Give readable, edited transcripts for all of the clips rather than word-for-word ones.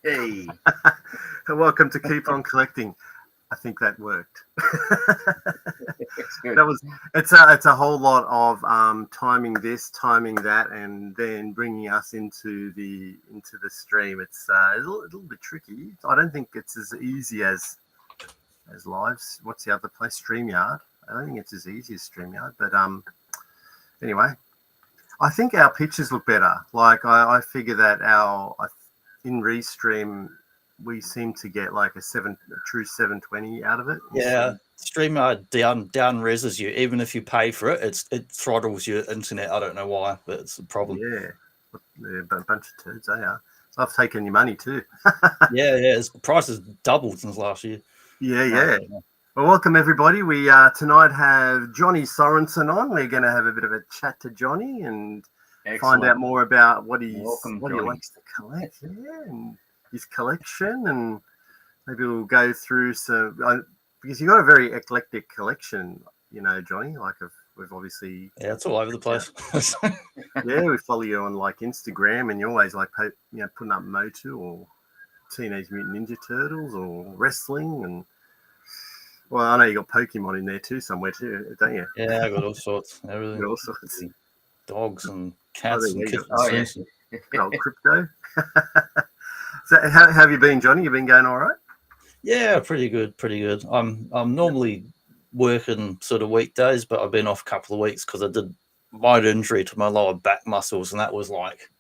Hey, welcome to Keep On Collecting. I think that worked. It's a whole lot of timing this, timing that, and then bringing us into the stream. It's a little bit tricky. I don't think it's as easy as lives. What's the other place? StreamYard. I don't think it's as easy as StreamYard, but anyway, I think our pictures look better. Like I figure that in Restream, we seem to get like a true 720 out of it. Yeah, StreamYard down reses you. Even if you pay for it, it throttles your internet. I don't know why, but it's a problem. Yeah, they're a bunch of turds, they are. So I've taken your money too. yeah, the price has doubled since last year. Yeah. Well, welcome everybody. We tonight have Jonny Sorensen on. We're going to have a bit of a chat to Jonny and find out more about what he likes to collect, and his collection, and maybe we'll go through some because you've got a very eclectic collection, you know, Jonny. Like we've obviously it's all over the place. Yeah, we follow you on like Instagram, and you're always like putting up Motu or Teenage Mutant Ninja Turtles or wrestling, and well, I know you got Pokemon in there too somewhere too, don't you? Yeah, I got all sorts, everything. All sorts. Dogs and cats and kittens. Oh, crypto. So how have you been, Jonny? You been going all right? Yeah, pretty good. I'm normally working sort of weekdays, but I've been off a couple of weeks because I did minor injury to my lower back muscles, and that was like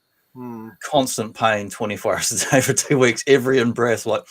constant pain 24 hours a day for 2 weeks. Every in-breath, like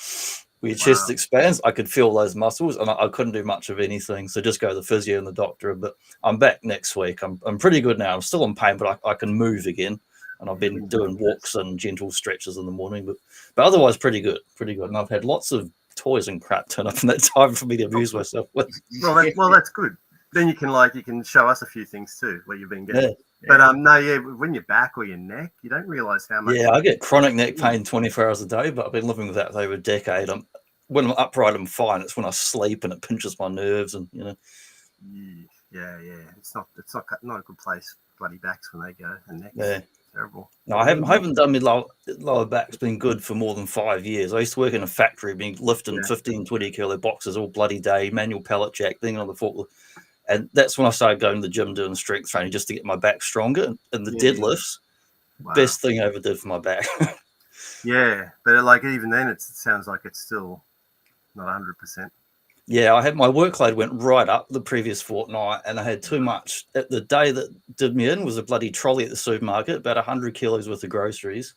when your chest expands, I could feel those muscles, and I couldn't do much of anything. So just go to the physio and the doctor. But I'm back next week. I'm pretty good now. I'm still in pain, but I can move again. And I've been doing walks and gentle stretches in the morning, but otherwise pretty good. And I've had lots of toys and crap turn up in that time for me to amuse myself with. Well, that's good. Then you can show us a few things too where you've been getting. Yeah. But when you're back or your neck, you don't realise how much. Yeah, I get chronic neck pain 24 hours a day, but I've been living with that for over a decade. When I'm upright, I'm fine. It's when I sleep and it pinches my nerves, and you know. Yeah. It's not a good place. Bloody backs when they go, and necks. Yeah. Terrible. No, I haven't done my lower back's been good for more than 5 years. I used to work in a factory, being lifting 15, 20 kilo boxes all bloody day, manual pallet jack, thing on the forklift. And that's when I started going to the gym doing strength training just to get my back stronger. And the deadlifts, best thing I ever did for my back. Yeah, but like even then, it sounds like it's still not 100%. Yeah, I had my workload went right up the previous fortnight, and I had too much. The day that did me in was a bloody trolley at the supermarket, about 100 kilos worth of groceries,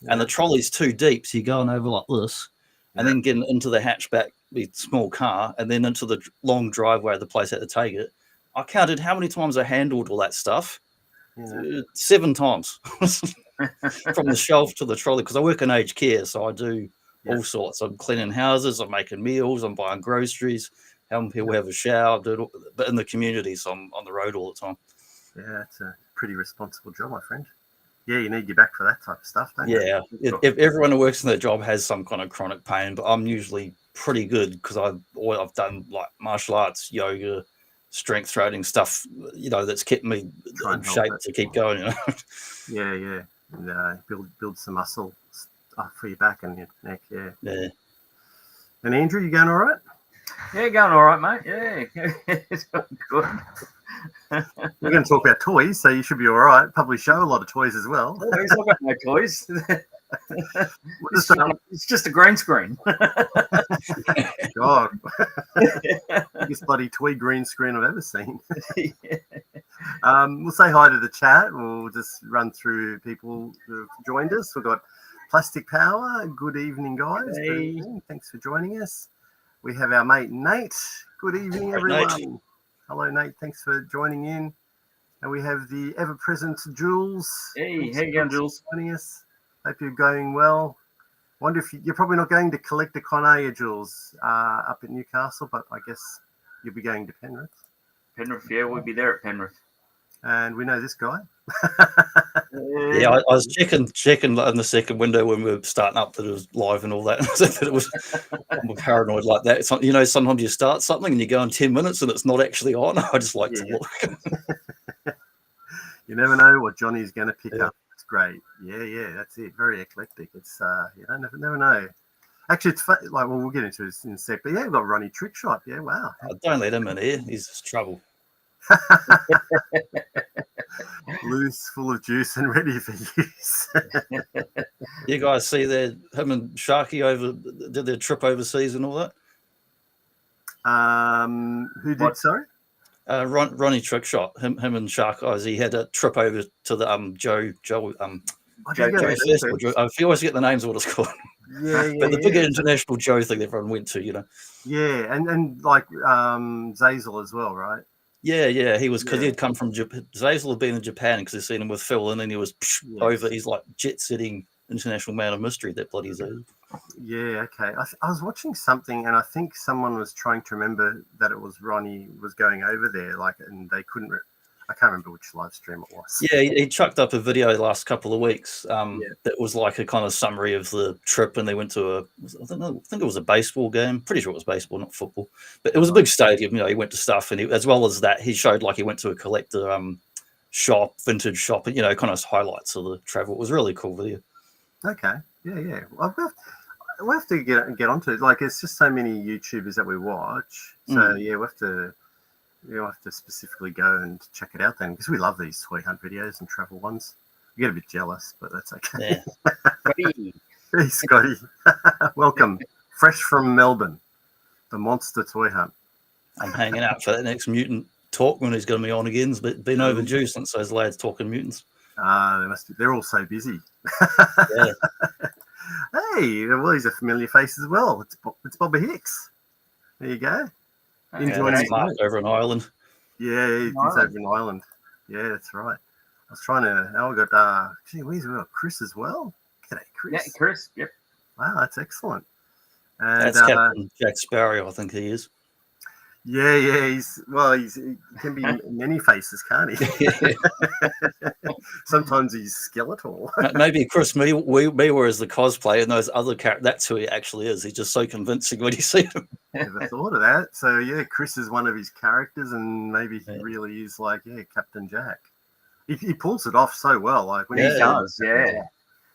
and the trolley's too deep, so you're going over like this, and then getting into the hatchback, the small car, and then into the long driveway of the place I had to take it. I counted how many times I handled all that stuff. 7 times from the shelf to the trolley, because I work in aged care, so I do all sorts. I'm cleaning houses, I'm making meals, I'm buying groceries, helping people have a shower, but in the community, so I'm on the road all the time. Yeah, it's a pretty responsible job, my friend. Yeah, you need your back for that type of stuff, don't you? Yeah, if everyone who works in that job has some kind of chronic pain, but I'm usually pretty good because I've done like martial arts, yoga, strength training stuff, you know, that's kept me in shape to keep going. You know? Yeah, and build some muscle for your back and your neck. Yeah. And Andrew, you going all right? Yeah, going all right, mate. Yeah, it's good. We're going to talk about toys, so you should be all right. Probably show a lot of toys as well. There's not no toys. It's just a green screen. God, biggest bloody toy green screen I've ever seen. We'll say hi to the chat. We'll just run through people who've joined us. We've got Plastic Power. Good evening, guys. Hey. Thanks for joining us. we have our mate Nate. Good evening, everyone. Nate. Hello, Nate. Thanks for joining in. And we have the ever-present Jules. Hey, how you going, Jules? Joining us. Hope you're going well. Wonder if you're probably not going to collect a con, are you, Jules, up at Newcastle? But I guess you'll be going to Penrith. Penrith, yeah, we'll be there at Penrith. And we know this guy. Yeah, I was checking in the second window when we were starting up that it was live and all that. That it was, I'm paranoid like that. It's, you know, sometimes you start something and you go in 10 minutes and it's not actually on. I just like to look. You never know what Johnny's going to pick up. It's great. Yeah, that's it. Very eclectic. It's you don't never know. Actually, it's fun. Like, well, we'll get into it in a sec. But yeah, we've got Ronnie Trickshot. Yeah, wow. Don't let him in here. He's trouble. Loose, full of juice, and ready for use. You guys see that him and Sharky did their trip overseas and all that? Who did? What? Sorry, Ronnie Trickshot. Him and Shark Ozzy had a trip over to the Joe Festival. I always get the names of what it's called. Yeah, but the big international Joe thing everyone went to, you know. Yeah, and like Zazel as well, right? Yeah, he was because he'd come from Zazel had been in Japan because he'd seen him with Phil, and then he was over. He's like jet-setting international man of mystery. That bloody Zazel. Yeah, okay. I was watching something, and I think someone was trying to remember that it was Ronnie was going over there, like, and they couldn't. I can't remember which live stream it was. Yeah, he chucked up a video the last couple of weeks that was like a kind of summary of the trip, and they went to I think it was a baseball game. Pretty sure it was baseball, not football. But it was a big stadium. You know, he went to stuff, and as well as that, he showed like he went to a collector shop, vintage shop, and you know, kind of highlights of the travel. It was a really cool video. Okay, yeah. We'll have to get onto it. Like, it's just so many YouTubers that we watch. So yeah, we'll have to specifically go and check it out then, because we love these toy hunt videos and travel ones. We get a bit jealous, but that's okay. Yeah. Hey, Scotty. Welcome. Fresh from Melbourne, the monster toy hunt. I'm hanging out for that next mutant talk when he's going to be on again. It's been overdue since those lads talking mutants. They're all so busy. Yeah. Hey, well, he's a familiar face as well. It's Boba Hicks. There you go. That's Mark over in Ireland. Yeah, he's over in Ireland. Yeah, that's right. I was trying to. Oh, we got. We got Chris as well. G'day, Chris. Yeah, Chris. Yep. Wow, that's excellent. And that's Captain Jack Sparrow, I think he is. Yeah. He can be many faces, can't he? Sometimes he's skeletal. Maybe Chris me as the cosplay, and those other characters. That's who he actually is. He's just so convincing when you see him. Never thought of that. So yeah, Chris is one of his characters, and maybe he really is like Captain Jack. He pulls it off so well. Like when he does,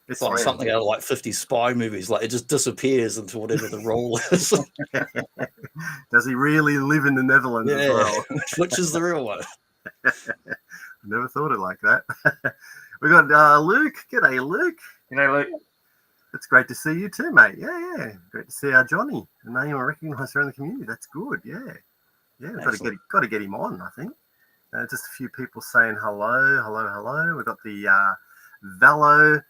it's like something out of like 50 spy movies. Like it just disappears into whatever the role is. Does he really live in the Netherlands as well? Which is the real one. Never thought it like that. We got Luke. G'day, Luke. G'day, Luke. It's great to see you too, mate. Yeah. Great to see our Johnny, a name I recognise around the community. That's good. Yeah. Got to get him on, I think. Just a few people saying hello. We've got the Valo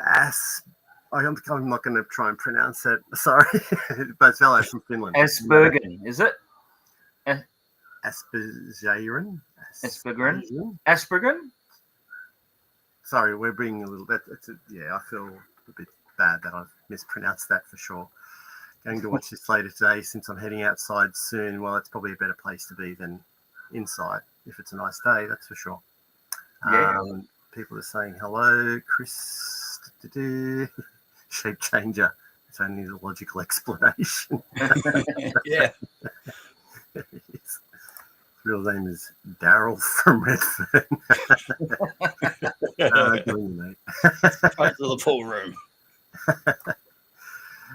As. I'm not going to try and pronounce it. Sorry, but it's Valo from Finland. Aspergen, is it? Aspergen. Sorry, we're being a little bit. I feel a bit bad that I've mispronounced that for sure. Going to watch this later today since I'm heading outside soon. Well, it's probably a better place to be than inside if it's a nice day, that's for sure. Yeah. People are saying hello, Chris. Shape changer. It's only the logical explanation. Yeah. His real name is Daryl from Redfern. Good on you, mate. Right to the pool room.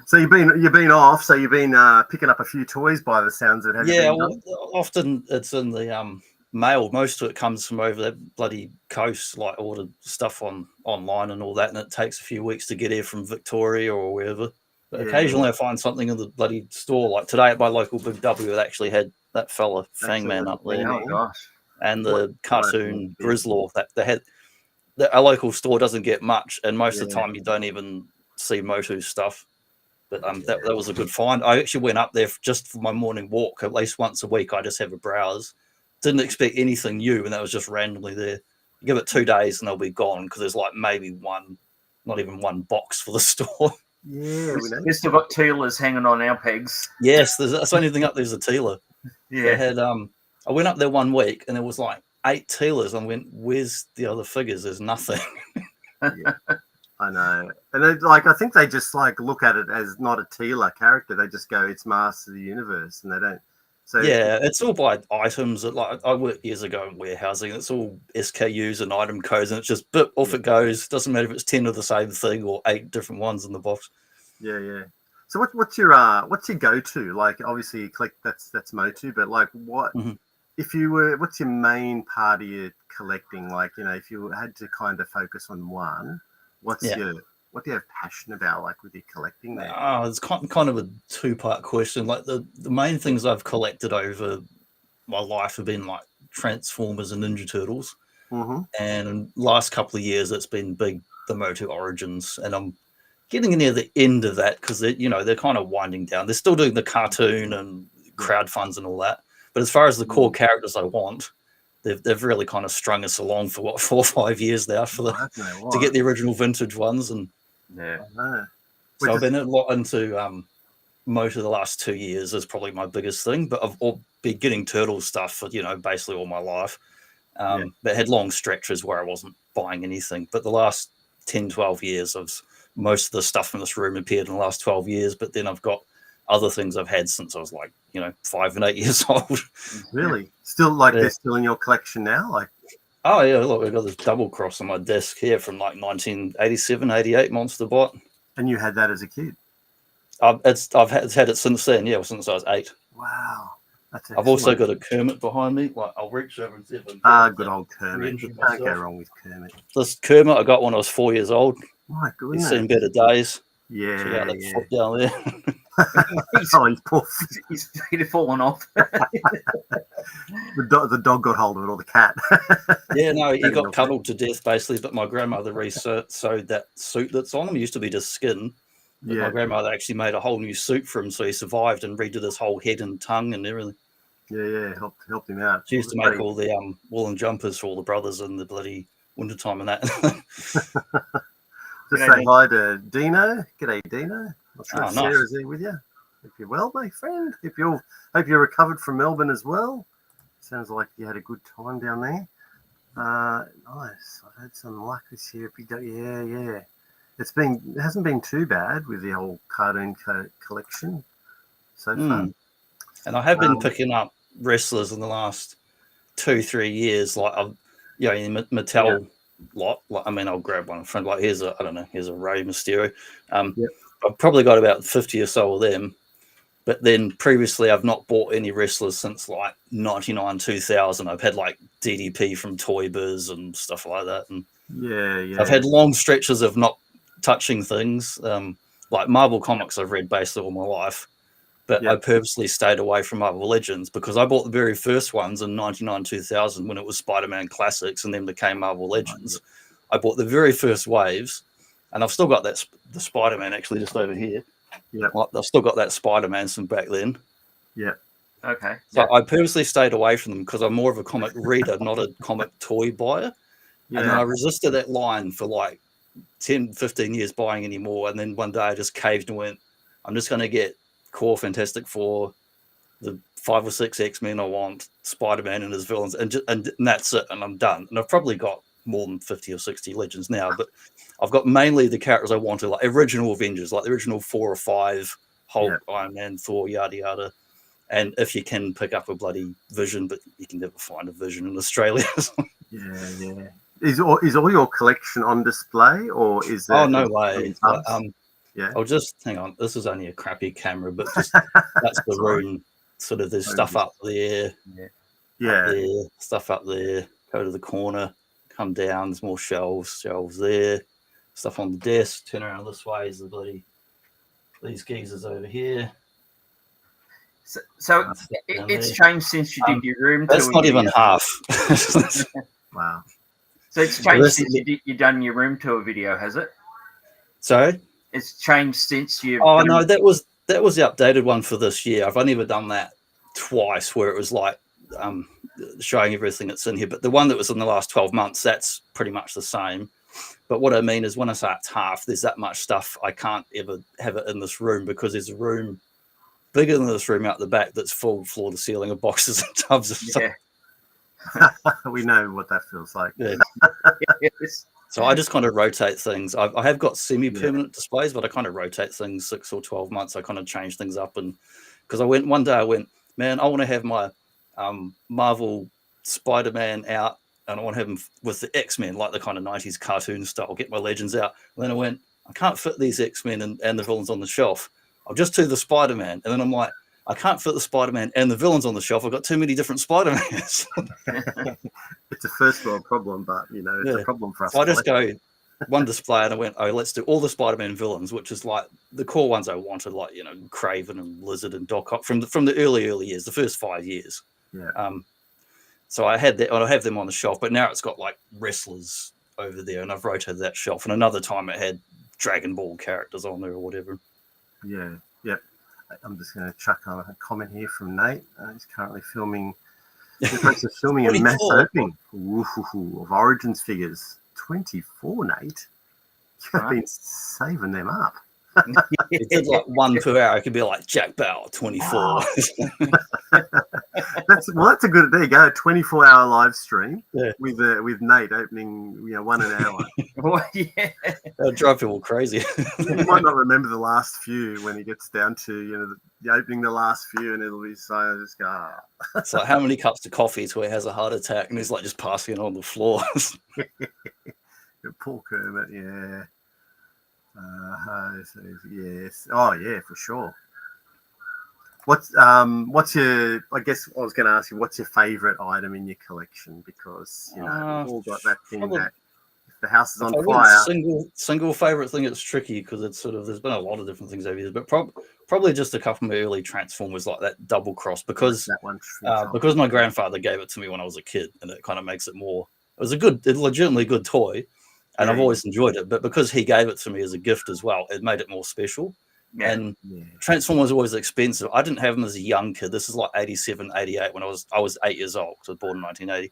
So you've been off. So you've been picking up a few toys by the sounds of it. Often it's in the mail. Most of it comes from over that bloody coast. Like ordered stuff online and all that, and it takes a few weeks to get here from Victoria or wherever. But occasionally I find something in the bloody store. Like today at my local Big W, it actually had that fella Fangman up there. Oh gosh! And the cartoon Grizzlaw that they had. Our local store doesn't get much, and most of the time you don't even see Motu stuff. But that was a good find. I actually went up there just for my morning walk. At least once a week, I just have a browse. Didn't expect anything new, and that was just randomly there. You give it 2 days, and they'll be gone because there's like maybe one, not even one box for the store. Yeah, we know. We've still got tealers hanging on our pegs. Yes, that's the only thing up there's a tealer. Yeah. They had I went up there one week, and there was like 8 tealers. I went, "Where's the other figures? There's nothing." Yeah. I know, and I think they just like look at it as not a Teela character. They just go, "It's Master of the Universe," and they don't. So yeah, it's all by items. Like I worked years ago in warehousing. It's all SKUs and item codes, and it's just bit off it goes. Doesn't matter if it's 10 of the same thing or 8 different ones in the box. Yeah. So what's your go-to? Like obviously you collect that's Motu, but like what if you were? What's your main part of your collecting? Like if you had to kind of focus on one. What do you have passion about, like with your collecting there? Oh, it's kind of a 2-part question. Like the main things I've collected over my life have been like Transformers and Ninja Turtles, and in the last couple of years it's been big the Motu Origins, and I'm getting near the end of that because they're kind of winding down. They're still doing the cartoon and crowd funds and all that, but as far as the core characters I want. They've really kind of strung us along for 4 or 5 years now to get the original vintage ones, and so I've been a lot into Motu the last 2 years is probably my biggest thing. But I've been getting Turtles stuff for basically all my life. But had long stretches where I wasn't buying anything. But the last 10, 12 years, most of the stuff in this room appeared in the last 12 years. But then I've got other things I've had since I was like 5 and 8 years old. Really? Still they're still in your collection now? Like, oh yeah, look, I've got this double cross on my desk here from like 1987, 88 Monster Bot. And you had that as a kid? I've had it since then, since I was 8. Wow. I've also got a Kermit behind me. Like I'll reach over and see if I can good old Kermit. You can't go wrong with Kermit. This Kermit I got when I was 4 years old. My goodness. He's seen better days. Yeah. Check out that foot down there. He's poor. His feet have fallen off. The dog got hold of it, or the cat. Yeah, no, he got cuddled to death basically. But my grandmother sewed that suit that's on him. It used to be just skin. But my grandmother actually made a whole new suit for him, so he survived and redid his whole head and tongue and everything. Yeah, helped him out. She used to make all the woolen jumpers for all the brothers in the bloody wintertime and that. Just say hi to Dino. G'day, Dino. I'm sure nice. Sarah's there with you. Hope you're well, my friend. Hope you're recovered from Melbourne as well. Sounds like you had a good time down there. Nice. I've had some luck this year. Yeah. It hasn't been too bad with the whole cartoon collection so far. And I have been picking up wrestlers in the last 2-3 years. Like in the Mattel lot. Like, I mean, I'll grab one from like here's a Rey Mysterio. I've probably got about 50 or so of them. But then previously, I've not bought any wrestlers since like 99, 2000. I've had like DDP from Toy Biz and stuff like that. And I've had long stretches of not touching things. Like Marvel Comics, I've read basically all my life. But I purposely stayed away from Marvel Legends because I bought the very first ones in 99, 2000 when it was Spider-Man Classics and then became Marvel Legends. I bought the very first waves, and I've still got the Spider-Man actually just over here. Yeah, I've still got that Spider-Man from back then. Yeah. Okay. So I purposely stayed away from them because I'm more of a comic reader, not a comic toy buyer. Yeah. And then I resisted that line for like 10, 15 years buying anymore. And then one day I just caved and went, I'm just going to get core Fantastic Four, the 5 or 6 X-Men I want, Spider-Man and his villains, and that's it, and I'm done. And I've probably got more than 50 or 60 Legends now, but I've got mainly the characters I wanted, like original Avengers, like the original 4 or 5, Hulk, Iron Man, Thor, yada yada. And if you can pick up a bloody Vision, but you can never find a Vision in Australia. Yeah. Is all your collection on display, or is there? Oh, no way. I'll just hang on. This is only a crappy camera, but just that's the room. Sort of there's stuff up there. Yeah. Stuff up there. Go to the corner, come down. There's more shelves there. Stuff on the desk. Turn around this way is the bloody these geezers over here. So it's changed since you did your room tour. That's not even half. Wow. So it's changed since you done your room tour video, has it? Sorry? it's changed since you. Oh no, that was the updated one for this year. I've only ever done that twice, where it was like showing everything that's in here. But the one that was in the last 12 months, that's pretty much the same. But what I mean is, when I say it's half, there's that much stuff I can't ever have it in this room, because there's a room bigger than this room out the back that's full floor to ceiling of boxes and tubs of stuff. We know what that feels like. Yeah. So I just kind of rotate things. I have got semi-permanent displays, but I kind of rotate things 6 or 12 months. I kind of change things up, and because one day I went, man, I want to have my Marvel Spider-Man out, and I want to have him with the X-Men, like the kind of 90s cartoon style, get my Legends out. And then I went, I can't fit these X-Men and the villains on the shelf. I'll just do the Spider-Man. And then I'm like, I can't fit the Spider-Man and the villains on the shelf. I've got too many different Spider-Mans. It's a first world problem, but, it's a problem for us. So I just go one display, and I went, oh, let's do all the Spider-Man villains, which is like the core ones I wanted, like, Craven and Lizard and Doc Ock from the early years, the first 5 years. Yeah. So I had that, and I have them on the shelf, but now it's got like wrestlers over there, and I've rotated that shelf. And another time it had Dragon Ball characters on there or whatever. Yeah. Yep. I'm just going to chuck on a comment here from Nate. He's currently filming. Filming a mass opening of Origins figures. 24, Nate. You've been saving them up. It did like 1 per hour. It could be like Jack Bauer, 24. That's a good. There you go. 24-hour live stream with Nate opening 1 an hour. Well, yeah, That'll drive people crazy. You might not remember the last few when he gets down to the opening the last few, and it'll be so just go. It's like how many cups of coffee till he has a heart attack, and he's like just passing it on the floor. Poor Kermit, yeah. Yes. Oh, yeah, for sure. What's your? I guess I was going to ask you, what's your favourite item in your collection? Because we've all got that thing that if the house is on fire. Single favourite thing. It's tricky because it's sort of there's been a lot of different things over years, but probably just a couple of my early Transformers like that double cross because my grandfather gave it to me when I was a kid, and it kind of makes it more. It was a legitimately good toy. And I've always enjoyed it, but because he gave it to me as a gift as well, it made it more special. Yeah. And Transformers was always expensive. I didn't have them as a young kid. This is like 87, 88 when I was 8 years old. So I was born in 1980.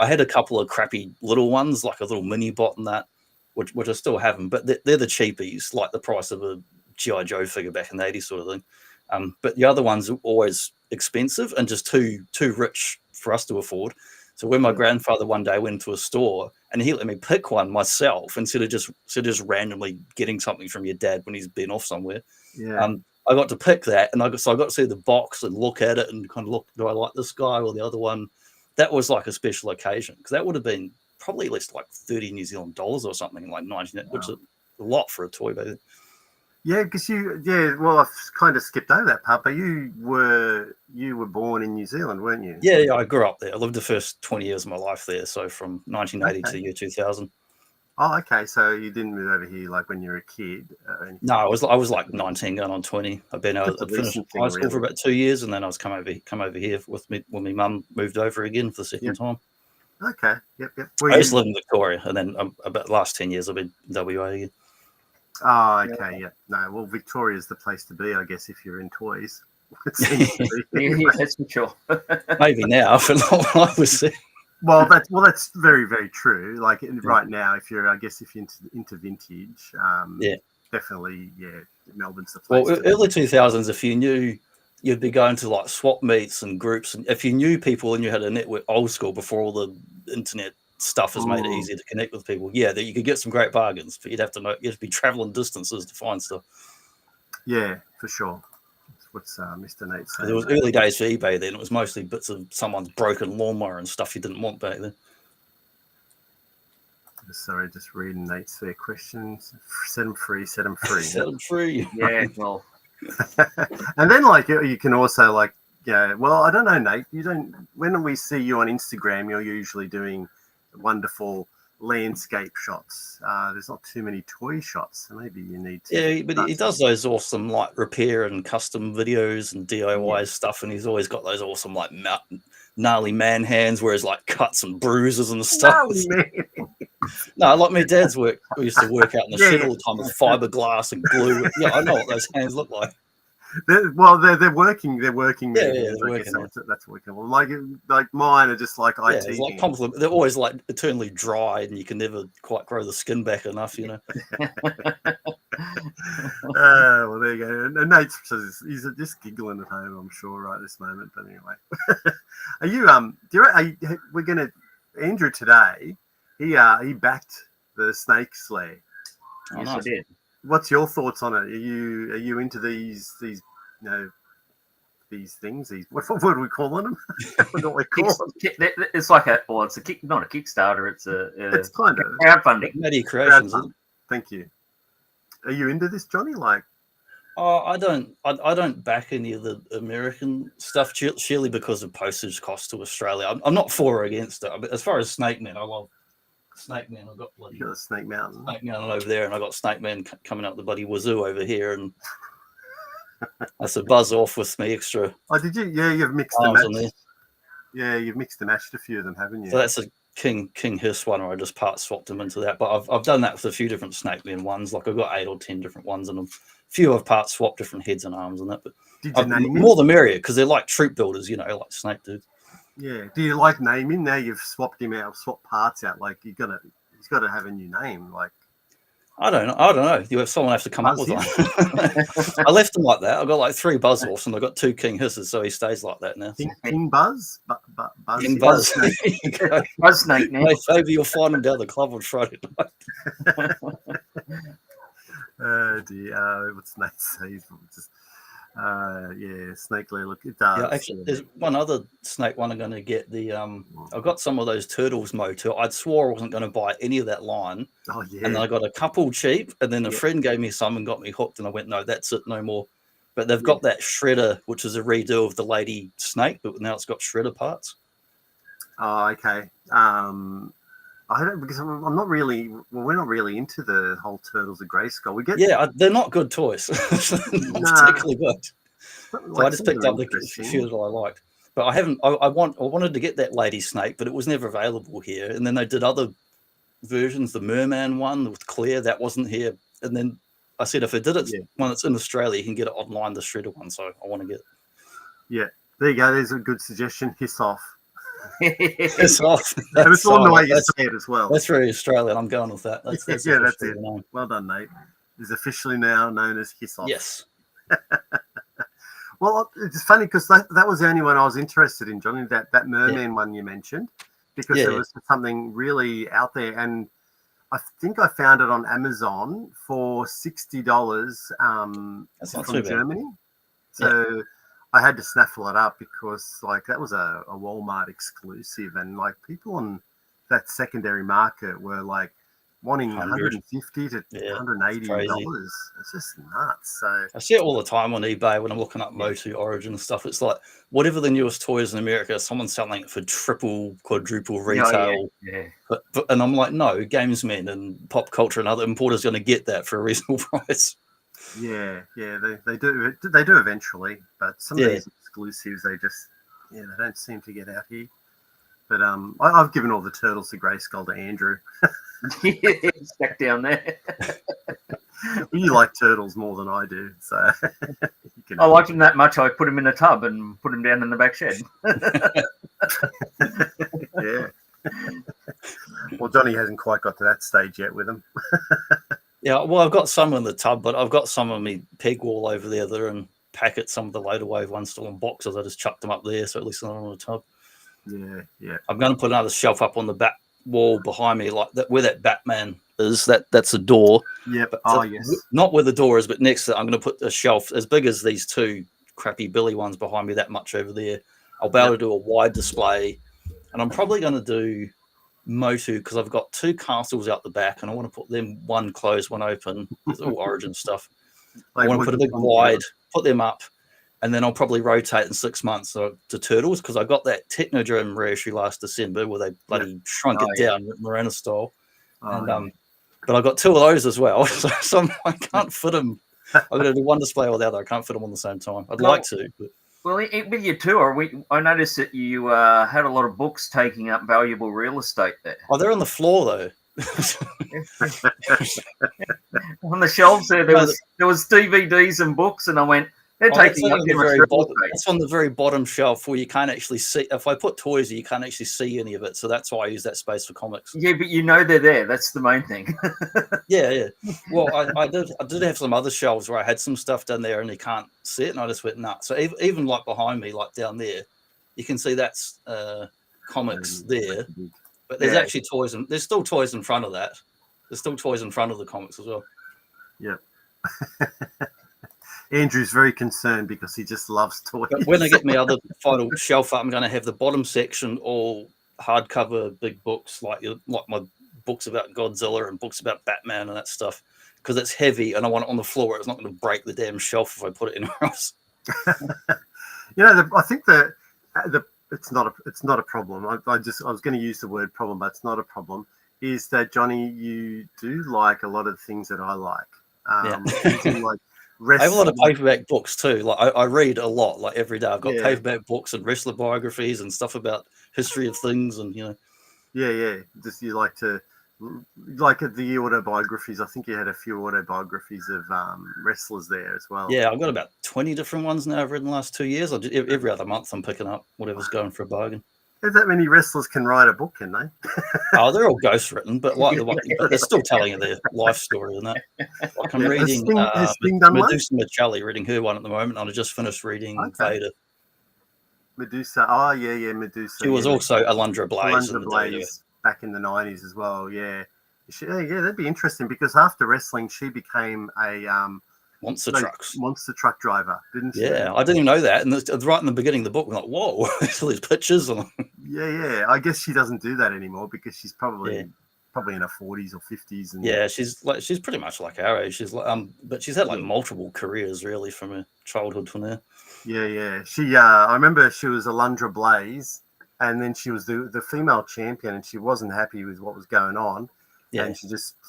I had a couple of crappy little ones, like a little mini bot and that, which I still have them, but they're the cheapies, like the price of a G.I. Joe figure back in the 80s sort of thing. But the other ones are always expensive and just too rich for us to afford. So when my grandfather one day went to a store and he let me pick one myself instead of just randomly getting something from your dad when he's been off somewhere, I got to pick that, and I got to see the box and look at it and kind of look, do I like this guy or the other one? That was like a special occasion because that would have been probably at least like 30 New Zealand dollars or something, like 19, which is a lot for a toy back then. Yeah, because I've kind of skipped over that part, but you were born in New Zealand, weren't you? Yeah, I grew up there. I lived the first 20 years of my life there, so from 1980 to the year 2000. Oh, okay. So you didn't move over here like when you were a kid? No, I was like 19 going on 20. I'd finished high school for about 2 years, and then I was come over here with me when my mum moved over again for the second time. Okay. Yep. I used to live in Victoria, and then about the last 10 years I've been in WA again. Oh, okay. Yeah. No, well, Victoria's the place to be, I guess, if you're in toys. It seems to be. Yeah, that's for sure. Maybe now, for not when I was there. Well, that's very, very true. Like right now, if you're into vintage, definitely, Melbourne's the place. Well, early 2000s, if you knew, you'd be going to like swap meets and groups, and if you knew people and you had a network old school before all the internet stuff has made it easier to connect with people, that you could get some great bargains, but you'd have to be traveling distances to find stuff. Yeah, for sure. What's Mr. Nate saying? There was early days for eBay then. It was mostly bits of someone's broken lawnmower and stuff you didn't want back then. Sorry, just reading Nate's fair questions. Set them free. Set them free. Yeah, well. And then you can also well, I don't know, Nate. You don't. When we see you on Instagram, you're usually doing wonderful landscape shots. There's not too many toy shots, so maybe you need to. Yeah, but he does those awesome like repair and custom videos and DIY stuff, and he's always got those awesome like gnarly man hands where he's like cuts and bruises and stuff. No, like my dad's work. We used to work out in the shed all the time with fiberglass and glue. Yeah, I know what those hands look like. They're working. They're working. Yeah, hands, they're I working. guess that's working. Well, like mine are just like IT. It's like compliment. They're always like eternally dry, and you can never quite grow the skin back enough. You know. Well, there you go. And Nate says he's just giggling at home, I'm sure, right this moment. But anyway, are you we're gonna Andrew today? He backed the snake slay. Yes, I did. What's your thoughts on it? Are you into these these things? What do we call them? What we call them? It's like it's a kick, not a Kickstarter. It's kind of crowdfunding. Matty Creations. Thank you. Are you into this, Johnny? Like, I don't back any of the American stuff, surely because of postage costs to Australia. I'm not for or against it. But as far as Snake Man, I love Snake Man. I've got bloody Snake Mountain over there, and I got Snake Man coming up the bloody wazoo over here, and that's a buzz off with me extra. Oh, did you? Yeah, you've mixed and matched. Yeah, you've mixed and matched a few of them, haven't you? So that's a King Hiss one, where I just part swapped them into that. But I've done that with a few different Snake Man ones. Like I've got 8 or 10 different ones, and a few I've part swapped different heads and arms and that. But did you name more the merrier, because they're like troop builders, like Snake dudes. Yeah. Do you like naming? Now you've swapped him out, swapped parts out. Like he's got to have a new name. Like I don't know. Someone have to come up with one. I left him like that. I got like 3 buzz offs, and I got 2 King Hisses, so he stays like that now. King Buzz, Buzz, King Buzz. Buzz Snake now. Maybe you'll find him down the club on Friday night. Oh dear, what's Snake say? Snake look, it does. Yeah, actually, there's one other snake one I'm going to get. I've got some of those turtles motor. I'd swore I wasn't going to buy any of that line. Oh yeah. And then I got a couple cheap, and then a friend gave me some and got me hooked, and I went, no, that's it, no more. But they've got that shredder, which is a redo of the lady snake, but now it's got shredder parts. Oh, okay. I don't, because I'm not really. Well, we're not really into the whole Turtles of Grayskull. We get they're not good toys. Not particularly good. So I just picked up the few that I liked, but I haven't. I wanted to get that lady snake, but it was never available here. And then they did other versions. The Merman one with Claire, that wasn't here. And then I said, if I did it when it's in Australia, you can get it online. The shredder one, so I want to get it. Yeah, there you go. There's a good suggestion. Hiss off. Hiss off. And it's all the way you say it as well. That's very Australian. I'm going with that. That's that's it. Well done, Nate. Is officially now known as Hiss off. Yes. Well, it's funny because that was the only one I was interested in, Johnny. That Merman one you mentioned, because there was something really out there, and I think I found it on Amazon for $60. That's not from Germany. So I had to snaffle it up because that was a Walmart exclusive, and people on that secondary market were wanting $150 to $180. It's just nuts. So I see it all the time on eBay when I'm looking up Motu Origin stuff. It's like whatever the newest toy is in America, someone's selling it for triple, quadruple retail. But and I'm like, no, gamesmen and pop culture and other importers are going to get that for a reasonable price. Yeah, they do eventually, but some of these exclusives, they don't seem to get out here. But I've given all the Turtles of Grayskull to Andrew. Stuck down there. You like turtles more than I do, so I liked them that much. I put them in a tub and put them down in the back shed. Yeah. Well, Johnny hasn't quite got to that stage yet with them. Yeah, well, I've got some in the tub, but I've got some of me peg wall over there that are in packets. Some of the later wave ones still in boxes. I just chucked them up there, so at least they're not on the tub. Yeah. I'm going to put another shelf up on the back wall behind me, like that, where that Batman is. That's a door. Yeah. Yes. Not where the door is, but next to it, I'm going to put a shelf as big as these 2 crappy Billy ones behind me. That much over there. I'll be able to do a wide display, and I'm probably going to do Motu because I've got 2 castles out the back, and I want to put them one closed, one open. It's all Origin stuff. I want to put a big wide, put them up, and then I'll probably rotate in 6 months to Turtles because I got that Technodrome reissue last December where they bloody shrunk it down Morena style. But I got 2 of those as well, so I can't fit them. I'm going to do one display or the other. I can't fit them on the same time. I'd like to. But. Well, with your tour, I noticed that you had a lot of books taking up valuable real estate there. Oh, they're on the floor though. On the shelves there was DVDs and books, and I went, they're taking up too much real estate. It's on the very bottom shelf where you can't actually see. If I put toys, you can't actually see any of it. So that's why I use that space for comics. Yeah, but you know they're there. That's the main thing. Yeah. Well, I did have some other shelves where I had some stuff down there, and you can't see it, and I just went nuts. So even like behind me, like down there, you can see that's comics there. But there's actually toys, and there's still toys in front of that. There's still toys in front of the comics as well. Yeah. Andrew's very concerned because he just loves toys. But when I get my other final shelf up, I'm going to have the bottom section all hardcover big books, like my books about Godzilla and books about Batman and that stuff, because it's heavy and I want it on the floor. It's not going to break the damn shelf if I put it anywhere else. I think that it's not a problem. I was going to use the word problem, but it's not a problem. Is that, Johnny, you do like a lot of things that I like. Like I have a lot of paperback books too. Like I read a lot, like every day. I've got paperback books and wrestler biographies and stuff about history of things, and Just you like the autobiographies. I think you had a few autobiographies of wrestlers there as well. Yeah, I've got about 20 different ones now I've read in the last 2 years. Every other month I'm picking up whatever's going for a bargain. If that many wrestlers can write a book, can they? Oh, they're all ghost written, but but they're still telling you their life story and that. Like I'm reading Medusa Michelli, reading her one at the moment, and I just finished reading Vader. Medusa, Medusa. She was also Alundra Blaze back in the 90s as well. Yeah, that'd be interesting because after wrestling, she became a monster truck driver, didn't she? Yeah, I didn't even know that. And right in the beginning of the book, I'm like, whoa, there's all these pictures. Yeah. I guess she doesn't do that anymore because she's probably in her 40s or 50s. And she's pretty much like our age. She's like, but she's had like multiple careers really from her childhood to now. Yeah. She, I remember she was Alundra Blaze, and then she was the female champion, and she wasn't happy with what was going on. Yeah. And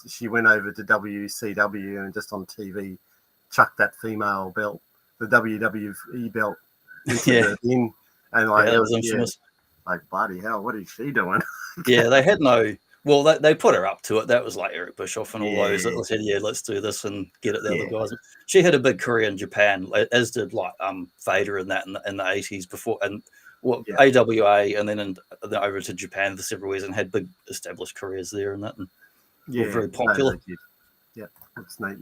she went over to WCW and just on TV chucked that female belt, the WWE belt, into the bin, and it was infamous. Like, bloody hell, what is she doing? Yeah, they had no. Well, they put her up to it. That was like Eric Bischoff and all those that said, let's do this and get at the other guys. She had a big career in Japan, as did like Vader and that in the 80s before, and AWA, and then over to Japan for several years and had big established careers there and that, and were very popular. Yeah, what's Nate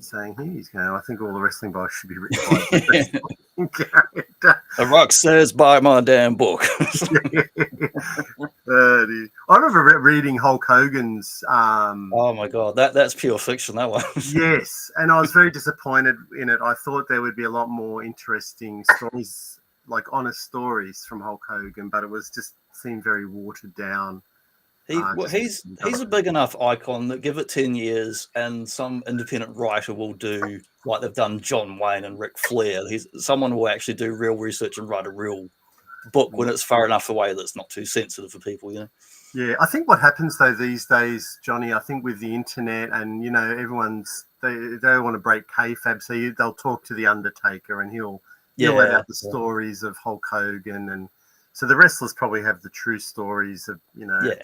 saying here? He's going, I think all the wrestling books should be written by the character. The Rock says, buy my damn book. I remember reading Hulk Hogan's. Oh my God, that's pure fiction, that one. Yes, and I was very disappointed in it. I thought there would be a lot more interesting stories, like honest stories from Hulk Hogan, but it was just seemed very watered down. He's a big enough icon that give it 10 years and some independent writer will do like they've done John Wayne and Ric Flair. Someone will actually do real research and write a real book when it's far enough away that's not too sensitive for people, Yeah, I think what happens though these days, Johnny, I think with the internet and everyone's they want to break kayfabe, so they'll talk to the Undertaker and he'll let out the stories of Hulk Hogan, and so the wrestlers probably have the true stories of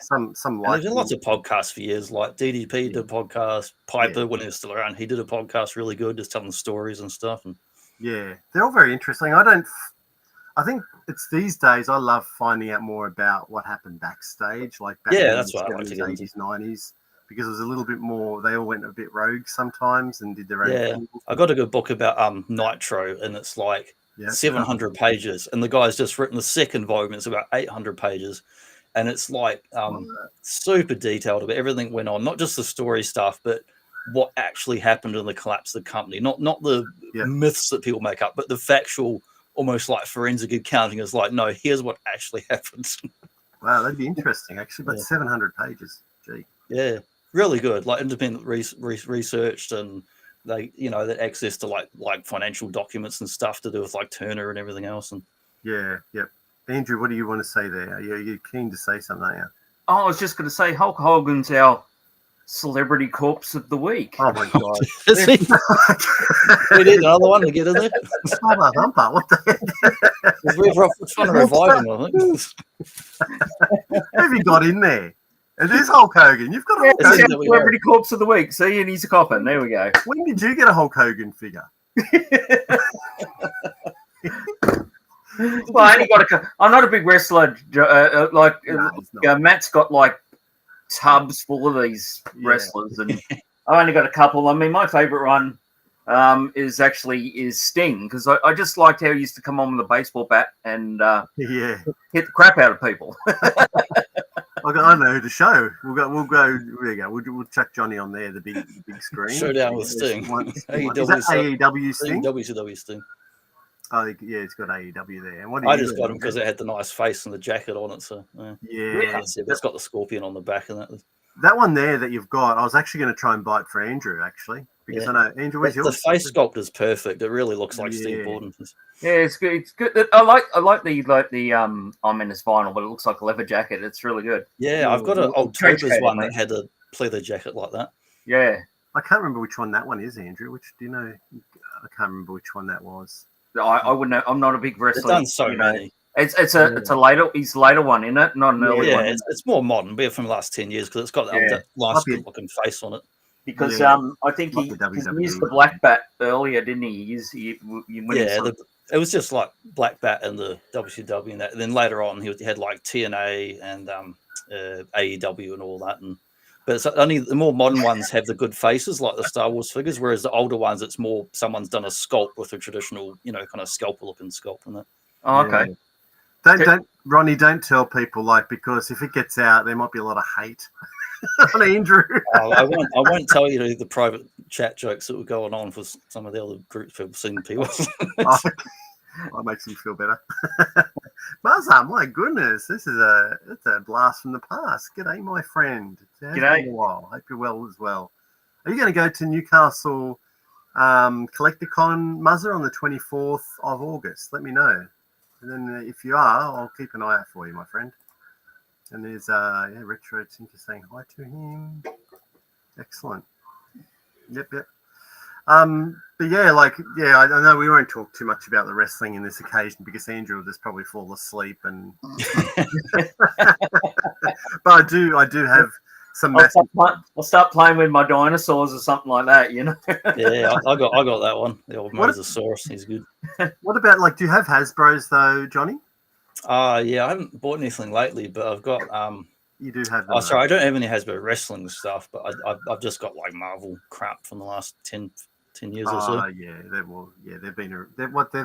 some like. There's lots of podcasts for years, like DDP did a podcast. Piper, when he was still around, he did a podcast really good, just telling stories and stuff. And they're all very interesting. I think it's these days I love finding out more about what happened backstage, like back in that's the what I like to get 80s, 90s, because it was a little bit more. They all went a bit rogue sometimes and did their own thing. I got a good book about Nitro, and it's like 700 pages, and the guy's just written the second volume. It's about 800 pages, and it's like super detailed about everything went on, not just the story stuff, but what actually happened in the collapse of the company. Not the myths that people make up, but the factual, almost like forensic accounting is like, no, here's what actually happened. Wow, that'd be interesting actually, but 700 pages. Gee. Yeah, really good. Like independent researched, and they, that access to like financial documents and stuff to do with like Turner and everything else. And Andrew, what do you want to say there? You're keen to say something, aren't you? Oh, I was just going to say Hulk Hogan's our celebrity corpse of the week. Oh my God! We need another one to get in there. Humper, what the heck? We're trying to revive him, I think. Have you got in there? It is Hulk Hogan. You've got a Hulk It's Hogan. there we Celebrity Corpse of the Week. See, and he's a coppin. There we go. When did you get a Hulk Hogan figure? Well, I only got I'm not a big wrestler. Matt's got like tubs full of these wrestlers, and I only got a couple. I mean, my favorite one is Sting, because I just liked how he used to come on with a baseball bat and hit the crap out of people. I don't know who to show. We'll go. There you go. We'll chuck Johnny on there, the big screen. Showdown with Sting. Is that AEW Sting? WCW Sting. Oh yeah, it's got AEW there. And what I just got him because it had the nice face and the jacket on it. So yeah, it's got the scorpion on the back and that. That one there that you've got, I was actually going to try and buy it for Andrew actually, because I know Andrew. Where's yours? The face sculpt is perfect. It really looks like Steve Borden. Yeah, it's good. It's good. I like the I'm in this vinyl, but it looks like a leather jacket. It's really good. Yeah, I've got an old Tobler's one that had a pleather jacket like that. Yeah, I can't remember which one that one is, Andrew. Which do you know? I can't remember which one that was. I wouldn't know. I'm not a big wrestler. They've done so many. It's a later one, isn't it? Not an early one. It's more modern, be it from the last 10 years because it's got that nice good looking face on it. Because I think he used the black bat earlier, didn't he? It was just like Black Bat and the WCW and that. And then later on, he had like TNA and AEW and all that. But it's only the more modern ones have the good faces, like the Star Wars figures, whereas the older ones, it's more someone's done a sculpt with a traditional, kind of scalper-looking sculpt and that. Oh, okay. Don't Ronnie, don't tell people, because if it gets out, there might be a lot of hate on Andrew. I won't tell you the private chat jokes that were going on for some of the other groups people seen people. That makes me feel better. Buzzer, my goodness, it's a blast from the past. G'day, my friend. G'day. Been a while. Hope you're well as well. Are you going to go to Newcastle Collecticon, Muzzer, on the 24th of August? Let me know. And then if you are, I'll keep an eye out for you, my friend. And there's Retro Tinker saying hi to him. Excellent. Yep. But I know we won't talk too much about the wrestling in this occasion because Andrew will just probably fall asleep and but I do have some I'll start playing with my dinosaurs or something like that, Yeah, I got that one. The old Mosasaurus, he's good. What about do you have Hasbro's though, Johnny? Yeah, I haven't bought anything lately, but I've got you do have them, sorry, I don't have any Hasbro wrestling stuff, but I've just got like Marvel crap from the last 10 years or so. They've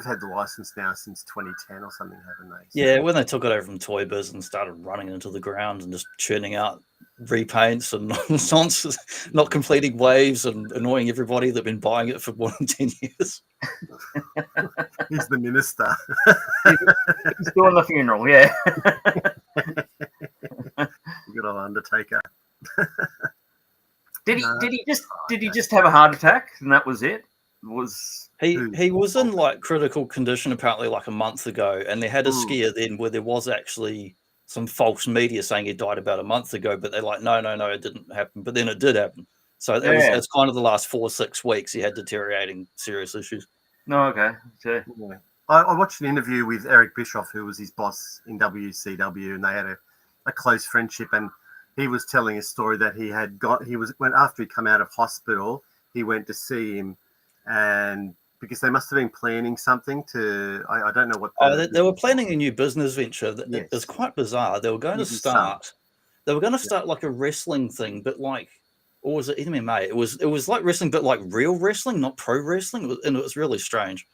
had the license now since 2010 or something, haven't they? Yeah, when they took it over from Toy Biz and started running into the ground and just churning out repaints and nonsense, not completing waves and annoying everybody that've been buying it for more than 10 years. He's the minister. He's doing the funeral, yeah. Good old Undertaker. Did he just have a heart attack and that was it? He was in like critical condition apparently like a month ago, and they had a scare then where there was actually some false media saying he died about a month ago, but they're like, no, it didn't happen. But then it did happen. So it's kind of the last 4 or 6 weeks he had deteriorating serious issues. No, okay. Yeah. I watched an interview with Eric Bischoff, who was his boss in WCW, and they had a close friendship. And he was telling a story that when after he come out of hospital, he went to see him, and because they must have been planning something I don't know what. They were planning a new business venture. It was quite bizarre. They were going to start. They were going to start like a wrestling thing, but or was it MMA? It was like wrestling, but like real wrestling, not pro wrestling, and it was really strange.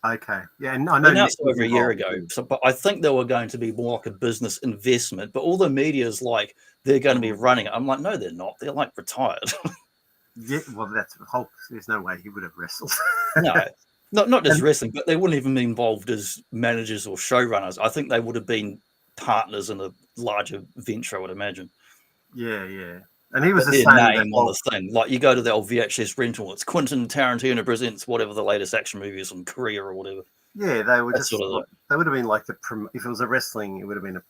Okay, yeah, and I know announced over a year ago. So, but I think they were going to be more like a business investment. But all the media is like they're going to be running it. I'm like, no, they're not. They're like retired. Yeah, well, that's Hulk. There's no way he would have wrestled. No, not just wrestling, but they wouldn't even be involved as managers or showrunners. I think they would have been partners in a larger venture, I would imagine. Yeah. And he was the same name on the thing. Like you go to the old VHS rental, it's Quentin Tarantino presents whatever the latest action movie is from Korea or whatever. Yeah, they would they would have been like if it was a wrestling, they would have been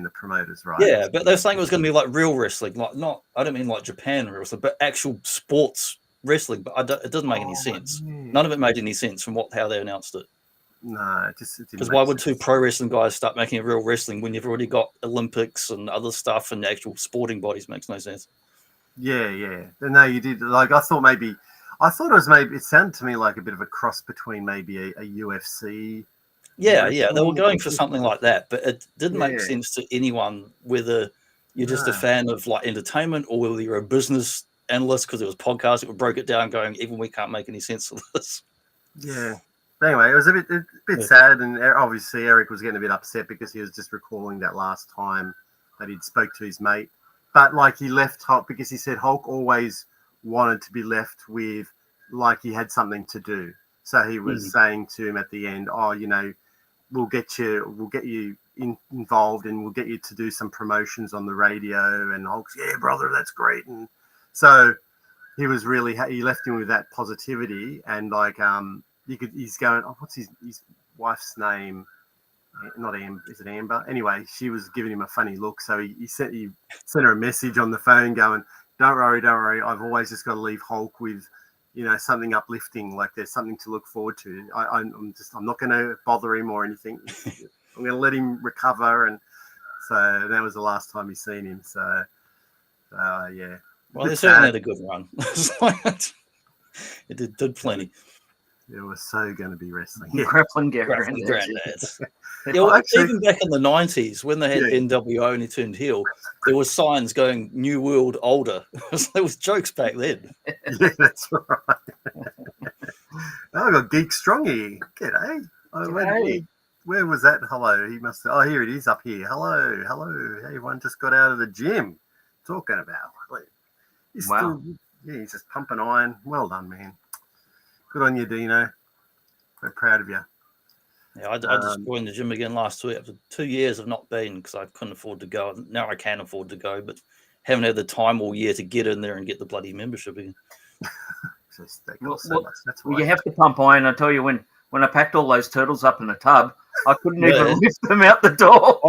the promoters, right? Yeah, but they're saying it was going to be like real wrestling, like I don't mean like Japan wrestling, but actual sports wrestling. But it doesn't make any sense. Yeah. None of it made any sense from how they announced it. No, it didn't. Because make why would sense. two pro wrestling guys start making a real wrestling when you've already got Olympics and other stuff and actual sporting bodies? Makes no sense. Yeah. No, you did. Like, I thought it was maybe, it sounded to me like a bit of a cross between maybe a UFC. Yeah, they were wrestling. going for something like that, but it didn't make Yeah. sense to anyone whether you're just a No. fan of like entertainment or whether you're a business analyst, because it was podcasts. It broke it down going, even we can't make any sense of this. Yeah. But anyway, it was a bit Yeah. sad, and obviously Eric was getting a bit upset because he was just recalling that last time that he'd spoke to his mate. But like, he left Hulk because he said Hulk always wanted to be left with like he had something to do. So he was saying to him at the end, "Oh, you know, we'll get you involved, and we'll get you to do some promotions on the radio." And Hulk's, "Yeah, brother, that's great." And so he was really, he left him with that positivity, and like he's going, "Oh, what's his wife's name? Not Amber, is it Amber?" Anyway, she was giving him a funny look, so he sent her a message on the phone going, don't worry, I've always just got to leave Hulk with, you know, something uplifting, like there's something to look forward to. I'm not going to bother him or anything. I'm going to let him recover." And so that was the last time he's seen him. So yeah. Well, they certainly had a good run. It did plenty. It was so going to be wrestling. Grappling granddads. Well, actually, even back in the 90s, when they had NWO and he turned heel, there were signs going "New World Older." There was jokes back then. Yeah, that's right. I got Geek Strong here. G'day. Where was that? Hello. He must. Oh, here it is up here. Hello. Hey, everyone just got out of the gym. Talking about. He's wow. He's just pumping iron. Well done, man. Good on you, Dino. Very proud of you. Yeah, I just joined the gym again last week. After 2 years of not been because I couldn't afford to go. Now I can afford to go, but haven't had the time all year to get in there and get the bloody membership again. You have to pump iron. I tell you, when I packed all those turtles up in the tub, I couldn't even lift them out the door.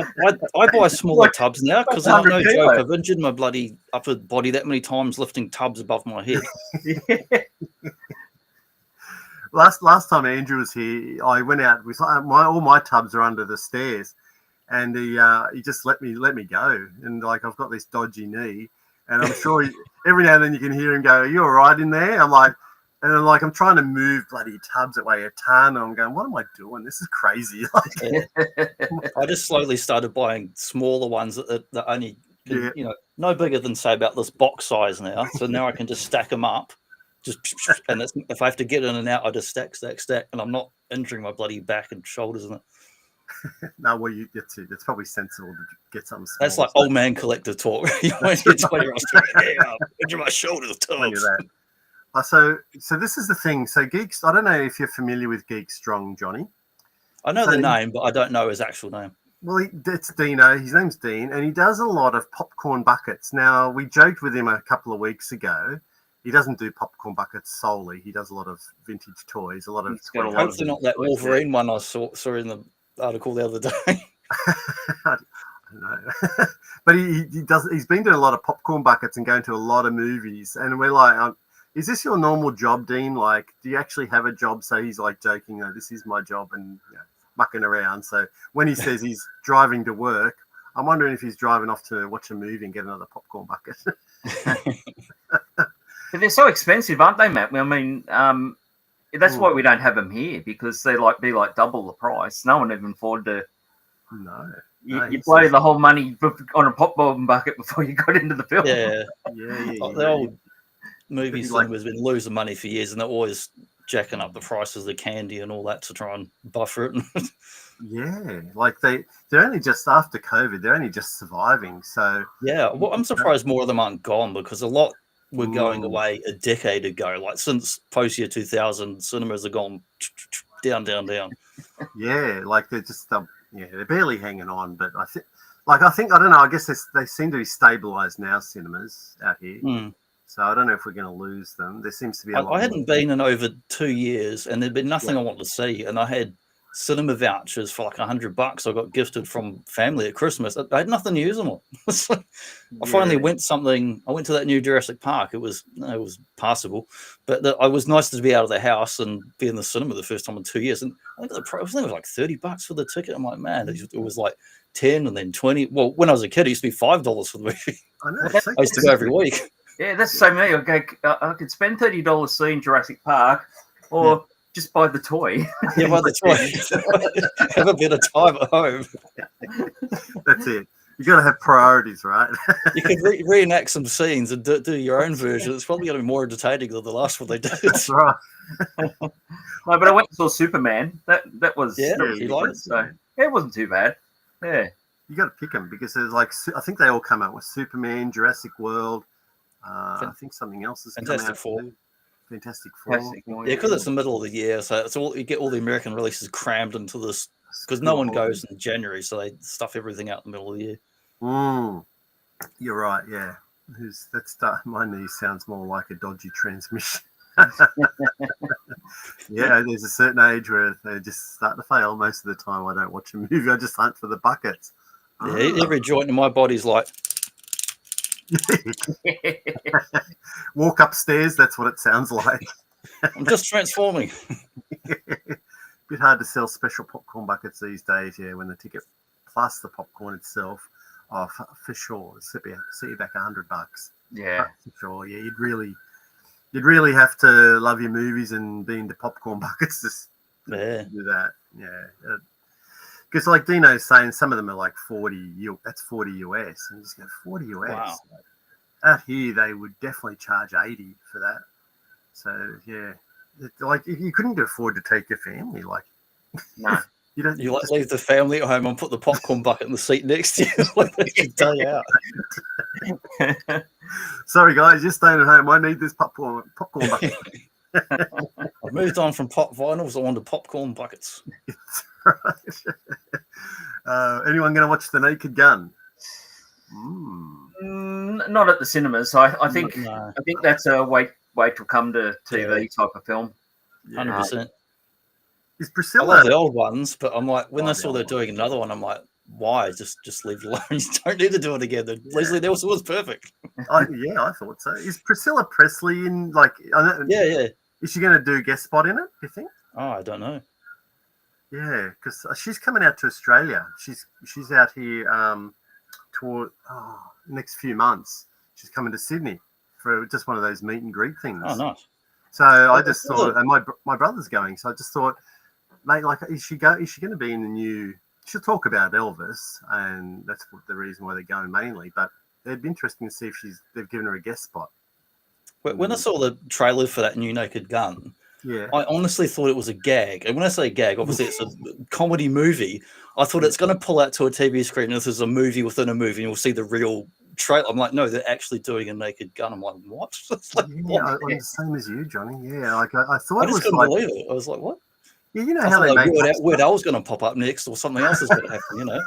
I buy smaller tubs now because I'm no joke. I've injured my bloody upper body that many times lifting tubs above my head. Last time Andrew was here, I went out with all my tubs are under the stairs, and he just let me go. And like, I've got this dodgy knee, and I'm sure every now and then you can hear him go, "Are you all right in there?" I'm trying to move bloody tubs that weigh a ton. And I'm going, "What am I doing? This is crazy." I just slowly started buying smaller ones that only, no bigger than say about this box size now. So now I can just stack them up. And if I have to get in and out, I just stack, and I'm not injuring my bloody back and shoulders in it. No, well, it's probably sensible to get something small. That's like old man collector talk. Injure my shoulders, tubs. So this is the thing. So Geeks, I don't know if you're familiar with Geek Strong, Johnny. I know the name, but I don't know his actual name. Well, it's Dino. His name's Dean, and he does a lot of popcorn buckets. Now, we joked with him a couple of weeks ago. He doesn't do popcorn buckets solely. He does a lot of vintage toys, a lot of. Hopefully not that Wolverine one I saw in the article the other day. I don't know, but he does. He's been doing a lot of popcorn buckets and going to a lot of movies. And we're like, is this your normal job, Dean? Like, do you actually have a job? So he's like joking, "This is my job," and mucking around. So when he says he's driving to work, I'm wondering if he's driving off to watch a movie and get another popcorn bucket. But they're so expensive, aren't they, Matt? I mean, that's why we don't have them here, because they be like double the price. No one even afford to. No. You blow the whole money on a popcorn bucket before you got into the film. Yeah. The old movie cinemas been losing money for years, and they're always jacking up the prices of candy and all that to try and buffer it. Yeah, like they're only just after COVID. They're only just surviving. So yeah, well, I'm surprised more of them aren't gone, because a lot were going away a decade ago. Like since post year 2000, cinemas have gone down. Yeah, like they're just they're barely hanging on. But I think I don't know. I guess they seem to be stabilised now. Cinemas out here. So I don't know if we're going to lose them. There seems to be. I hadn't been in over 2 years, and there'd been nothing I wanted to see, and I had cinema vouchers for like $100 I got gifted from family at Christmas. I had nothing to use them on. I finally went to that new Jurassic Park. It was passable, but it was nice to be out of the house and be in the cinema the first time in 2 years. And I think the price was like $30 for the ticket. I'm like, man, it was like 10 and then 20. Well, when I was a kid, it used to be $5 for the movie. I know. I used to go every week. Yeah, that's the same me. I could spend $30 seeing Jurassic Park, or just buy the toy. Yeah, buy the toy. Have a bit of time at home. That's it. You got to have priorities, right? You could reenact some scenes and do your own version. It's probably going to be more entertaining than the last one they did. That's right. No, but I went and saw Superman. That was you liked it? So it wasn't too bad. Yeah, you got to pick them because there's like I think they all come out with Superman, Jurassic World. I think something else is Fantastic Four. Too. Fantastic Four. Yeah, because it's the middle of the year, so it's all you get all the American releases crammed into this because no one goes in January, so they stuff everything out in the middle of the year. You're right. Yeah, my knee sounds more like a dodgy transmission. Yeah, there's a certain age where they just start to fail. Most of the time, I don't watch a movie. I just hunt for the buckets. Yeah, every joint in my body's like. Walk upstairs, that's what it sounds like. I'm just transforming. Bit hard to sell special popcorn buckets these days, when the ticket plus the popcorn itself. Oh, for sure. Set you back $100. Yeah, for sure. Yeah, you'd really have to love your movies and be into popcorn buckets to do that. Yeah. Because like Dino's saying, some of them are like 40. That's 40 US, and just go 40 US. Wow. Out here, they would definitely charge 80 for that. So yeah, like if you couldn't afford to take your family, like no, you don't. You like leave the family at home and put the popcorn bucket in the seat next to you. Like that's your day out. Sorry guys, just staying at home. I need this popcorn bucket. I've moved on from pop vinyls on to popcorn buckets. Anyone going to watch The Naked Gun? Not at the cinemas. I think that's a wait to come to TV type of film. 100%. Is Priscilla? I love the old ones, but I'm like, when I saw they're doing another one, I'm like, why? Just leave it alone. You don't need to do it again. Leslie Nielsen was perfect. I thought so. Is Priscilla Presley in like? Yeah. Is she going to do a guest spot in it? Do you think? Oh, I don't know. Yeah, because she's coming out to Australia. She's out here toward next few months. She's coming to Sydney for just one of those meet and greet things. Oh, nice. So I just thought, and my brother's going, so I just thought, mate, like, is she going to be in the new? She'll talk about Elvis, and that's the reason why they're going mainly. But it'd be interesting to see if they've given her a guest spot. When I saw the trailer for that new Naked Gun, yeah, I honestly thought it was a gag. And when I say gag, obviously it's a comedy movie. I thought it's going to pull out to a TV screen and this is a movie within a movie and we'll see the real trailer. I'm like, no, they're actually doing a Naked Gun. I'm like, what? Like, I'm the same as you, Johnny. Yeah, like I thought I just couldn't believe it. I was like, what? Yeah, you know how they make Weird Al's going to pop up next or something else is going to happen, you know?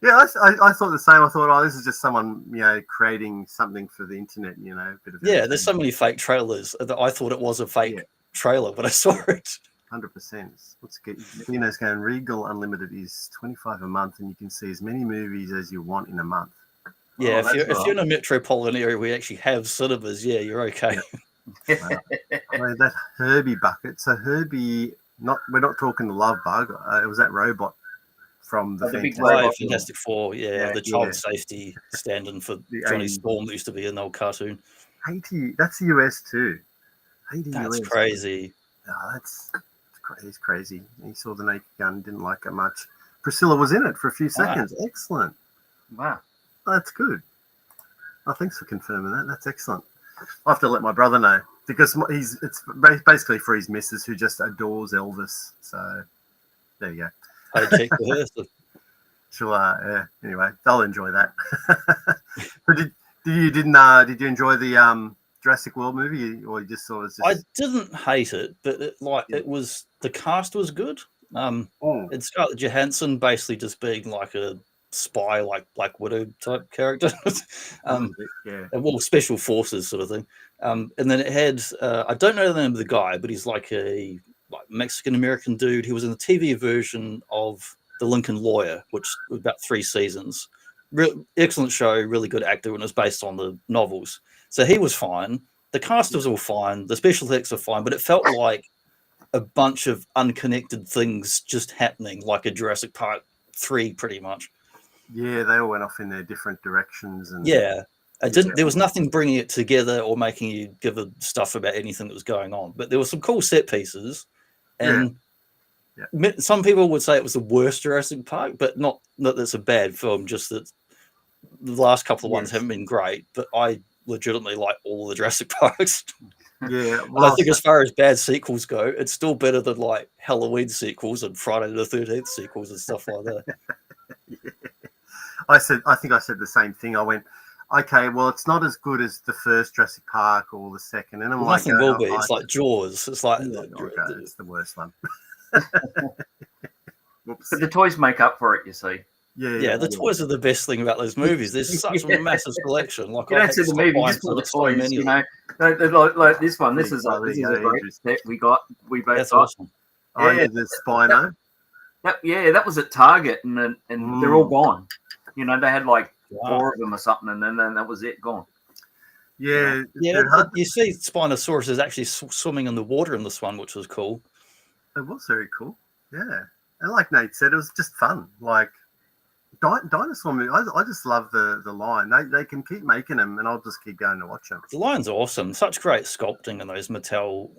Yeah, I thought the same. I thought, this is just someone, creating something for the internet, a bit of there's so many fake trailers that I thought it was a fake trailer, but I saw it. 100%. Let's get Dino's going. Regal Unlimited is $25 a month, and you can see as many movies as you want in a month. Yeah, if you're in a metropolitan area, we actually have cinemas. Yeah, you're okay. That Herbie bucket. So Herbie, we're not talking the Love Bug. It was that robot from the Fantastic Four. Yeah, the child safety stand-in for Johnny Storm that used to be an old cartoon. 80. That's the US too. 80. That's US. crazy. No, he's crazy. He saw The Naked Gun, didn't like it much. Priscilla was in it for a few seconds. Wow. Excellent. Wow. That's good. Oh, thanks for confirming that. That's excellent. I'll have to let my brother know because it's basically for his missus who just adores Elvis. So there you go. I checked for her. So. She'll, anyway, they'll enjoy that. So did you enjoy the Jurassic World movie, or you just sort of? I didn't hate it, but it was the cast was good. It's Scarlett Johansson basically just being like a spy, like Black Widow type character. Well, special forces sort of thing. And then it had I don't know the name of the guy, but he's like a like Mexican American dude. He was in the TV version of The Lincoln Lawyer, which was about 3 seasons. Excellent show, really good actor, and it was based on the novels. So he was fine. The cast was all fine. The special effects were fine, but it felt like a bunch of unconnected things just happening, like a Jurassic Park 3, pretty much. Yeah, they all went off in their different directions, and Yeah. There was nothing bringing it together or making you give a stuff about anything that was going on. But there were some cool set pieces, and some people would say it was the worst Jurassic Park, but not that it's a bad film, just that the last couple of ones haven't been great. But I legitimately like all the Jurassic Parks. Yeah, well, I think as far as bad sequels go, it's still better than like Halloween sequels and Friday the 13th sequels and stuff like that. I think I said the same thing. I went, okay, well, it's not as good as the first Jurassic Park or the second, and I'm like, nothing will be. It's like Jaws. It's like it's the worst one. But the toys make up for it, you see. Yeah, the toys are the best thing about those movies. There's such a massive selection. Like, you don't see the movie, you just put the toys. You know, like this one. This is a great set we got. We both got. Awesome. Oh, yeah, the Spino. That was at Target, and they're all gone. You know, they had like 4 of them or something, and then that was it, gone. Yeah. You see Spinosaurus is actually swimming in the water in this one, which was cool. It was very cool. Yeah. And like Nate said, it was just fun. Like, dinosaur movie, I just love the line. They can keep making them, and I'll just keep going to watch them. The line's awesome. Such great sculpting in those Mattel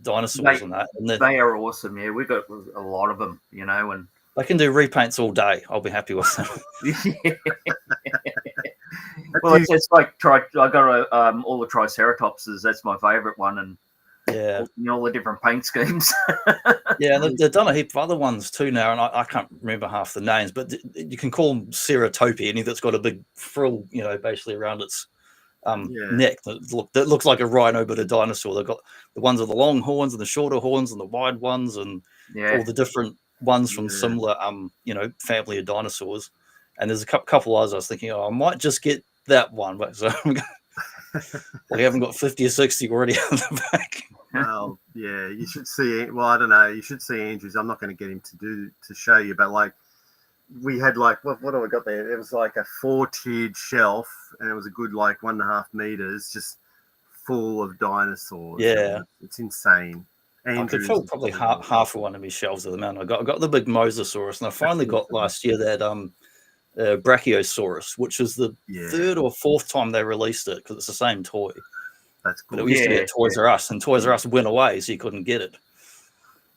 dinosaurs and that. And they are awesome. Yeah, we've got a lot of them, you know, and they can do repaints all day. I'll be happy with them. Well, it's like I got all the Triceratopses. That's my favourite one, and all the different paint schemes. Yeah, they've done a heap of other ones too now, and I can't remember half the names, but you can call them Ceratopia, any that's got a big frill, you know, basically around its neck that looks like a rhino but a dinosaur. They've got the ones with the long horns and the shorter horns and the wide ones, and all the different ones from similar family of dinosaurs. And there's a couple others I was thinking, I might just get that one, but so we haven't got 50 or 60 already on the back. Well, yeah, you should see. Well, I don't know. You should see Andrew's. I'm not going to get him to show you, but like we had like what do I got there? It was like a 4-tiered shelf, and it was a good like 1.5 meters, just full of dinosaurs. Yeah, it's insane. I could fill probably half of one of his shelves of the amount I got the big Mosasaurus, and I finally got last year that Brachiosaurus, which is the 3rd or 4th time they released it, because it's the same toy. That's cool. But it used to be at Toys R Us, and Toys R Us went away, so you couldn't get it.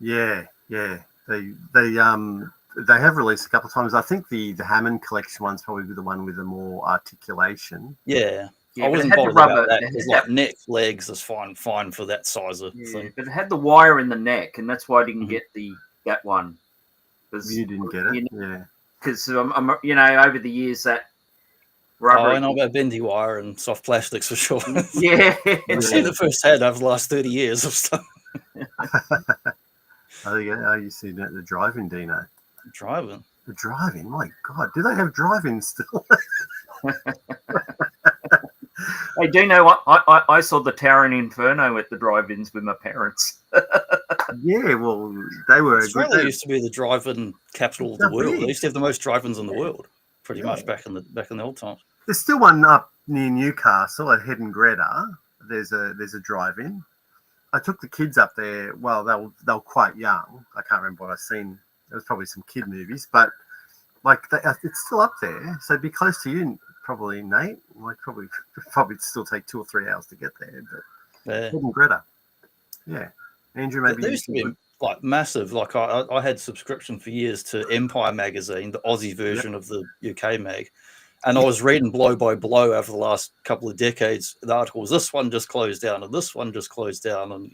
Yeah. They have released a couple of times. I think the Hammond collection one's probably the one with the more articulation. Yeah, I wasn't bothered about that. It's like neck, legs is fine for that size of thing. But it had the wire in the neck, and that's why I didn't get that one. You didn't get it, because over the years that rubber. I know about bendy wire and soft plastics for sure. Yeah, I've seen it firsthand over the last 30 years of stuff. You see the driving, Dino? Driving? The driving? My God, do they have driving still? Hey, do you know what? I saw the Towering Inferno at the drive-ins with my parents. Yeah, well, they were. Australia used to be the drive-in capital of the world. They used to have the most drive-ins in the world, pretty much back in the old times. There's still one up near Newcastle at Head and Greta. There's a drive-in. I took the kids up there. Well, they were quite young. I can't remember what I've seen. There was probably some kid movies, but like it's still up there. So it'd be close to you, probably, Nate. Like probably still take 2 or 3 hours to get there. But Head and Greta, yeah. Andrew, maybe there used to be like massive. Like I had subscription for years to Empire magazine, the Aussie version of the UK mag. And I was reading blow by blow over the last couple of decades, the articles, this one just closed down and this one just closed down. And,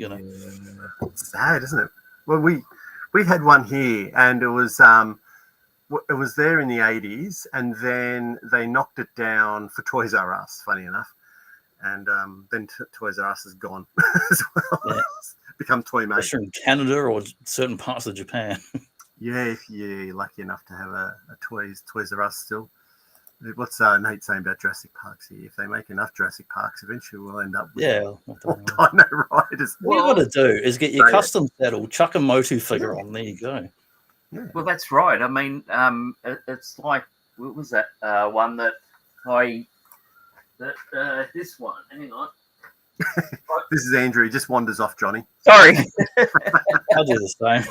It's sad, isn't it? Well, we had one here, and it was there in the 80s, and then they knocked it down for Toys R Us, funny enough. And then Toys R Us is gone as well. Yeah. Become Toy Mate. In Canada or certain parts of Japan. Yeah, if you're lucky enough to have a Toys R Us still. What's Nate saying about Jurassic Parks here? If they make enough Jurassic Parks, eventually we'll end up with Dino Riders. What you got to do is get your Say it. custom saddle, chuck a Motu figure on. There you go. Yeah. Well, that's right. I mean, it's like, what was that one that this one? Hang on. This is Andrew. He just wanders off, Johnny. Sorry. I'll do the same.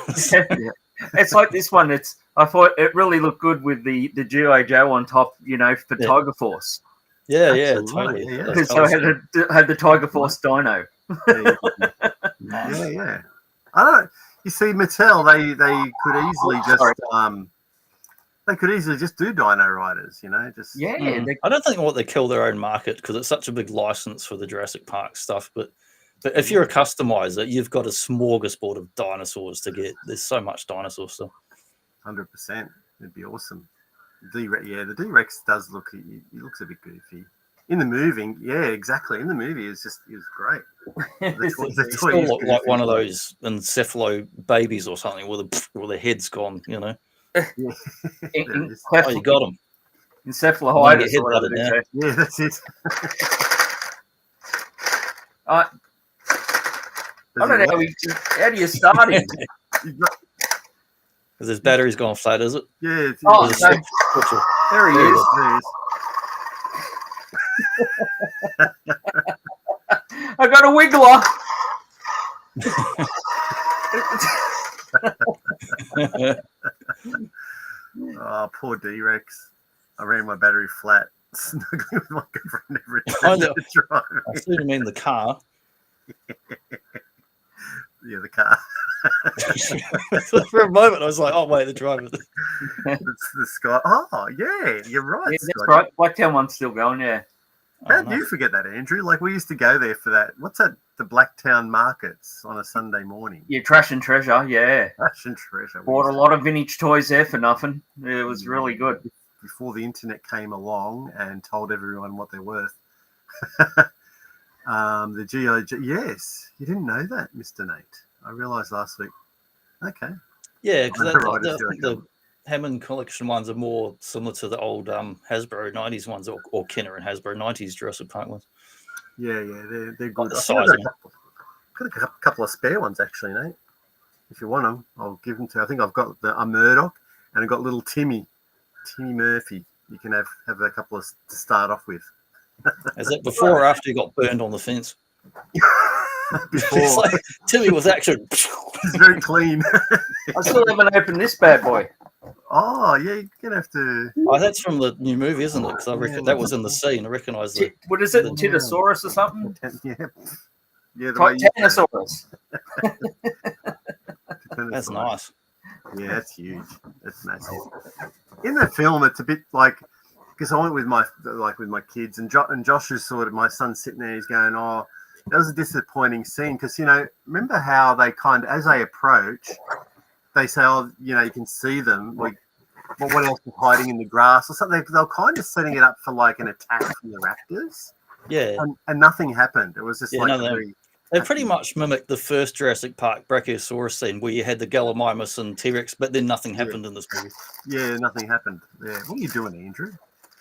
It's like this one. I thought it really looked good with the G.I. Joe on top, for Tiger Force. Yeah, Absolutely, totally. yeah. That's So I colours. had the Tiger Force Dino. Nice. Yeah. I don't know. You see, Mattel, they could easily just do Dino Riders, just I don't think they want to kill their own market because it's such a big license for the Jurassic Park stuff. But if you're a customizer, you've got a smorgasbord of dinosaurs to get. There's so much dinosaur stuff. 100%. It'd be awesome. The D-Rex does look. He looks a bit goofy. In the movie, yeah, exactly. In the movie, he was great. They still look like one of those encephalo babies or something with their head's gone. Yeah. Oh, you got them. Encephalitis. Yeah, that's it. I don't know how do you start him? Because his battery's gone flat, is it? Yeah. Oh, There's no. There he is. I got a wiggler. Oh, poor D-Rex. I ran my battery flat, snuggling with my girlfriend every I day. know. I see what you mean, the car. Yeah, the car. For a moment, I was like, oh, wait, the driver. It's the sky. Oh, yeah, you're right. Yeah, that's Scott. right. Blacktown one's still going, yeah. How do you forget that, Andrew? Like, we used to go there for that. What's that? The Blacktown markets on a Sunday morning. Yeah, Trash and Treasure, yeah. Trash and treasure. Bought a lot of vintage toys there for nothing. It was really good. Before the internet came along and told everyone what they're worth. The G.I. Yes, you didn't know that, Mr. Nate. I realised last week. Okay. Yeah, because I think the Hammond collection ones are more similar to the old Hasbro 90s ones or Kenner and Hasbro 90s Jurassic Park ones. Yeah, they're good. The I size think I've got a couple of spare ones, actually, Nate. If you want them, I'll give them to you. I think I've got a Murdoch and I've got little Timmy Murphy. You can have a couple of to start off with. Is that before or after you got burned on the fence? Before. It's like, Timmy was actually. It's very clean. I still haven't opened this bad boy. Oh, yeah, you're going to have to. Oh, that's from the new movie, isn't it? Because I reckon that was in the scene. I recognise that. What is it? Titosaurus or something? Yeah, the way Titanosaurus. That's nice. Yeah, that's huge. That's massive. In the film, it's a bit like, because I went with my kids, and Josh is sort of, my son's sitting there, he's going, oh, that was a disappointing scene, because, remember how they kind of, as they approach, they say, oh, you can see them, like, well, what else is hiding in the grass or something? They're kind of setting it up for like an attack from the raptors. Yeah. And nothing happened. It was just they pretty much mimicked the first Jurassic Park Brachiosaurus scene where you had the Gallimimus and T-Rex, but then nothing happened in this movie. Yeah, nothing happened. Yeah. What are you doing, Andrew?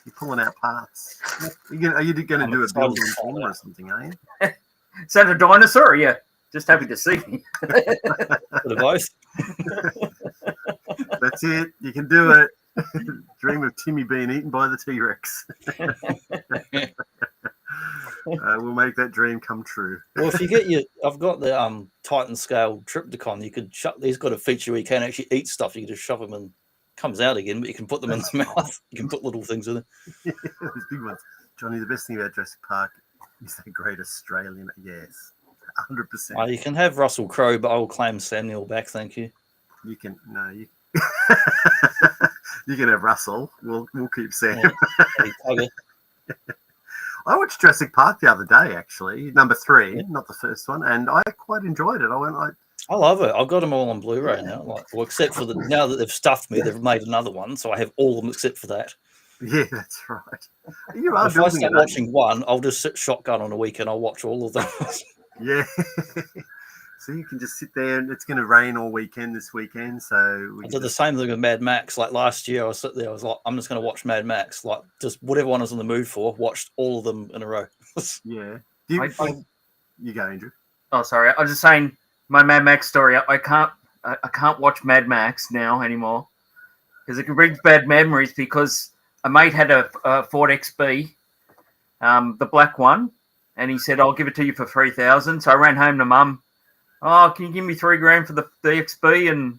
You're pulling out parts. Are you going to do a building thing or something, are you? Is that a dinosaur? Yeah. Just happy to see me. Bit of both. That's it. You can do it. Dream of Timmy being eaten by the T-Rex. We'll make that dream come true. Well, if you get I've got the Titan scale Triptychon. You could he's got a feature where you can actually eat stuff. You can just shove them and comes out again, but you can put them in the mouth. You can put little things in it. Yeah, those big ones. Johnny, the best thing about Jurassic Park is that great Australian. Yes, 100%. You can have Russell Crowe, but I will claim Samuel back. Thank you. You can you can have Russell. We'll keep Sam. Yeah. I watched Jurassic Park the other day, actually, number 3, not the first one, and I quite enjoyed it. I love it. I've got them all on Blu-ray now. Except for now that they've stuffed me, they've made another one, so I have all of them except for that. Yeah, that's right. If I start watching one, I'll just sit shotgun on a weekend. I'll watch all of those. Yeah. So you can just sit there, and it's going to rain all weekend this weekend. So I did the same thing with Mad Max. Like last year, I was sitting there. I was like, I'm just going to watch Mad Max. Like just whatever one I was in the mood for. Watched all of them in a row. Yeah. You go, Andrew. Oh, sorry. I was just saying my Mad Max story. I can't watch Mad Max now anymore because it brings bad memories. Because a mate had a Ford XB, the black one, and he said, "I'll give it to you for 3,000." So I ran home to Mum. "Oh, can you give me $3,000 for the XB?" And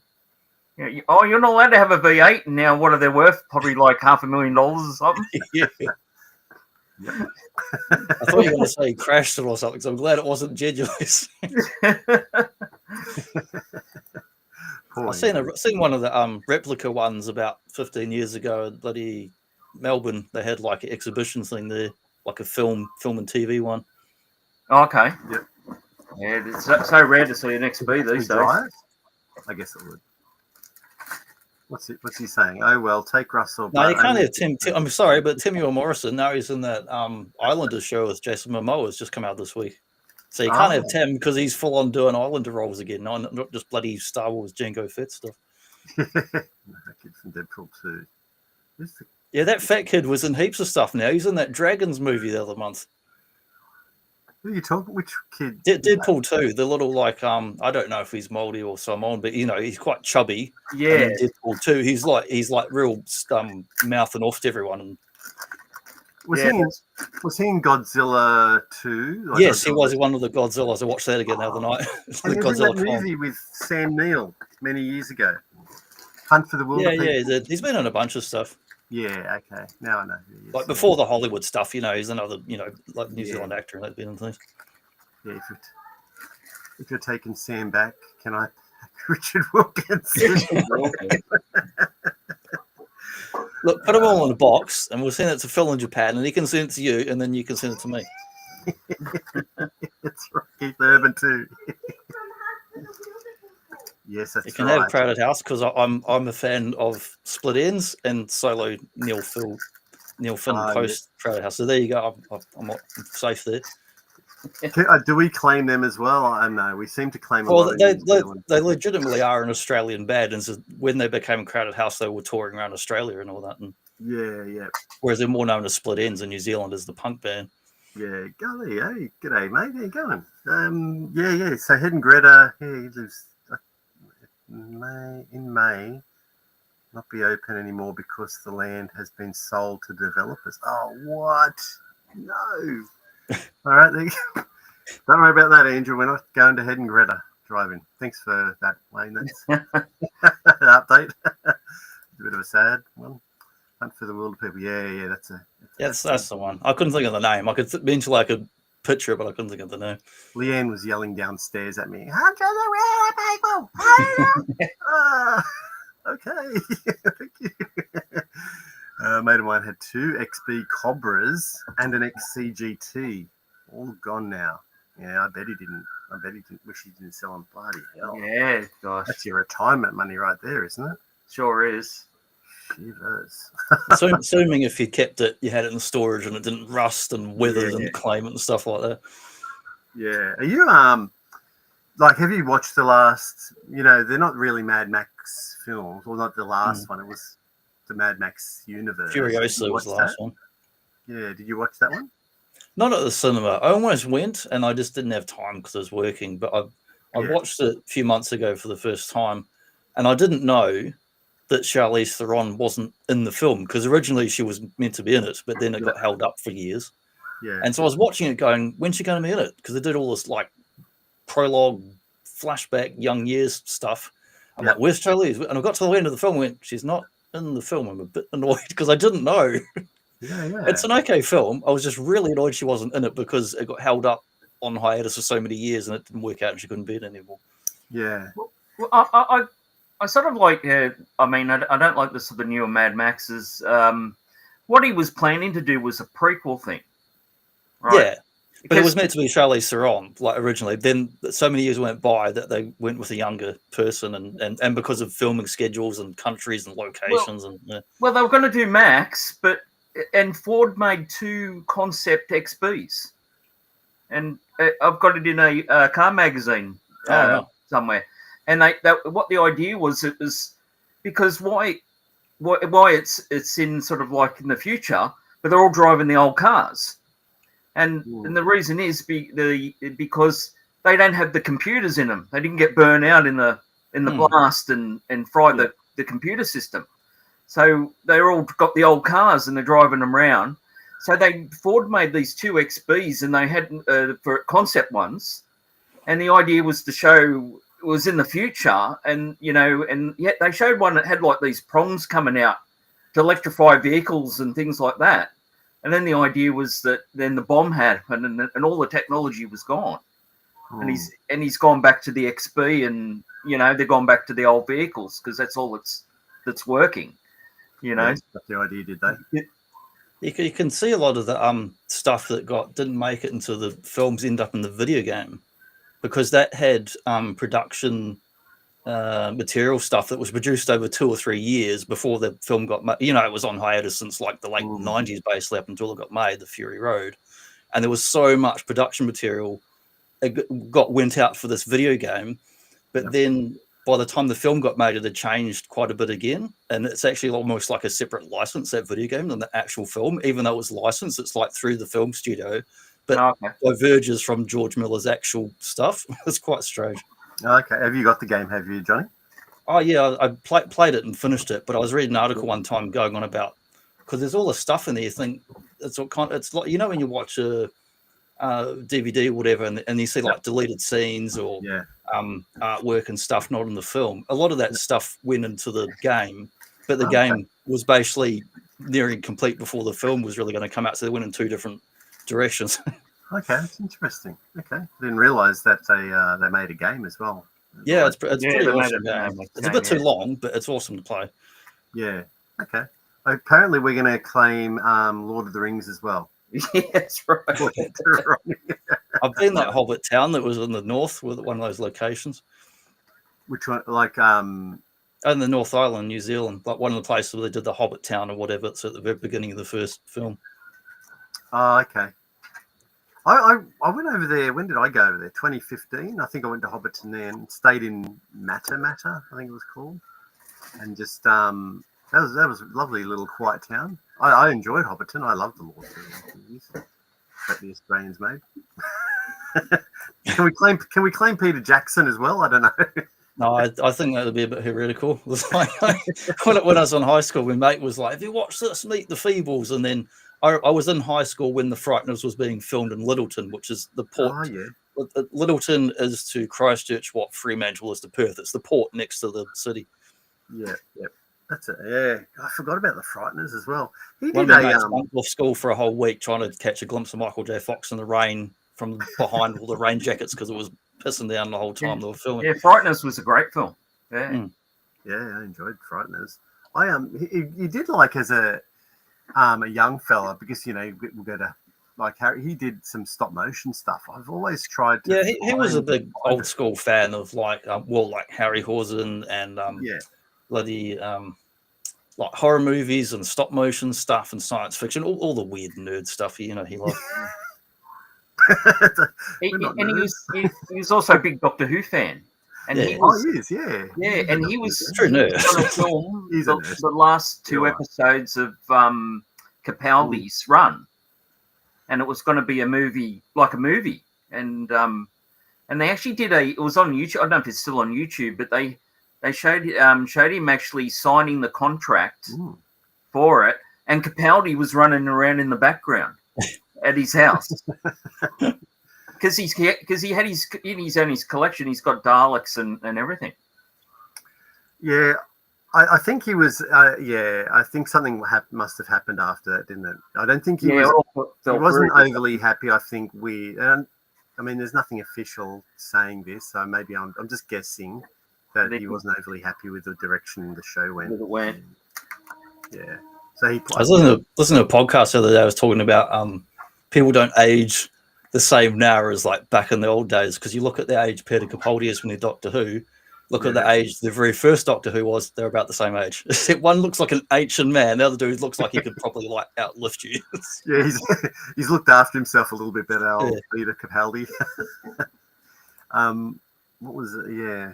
"Oh, you're not allowed to have a V8." And now what are they worth? Probably like $500,000 or something. Yeah. I thought you were going to say he crashed it or something. So I'm glad it wasn't Jedulous. I seen one of the replica ones about 15 years ago at bloody Melbourne. They had like an exhibition thing there, like a film and TV one. Okay. Yep. Yeah, it's so rare to see an XB these days. I guess it would. What's he saying? Oh well, take Russell. No, you can't have Tim. I'm sorry, but Timmy Morrison. Now he's in that Islander show with Jason Momoa. Has just come out this week. So you can't have Tim because he's full on doing Islander roles again, not just bloody Star Wars Jango Fett stuff. That kid from Deadpool 2. Yeah, that fat kid was in heaps of stuff now. He's in that Dragons movie the other month. Who are you talking? Which kid? Deadpool 2, the little like I don't know if he's Māori or Samoan, but he's quite chubby. Yeah. And then Deadpool 2, he's like real mouthing off to everyone. And was he in Godzilla 2? Yes, he was one of the Godzillas. I watched that again the other night. The Godzilla movie with Sam Neill many years ago. Hunt for the Wilder People. Yeah, he's been on a bunch of stuff. Yeah, okay. Now I know who he is. Like before the Hollywood stuff, he's another, like New Zealand actor and that bit and things. Yeah, if you're taking Sam back, can I Richard Wilkinson? Look, put them all in a box and we'll send it to Phil in Japan and he can send it to you and then you can send it to me. It's right. Keith Urban too. Yes, that's right. You can have Crowded House because I'm a fan of Split Ends and solo Neil Finn post Crowded House. So there you go. I'm safe there. Do we claim them as well? I don't know. We seem to claim. Well, they legitimately are an Australian band, and so when they became Crowded House, they were touring around Australia and all that. And yeah. Whereas they're more known as Split Ends in New Zealand as the punk band. Yeah, golly, hey, g'day, mate. How you going? Yeah. So Head and Greta, he lives in May. Not be open anymore because the land has been sold to developers. Oh, what? No. All right, there you go. Don't worry about that, Andrew. We're not going to Head and Greta driving. Thanks for that, Wayne. That's an update. It's a bit of a sad one. Hunt for the Wilder People. Yeah, that's the one. I couldn't think of the name. I could mention like a picture, but I couldn't think of the name. Leanne was yelling downstairs at me. Hunt for the Wilder People. Okay. Thank you. A mate of mine had 2 XB Cobras and an XCGT. All gone now. Yeah, I bet he didn't. Wish he didn't sell them. Bloody hell. Yeah, gosh. That's your retirement money right there, isn't it? Sure is. Shivers. So assuming if you kept it, you had it in storage and it didn't rust and weathered and claim it and stuff like that. Yeah. Are you have you watched the last? They're not really Mad Max films. Well, not the last one. It was the Mad Max universe. Furiosa was the last one. Yeah. Did you watch that one? Not at the cinema. I almost went and I just didn't have time because I was working. But I watched it a few months ago for the first time, and I didn't know that Charlize Theron wasn't in the film because originally she was meant to be in it, but then it got held up for years. Yeah. And so I was watching it going, when's she going to be in it? Because they did all this like prologue, flashback, young years stuff. I'm like, where's Charlize? And I got to the end of the film and went, she's not in the film. I'm a bit annoyed because I didn't know. Yeah. It's an okay film. I was just really annoyed she wasn't in it because it got held up on hiatus for so many years and it didn't work out and she couldn't be in it anymore. Yeah. Well, I sort of like, I don't like the sort of newer Mad Maxes. What he was planning to do was a prequel thing. Right? Yeah. But it was meant to be Charlize Theron, like originally. Then so many years went by that they went with a younger person, and because of filming schedules and countries and locations, well, they were going to do Max, and Ford made 2 concept XBs, and I've got it in a car magazine somewhere. And what the idea was, it was because why it's in sort of like in the future, but they're all driving the old cars, and the reason is because they don't have the computers in them. They didn't get burned out in the blast and fry the computer system. So they're all got the old cars and they're driving them around. So Ford made these 2 XBs, and they had for concept ones, and the idea was to show it was in the future, and and yet they showed one that had like these prongs coming out to electrify vehicles and things like that. And then the idea was that then the bomb happened and all the technology was gone. And he's gone back to the XB, and they've gone back to the old vehicles because that's all that's working. That's the idea, did they? You can see a lot of the stuff that didn't make it into the films end up in the video game, because that had production material stuff that was produced over 2 or 3 years before the film got made. It was on hiatus since like the late 90s, basically, up until it got made, the Fury Road. And there was so much production material went out for this video game, but then by the time the film got made, it had changed quite a bit again, and it's actually almost like a separate license, that video game, than the actual film. Even though it was licensed, it's like through the film studio, but diverges from George Miller's actual stuff. It's quite strange. Okay, have you got the game? Have you, Johnny? Oh yeah, I played it and finished it, but I was reading an article one time going on about, because there's all this stuff in there. You think it's like when you watch a DVD or whatever, and you see like deleted scenes or artwork and stuff not in the film. A lot of that stuff went into the game, but the game was basically nearing complete before the film was really going to come out, so they went in 2 different directions. Okay, that's interesting. Okay, I didn't realize that they made a game as well. Yeah, it's pretty awesome game. It's a bit too long, but it's awesome to play. Yeah. Okay. Apparently, we're going to claim Lord of the Rings as well. Yeah, that's right. I've been that Hobbit town that was in the north, with one of those locations. Which one? Like in the North Island, New Zealand, like one of the places where they did the Hobbit town or whatever. It's at the very beginning of the first film. Oh, okay. I went over there. When did I go over there? 2015. I think I went to Hobbiton there and stayed in Matta, I think it was called, and just that was a lovely little quiet town. I enjoyed Hobbiton. I loved the Lord of the Rings that the Australians made. Can we claim Peter Jackson as well? I don't know. No, I think that would be a bit heretical. It was like, when I was in high school, my mate was like, "Have you watched this? Meet the Feebles?" And then I was in high school when The Frighteners was being filmed in Littleton, which is the port. Oh, yeah. Littleton is to Christchurch what Fremantle is to Perth. It's the port next to the city. Yeah, yep. That's it. Yeah, I forgot about The Frighteners as well. He One did of my mates went off school for a whole week trying to catch a glimpse of Michael J. Fox in the rain from behind all the rain jackets because it was pissing down the whole time they were filming. Yeah, Frighteners was a great film. Yeah, yeah, I enjoyed Frighteners. He did like as a young fella, because we'll go to like Harry. He did some stop motion stuff. I've always tried to. Yeah, he was a big old school fan of like Harry Horsen and bloody like horror movies and stop motion stuff and science fiction, all the weird nerd stuff. He loved. He was also a big Doctor Who fan. And he is, yeah. Yeah, and he was true nerd. On a film the last 2 episodes of Capaldi's run. And it was going to be a movie, and they actually did it was on YouTube. I don't know if it's still on YouTube, but they showed him actually signing the contract for it, and Capaldi was running around in the background at his house because he had his collection. He's got Daleks and everything. Yeah. I think he was, I think something must have happened after that, didn't it? I don't think he wasn't overly happy. I think there's nothing official saying this, so maybe I'm just guessing that he wasn't overly happy with the direction the show went. Yeah. So I was listening to a podcast the other day. I was talking about people don't age the same now as like back in the old days, because you look at the age Peter Capaldi is when they're Doctor Who. Look at the age the very first Doctor Who was. They're about the same age. One looks like an ancient man. The other dude looks like he could probably like outlift you. Yeah, he's looked after himself a little bit better, old Peter Capaldi. what was it? Yeah.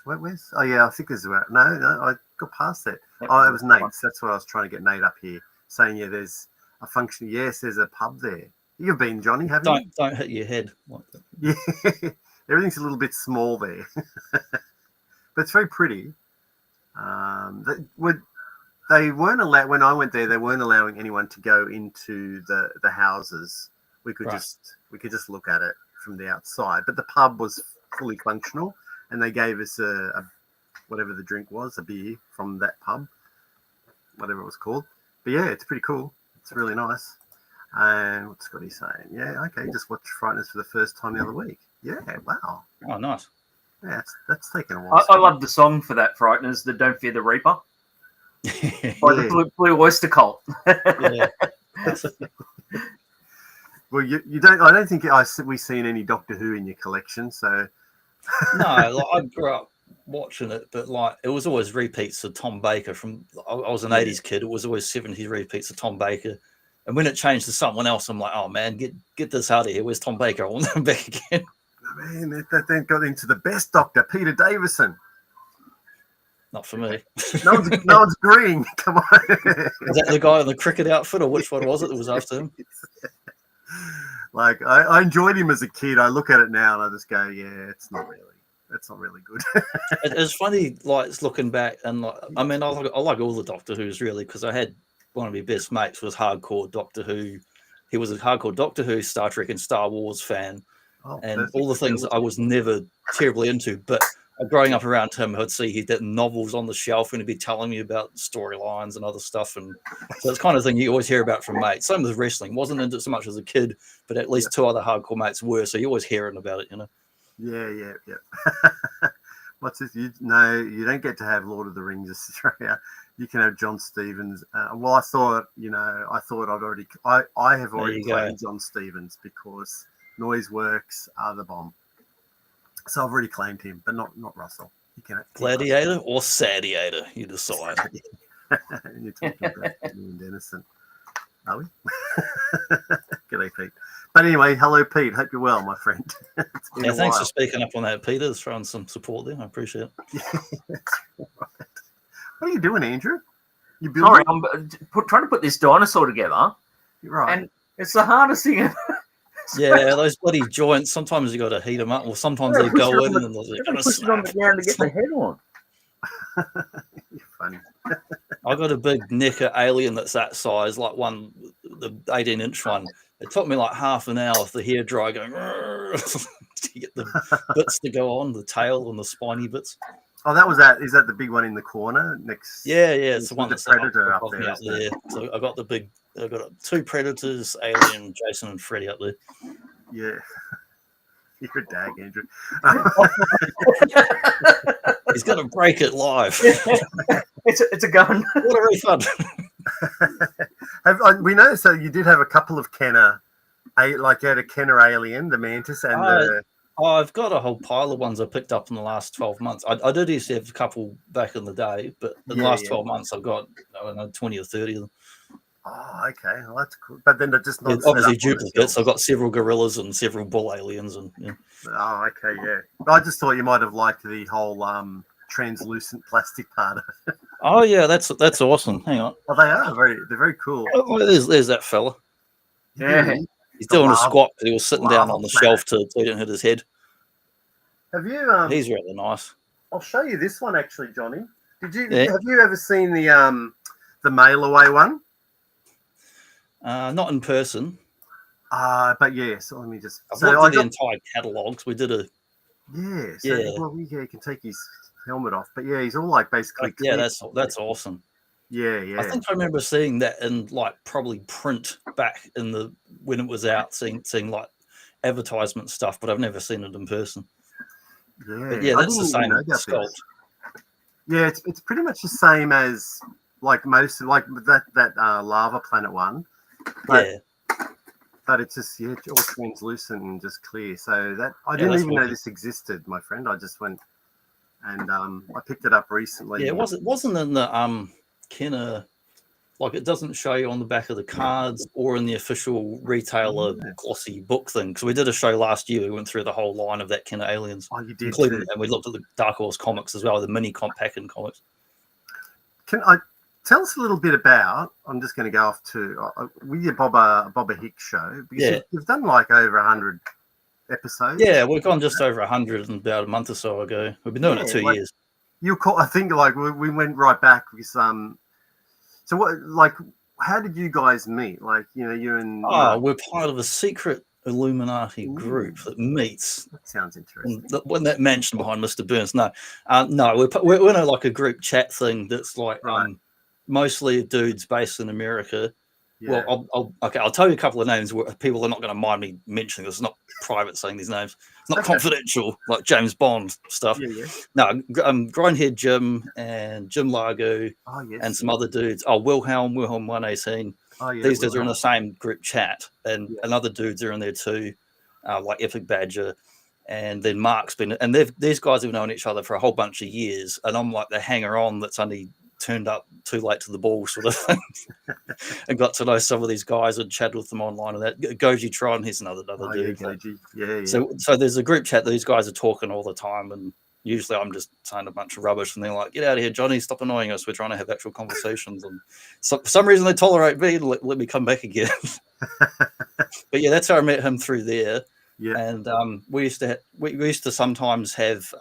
Where's? Oh yeah, I think there's no. I got past that. Oh, it was Nate's. That's what I was trying to get Nate up here, saying there's a function. Yes, there's a pub there. You've been, Johnny, haven't you? Don't hit your head. Yeah, everything's a little bit small there, but it's very pretty. They weren't allowed when I went there. They weren't allowing anyone to go into the houses. We could just look at it from the outside. But the pub was fully functional, and they gave us a whatever the drink was, a beer from that pub, whatever it was called. But yeah, it's pretty cool. It's really nice. And what's Scotty saying? Yeah, okay. Just watched Frighteners for the first time the other week. Yeah, wow. Oh, nice. Yeah, that's taken a while. I love the song for that, Frighteners, the Don't Fear the Reaper. By the Blue Oyster Cult. Yeah. Well, you don't. I don't think we've seen any Doctor Who in your collection. So No, I grew up watching it, but it was always repeats of Tom Baker. I was an 80s kid. It was always 70s repeats of Tom Baker. And when it changed to someone else, I'm like, oh man, get this out of here. Where's Tom Baker? I want him back again. Man, that then got into the best Doctor, Peter Davison. Not for me. No one's agreeing. Come on. Is that the guy in the cricket outfit, or which one was it that was after him? I enjoyed him as a kid. I look at it now and I just go, yeah, it's not really good. It's funny, looking back, and I like all the Doctor Who's really, because I had one of my best mates was hardcore Doctor Who. He was a hardcore Doctor Who, Star Trek, and Star Wars fan, and all the things that I was never terribly into, but. Growing up around him, I'd see he'd get novels on the shelf and he'd be telling me about storylines and other stuff. And so it's kind of thing you always hear about from mates. Same with wrestling. Wasn't into it so much as a kid, but at least two other hardcore mates were. So you're always hearing about it, Yeah. What's this? You don't get to have Lord of the Rings Australia. You can have John Stevens. I thought I have already claimed John Stevens because Noiseworks are the bomb. So I've already claimed him, but not Russell. You can Gladiator or Sadiator, you decide. You're talking about Ian Dennison. Are we? G'day, Pete. But anyway, hello, Pete. Hope you're well, my friend. Yeah, thanks for speaking up on that, Peter. There's throwing some support there. I appreciate it. Right. What are you doing, Andrew? Sorry, I'm trying to put this dinosaur together. You're right. And it's the hardest thing ever. Yeah, those bloody joints. Sometimes you got to heat them up, or sometimes they go in and they're going to push it on the ground to get the head on. You're funny. I got a big NECA alien that's that size, like the 18-inch one. It took me like half an hour with the hair dry going to get the bits to go on, the tail and the spiny bits. Oh, that was that. Is that the big one in the corner next? Yeah, it's the one that's Predator up there. So I got I've got two Predators, Alien, Jason, and Freddy up there. Yeah. You're a dag, Andrew. He's going to break it live. It's a gun. What a refund. We noticed that you did have a couple of Kenner, you had a Kenner Alien, the Mantis, and I've got a whole pile of ones I picked up in the last 12 months. I did used to have a couple back in the day, but in the last 12 months I've got 20 or 30 of them. Oh, okay. Well, that's cool. But then they're just not obviously duplicates. I've got several gorillas and several bull aliens, and yeah. Oh, okay, yeah. I just thought you might have liked the whole translucent plastic part of it. Oh yeah, that's awesome. Hang on. Well, they're very cool. Oh, there's that fella. Yeah. He's doing a squat, but he was sitting down on the shelf so he didn't hit his head. Have you? He's really nice. I'll show you this one actually, Johnny. Have you ever seen the mail away one? Not in person. But yeah. So let me just. I've looked at the entire catalogues. We did a. Yeah. So, well, he can take his helmet off, but yeah, he's all basically. Yeah, that's awesome. Yeah. I think I remember seeing that in probably print back in when it was out, seeing advertisement stuff, but I've never seen it in person. Yeah, but yeah, that's the same sculpt. Yeah, it's pretty much the same as most that Lava Planet one. But it's just all translucent and just clear. So that I didn't even know this existed, my friend. I just went and I picked it up recently. Yeah, it wasn't in the Kenner Like it doesn't show you on the back of the cards or in the official retailer glossy book thing. Because we did a show last year. We went through the whole line of that kind of aliens, Oh, you did including, too. and we looked at the Dark Horse comics as well, the mini Packin comics. Can I tell us a little bit about? I'm just going to go off to with your Boba Hicks show, because you've done like over 100 episodes. Yeah, we've gone just over 100 and about a month or so ago. We've been doing it 2 years. You call, I think, like we went right back with some. So what, like, how did you guys meet? Like, you know, you and we're part of a secret Illuminati group that meets. That sounds interesting. When that mansion behind Mr. Burns. No, we're in like a group chat thing that's like mostly dudes based in America. Yeah. Well, I'll tell you a couple of names where people are not going to mind me mentioning this. It's not private saying these names. It's not confidential like James Bond stuff. No, Grindhead Jim and Jim Largo and some other dudes. Wilhelm 118. These dudes are in the same group chat, and other dudes are in there too, like Epic Badger. And then Mark's been, and these guys have known each other for a whole bunch of years. And I'm like the hanger on that's only turned up too late to the ball sort of thing, and got to know some of these guys and chat with them online and that. Goji Tron, he's another dude. So there's a group chat that these guys are talking all the time, and usually I'm just saying a bunch of rubbish, and they're like, "Get out of here, Johnny! Stop annoying us. We're trying to have actual conversations." And so for some reason they tolerate me and let me come back again. But yeah, that's how I met him, through there. Yeah, and we used to sometimes have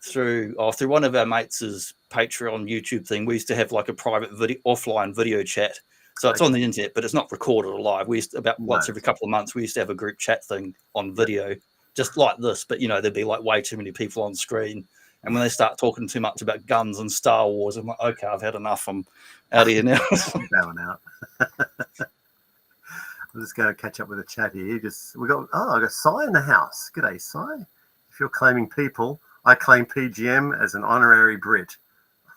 through one of our mates' Patreon YouTube thing, we used to have like a private offline video chat. So it's on the internet, but it's not recorded or live. We used to, once every couple of months, we used to have a group chat thing on video, just like this. But, you know, there'd be like way too many people on screen. And when they start talking too much about guns and Star Wars, I'm like, okay, I've had enough. I'm out of here now. Bowing out. I'm just going to catch up with the chat here. I got Cy in the house. G'day, Cy. If you're claiming people, I claim PGM as an honorary Brit.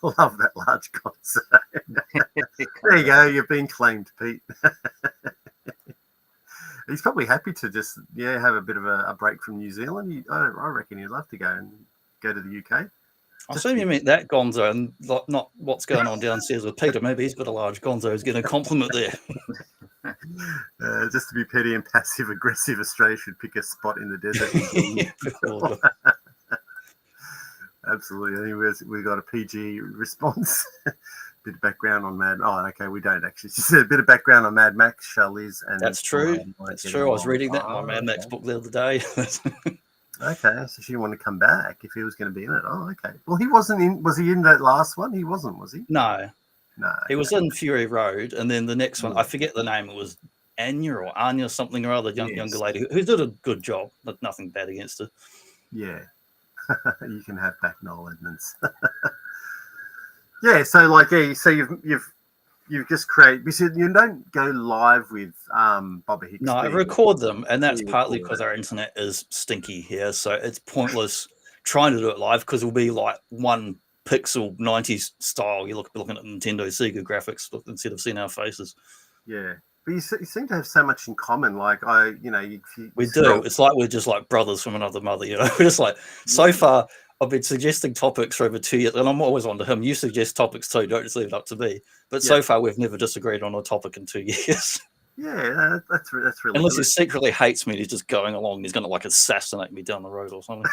I love that large concert. There you go. You've been claimed, Pete. He's probably happy to just have a bit of a break from New Zealand. I reckon he'd love to go to the UK. I assume you meant that Gonzo, and not what's going on downstairs with Peter. Maybe he's got a large Gonzo. He's getting a compliment there. Just to be petty and passive aggressive, Australia should pick a spot in the desert. Absolutely. I think we got a PG response. Bit of background on Mad. Oh, okay. We don't actually. Just a bit of background on Mad Max, Charlize, and that's true. That's true. I was reading that in my Mad Max book the other day. Okay, so she wanted to come back if he was going to be in it. Oh, okay. Well, he wasn't in. Was he in that last one? He wasn't, was he? No. He was in Fury Road, and then the next one, I forget the name. It was Anya something or other, younger lady who did a good job. But nothing bad against her. Yeah. You can have back Noel Edmonds. So you've just created. You said you don't go live with Boba Hicks. No, I record them, and that's partly because our internet is stinky here, so it's pointless trying to do it live because it'll be like one pixel 90s style. You're looking at Nintendo Sega graphics instead of seeing our faces. Yeah. But you seem to have so much in common. Like we do. It's like we're just like brothers from another mother. You know, we're just like so far. I've been suggesting topics for over 2 years, and I'm always on to him. You suggest topics too. Don't just leave it up to me. But so far, we've never disagreed on a topic in 2 years. Yeah, that's really unless good. He secretly hates me and he's just going along. He's going to like assassinate me down the road or something.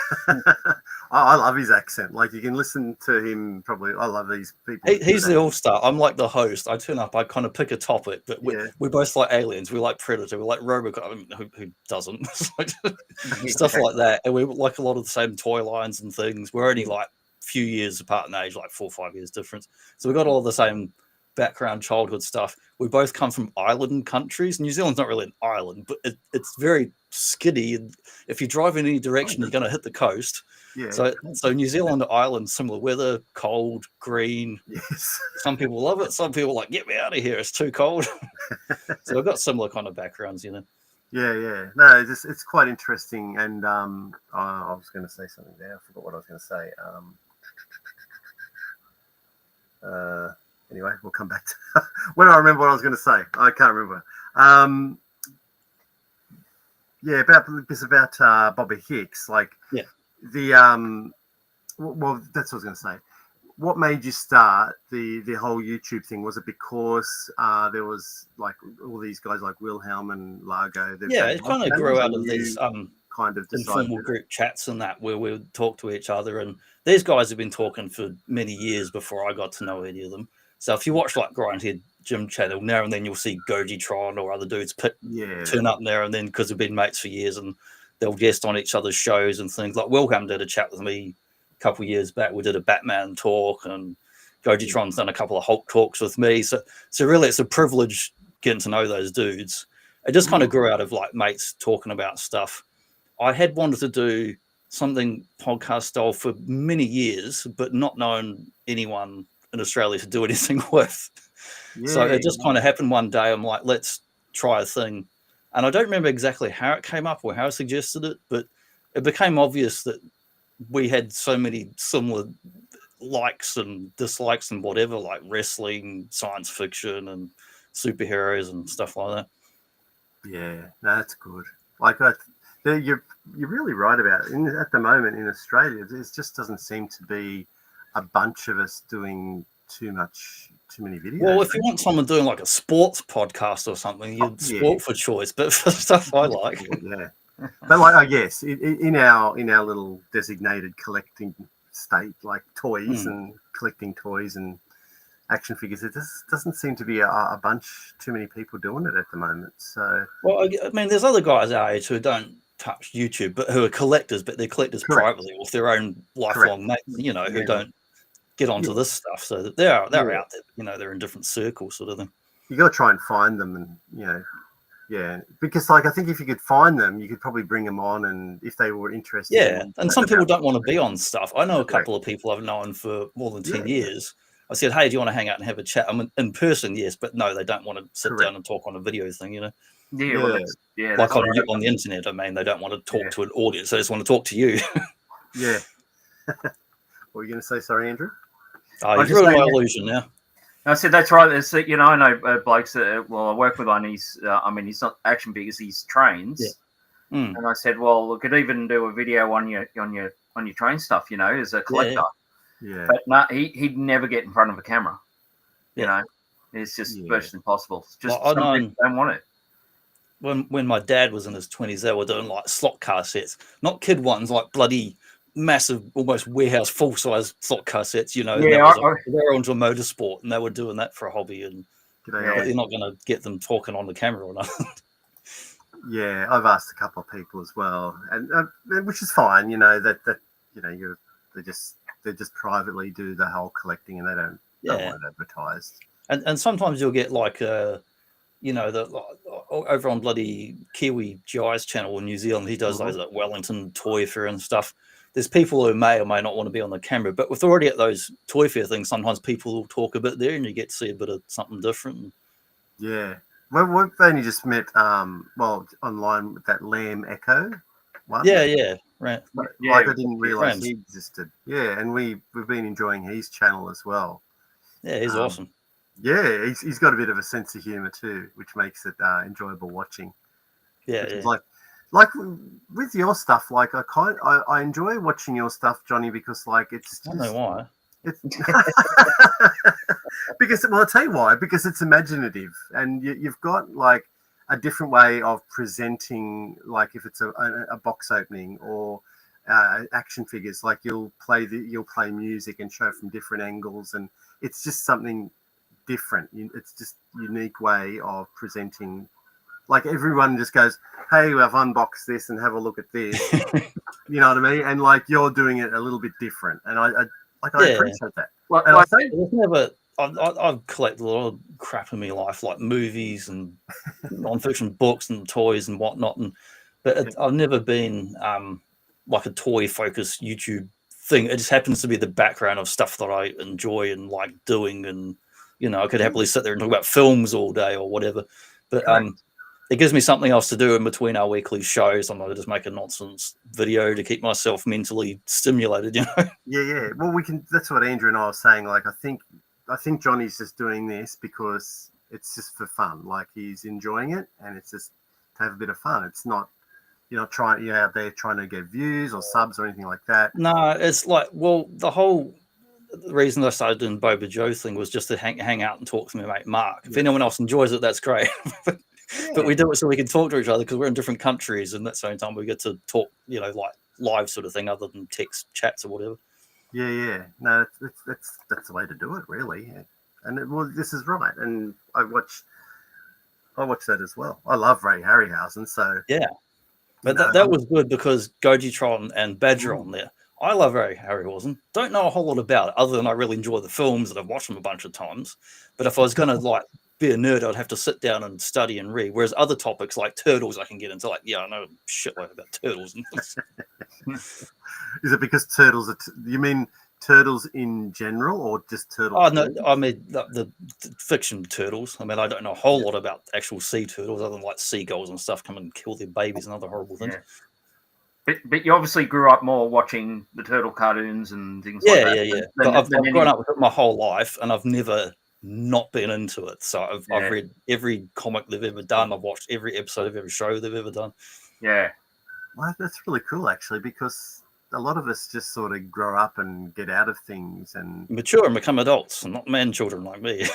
I love his accent. Like you can listen to him. Probably, I love these people. He's the all-star. I'm like the host. I turn up. I kind of pick a topic, but we both like aliens. We like Predator. We like Robocop. I mean, who doesn't? Stuff like that. And we like a lot of the same toy lines and things. We're only like a few years apart in age, like 4 or 5 years difference. So we got all the same background, childhood stuff. We both come from island countries. New Zealand's not really an island, but it's very skiddy. And if you drive in any direction, you're going to hit the coast. Yeah. So New Zealand island, similar weather, cold, green. Yes. Some people love it. Some people are like, get me out of here. It's too cold. So we've got similar kind of backgrounds, you know. Yeah. No, it's quite interesting. And I was going to say something there. I forgot what I was going to say. Anyway, we'll come back to when I remember what I was going to say. I can't remember. About Boba Hicks. Well, that's what I was going to say. what made you start the whole YouTube thing? Was it because there was like all these guys like Wilhelm and Largo? Yeah, it kind of grew out of these kind of informal group chats and that, where we would talk to each other. And these guys have been talking for many years before I got to know any of them. So if you watch like Grindhead Gym channel, now and then you'll see Gojitron or other dudes turn up now and then, because we've been mates for years, and they'll guest on each other's shows and things. Like Wilhelm did a chat with me a couple of years back. We did a Batman talk, and Gojitron's done a couple of Hulk talks with me. So really, it's a privilege getting to know those dudes. It just kind of grew out of like mates talking about stuff. I had wanted to do something podcast style for many years, but not knowing anyone in Australia to do anything with. So it just kind of happened one day. I'm like, let's try a thing. And I don't remember exactly how it came up or how I suggested it, but it became obvious that we had so many similar likes and dislikes and whatever, like wrestling, science fiction, and superheroes and stuff like that. Yeah, that's good. Like you're really right about it. At the moment in Australia, there just doesn't seem to be a bunch of us doing too many videos. Well, if you want someone doing like a sports podcast or something, you'd sport for choice. But for stuff I like, yeah. But like, yes, in our little designated collecting state, like toys and collecting toys and action figures, it just doesn't seem to be a bunch too many people doing it at the moment. So, well, I mean, there's other guys our age who don't touch YouTube, but who are collectors, but they're collectors privately with their own lifelong mates, who don't get onto this stuff. So they're out there, they're in different circles, sort of thing. You got to try and find them, and because like I think if you could find them, you could probably bring them on, and if they were interested. Yeah, and some people don't want to be on stuff. I know a couple of people I've known for more than 10 years. I said, hey, do you want to hang out and have a chat? I'm in person, yes, but no, they don't want to sit down and talk on a video thing, Yeah, like on the internet. I mean, they don't want to talk to an audience; they just want to talk to you. Yeah. What were you going to say? Sorry, Andrew. Oh, you've ruined my illusion now. I said that's right. It's, I know blokes that I work with on his. He's not action figures; he's trains. Yeah. And I said, well, we could even do a video on your train stuff, as a collector. Yeah. But no, he'd never get in front of a camera. You know, it's just virtually impossible. It's just some people don't want it. When my dad was in his 20s, they were doing like slot car sets, not kid ones, like bloody massive, almost warehouse full-size slot car sets. They were into a motorsport, and they were doing that for a hobby. And but you're not going to get them talking on the camera or nothing. Yeah, I've asked a couple of people as well, and which is fine. They just privately do the whole collecting, and they don't want it advertised. And sometimes you'll get like over on bloody Kiwi GI's channel in New Zealand, he does those like Wellington Toy Fair and stuff. There's people who may or may not want to be on the camera, but with already at those Toy Fair things, sometimes people will talk a bit there, and you get to see a bit of something different. Yeah. Well, we've only just met, online with that Lamb Echo one. Yeah, right. I didn't realise he existed. Yeah, and we've been enjoying his channel as well. Yeah, he's awesome. Yeah, he's got a bit of a sense of humour too, which makes it enjoyable watching. Yeah, like with your stuff, like I enjoy watching your stuff, Johnny, because like it's just, I don't know why. It's because I'll tell you why. Because it's imaginative, and you've got like a different way of presenting. Like if it's a box opening or action figures, like you'll play music and show from different angles, and it's just something different. It's just unique way of presenting. Like everyone just goes, hey, I've unboxed this and have a look at this. You know what I mean? And like you're doing it a little bit different, and I appreciate that. I've collected a lot of crap in my life, like movies and non-fiction books and toys and whatnot. But I've never been like a toy-focused YouTube thing. It just happens to be the background of stuff that I enjoy and like doing. And, I could happily sit there and talk about films all day or whatever. But it gives me something else to do in between our weekly shows. I'm not just make a nonsense video to keep myself mentally stimulated, Yeah. Well, that's what Andrew and I were saying. Like, I think Johnny's just doing this because it's just for fun. Like he's enjoying it, and it's just to have a bit of fun. It's not, out there trying to get views or subs or anything like that. No, it's like, well, the whole the reason I started doing Boba Jo thing was just to hang out and talk to my mate Mark. If anyone else enjoys it, that's great. But we do it so we can talk to each other because we're in different countries, and that's the only time we get to talk, like live sort of thing, other than text chats or whatever. Yeah. No, that's the way to do it, really. And this is right. And I watch that as well. I love Ray Harryhausen, so yeah. But that was good because Gojitron and Badger on there. I love Ray Harryhausen. Don't know a whole lot about it other than I really enjoy the films and I've watched them a bunch of times. But if I was going to be a nerd, I'd have to sit down and study and read. Whereas other topics like turtles, I can get into. I know a shitload about turtles and things. Is it because turtles are? You mean turtles in general, or just turtles? Oh no, I mean the fiction turtles. I mean, I don't know a whole lot about actual sea turtles, other than seagulls and stuff come and kill their babies and other horrible things. But you obviously grew up more watching the turtle cartoons and things like that. Yeah. But I've grown up with it my whole life, and I've never not been into it. So I've read every comic they've ever done. I've watched every episode of every show they've ever done. Yeah. Well, that's really cool, actually, because a lot of us just sort of grow up and get out of things and mature and become adults, and not man children like me.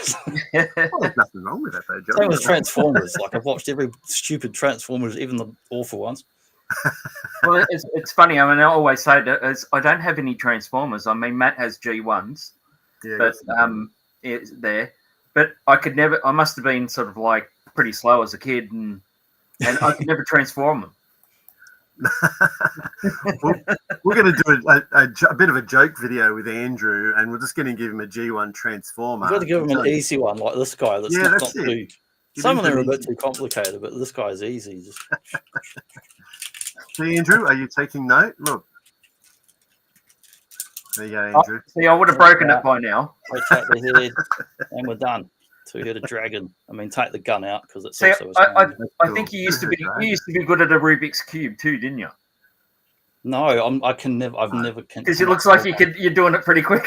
Well, there's nothing wrong with that, though, John. Same with Transformers. I've watched every stupid Transformers, even the awful ones. Well, it's funny. I mean, I always say that I don't have any Transformers. I mean, Matt has G1s, but it's there. But I could never. I must have been sort of pretty slow as a kid, and I could never transform them. We're going to do a bit of a joke video with Andrew, and we're just going to give him a G1 Transformer. You've got to give him an easy one like this guy. That's not too. Some of them are a bit too complicated, but this guy's easy. Just... See, Andrew, are you taking note? Look. There you go, Andrew. See, I would have broken it by now. Rotate the head, and we're done. Two-headed dragon. I mean, take the gun out because it's also. I think you used to be good at a Rubik's cube too, didn't you? No, I can never. I've never. Because it looks like you're doing it pretty quick.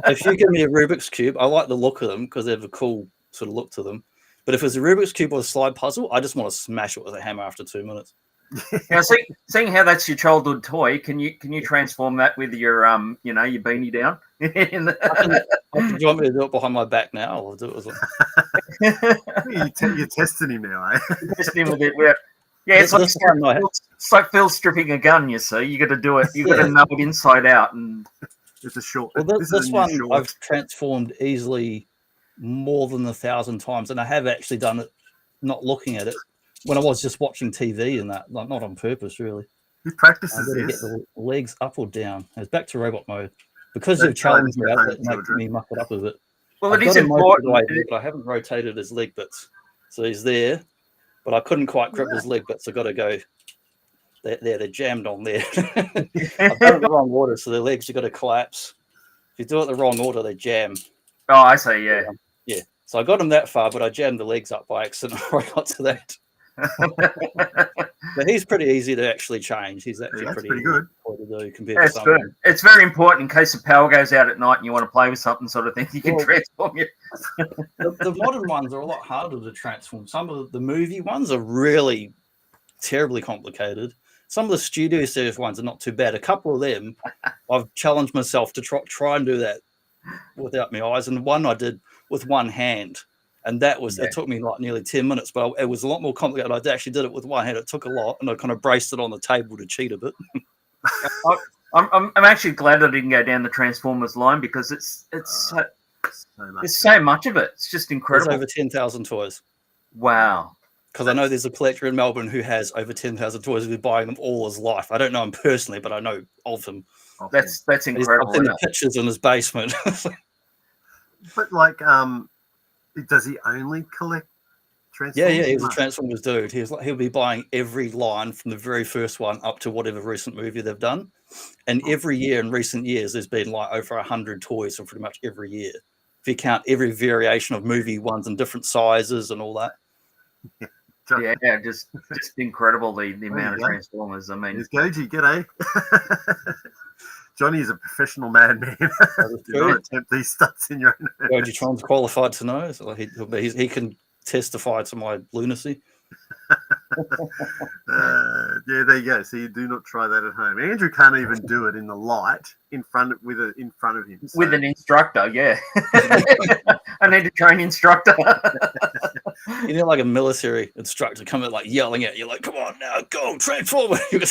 If you give me a Rubik's cube, I like the look of them because they have a cool sort of look to them. But if it's a Rubik's cube or a slide puzzle, I just want to smash it with a hammer after 2 minutes. Now, seeing how that's your childhood toy, can you transform that with your your beanie down? Do you want me to do it behind my back now? I'll do it as well. You're testing him now, eh? Testing him with it. Yeah, it's like Phil stripping a gun. You see, you got to do it. You got to know it inside out, and it's a short. Well, this one I've transformed easily more than 1,000 times, and I have actually done it not looking at it. When I was just watching TV and that, not on purpose, really. Who practices this? Get the legs up or down. It's back to robot mode. Because you've challenged me, it makes me muck it up a bit. Well, it is important. But I haven't rotated his leg bits. So he's there, but I couldn't quite grip his leg bits. I've got to go. They're jammed on there. I've done it the wrong order, so the legs have got to collapse. If you do it the wrong order, they jam. Oh, I see, yeah. Yeah. So I got him that far, but I jammed the legs up by accident before I got to that. But he's pretty easy to actually change. He's actually pretty good to do compared to some. Good. It's very important in case the power goes out at night and you want to play with something, sort of thing. You can transform it. The modern ones are a lot harder to transform. Some of the movie ones are really terribly complicated. Some of the studio series ones are not too bad. A couple of them, I've challenged myself to try and do that without my eyes. And one I did with one hand. And that was, it took me nearly 10 minutes, but it was a lot more complicated. I actually did it with one hand. It took a lot, and I kind of braced it on the table to cheat a bit. I'm actually glad I didn't go down the Transformers line because it's so much of it. It's just incredible. There's over 10,000 toys. Wow. Because I know there's a collector in Melbourne who has over 10,000 toys. Who's been buying them all his life. I don't know him personally, but I know of him. That's incredible. I've seen the pictures in his basement. But does he only collect Transformers? Yeah, he's a Transformers dude. He'll be buying every line from the very first one up to whatever recent movie they've done. And every year in recent years, there's been over 100 toys from pretty much every year. If you count every variation of movie ones in different sizes and all that. Yeah, just incredible the amount of Transformers. I mean, there's Goji, g'day. Johnny is a professional madman. Do not attempt these stunts in your own. Gojitron's qualified to know. So he can testify to my lunacy. Yeah, there you go. So you do not try that at home. Andrew can't even do it in the light in front of him. So. With an instructor, yeah. I need a train instructor. You know, like a military instructor coming like yelling at you, like, "Come on now, go transform!" Who was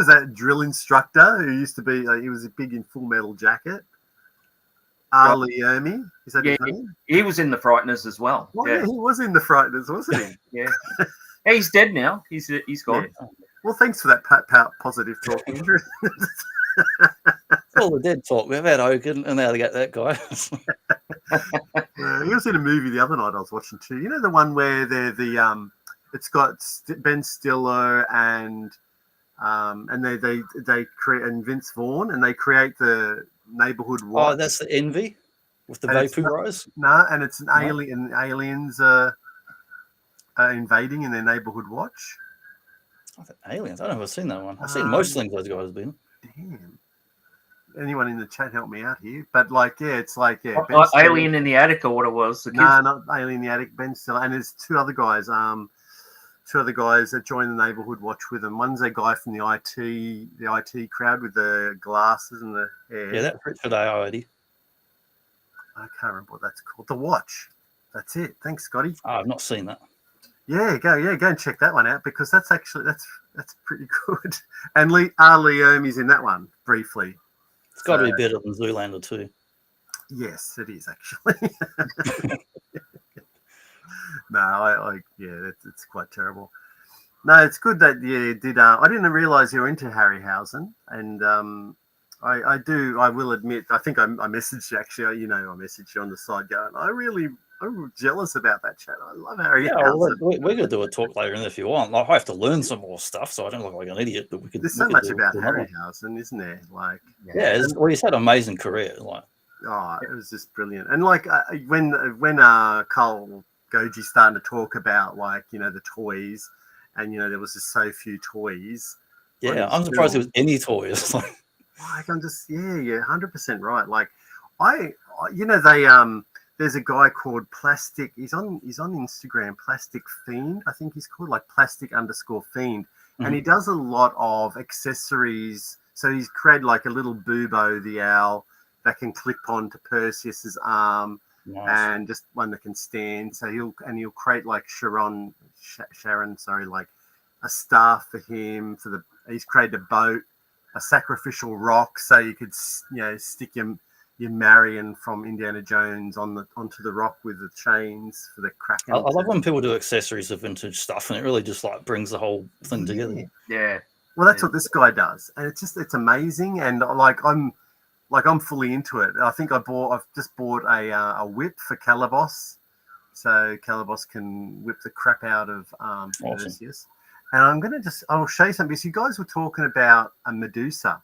that drill instructor who used to be? He was big in Full Metal Jacket. Ali Omi, is that his name? He was in the Frighteners as well. Well, yeah, he was in the Frighteners, wasn't he? Yeah. He's dead now. He's gone. Yeah. Well, thanks for that positive talk, Andrew. All the dead talk. We've had Hogan, and now they get that guy. He was in a movie the other night I was watching too. You know the one where they're it's got Ben Stiller and they create, and Vince Vaughn, and they create the Neighborhood Watch. Oh, that's the Envy with the vaporizers. No, and it's an alien. Aliens are invading in their Neighborhood Watch. Aliens. I don't know if I've seen that one. I've seen most things those guys have been. Damn. Anyone in the chat help me out here? But it's like Alien in the Attic or what it was. No, not Alien in the Attic. Ben Stiller, and there's two other guys that join the Neighborhood Watch with them. One's a guy from the IT crowd with the glasses and the hair. Yeah, that's Richard Ayoade. I can't remember what that's called. The Watch. That's it. Thanks, Scotty. Oh, I've not seen that. Yeah, go and check that one out because that's pretty good. And Ali Omi's in that one briefly. It's got to be better than Zoolander too. Yes, it is actually. No, it's quite terrible. No, it's good that you did. I didn't realize you were into Harryhausen, and I will admit, I think I messaged you actually. You know, I messaged you on the side going, I'm jealous about that chat. I love Harryhausen. Yeah, we're going to do a talk later, and if you want, like, I have to learn some more stuff, so I don't look like an idiot. But there's so much about Harryhausen, isn't there? Like, he's had an amazing career. Like, it was just brilliant. And like when Carl Goji started to talk about the toys, and there was just so few toys. Yeah, I'm surprised there was any toys. Like I'm just 100% right. Like there's a guy called Plastic. He's on Instagram, Plastic Fiend. I think he's called Plastic_Fiend, and he does a lot of accessories. So he's created like a little Bubo the owl that can clip onto Perseus's arm. Nice. And just one that can stand. So he'll create like Sharon, like a staff for him. He's created a boat, a sacrificial rock, so you could stick your Marion from Indiana Jones onto the rock with the chains for the Kraken. I love when people do accessories of vintage stuff, and it really just like brings the whole thing together. Yeah. Well, that's what this guy does, and it's amazing. And I'm fully into it. I think I've just bought a whip for Calabos, so Calabos can whip the crap out of Perseus. And I'll show you something because you guys were talking about a Medusa,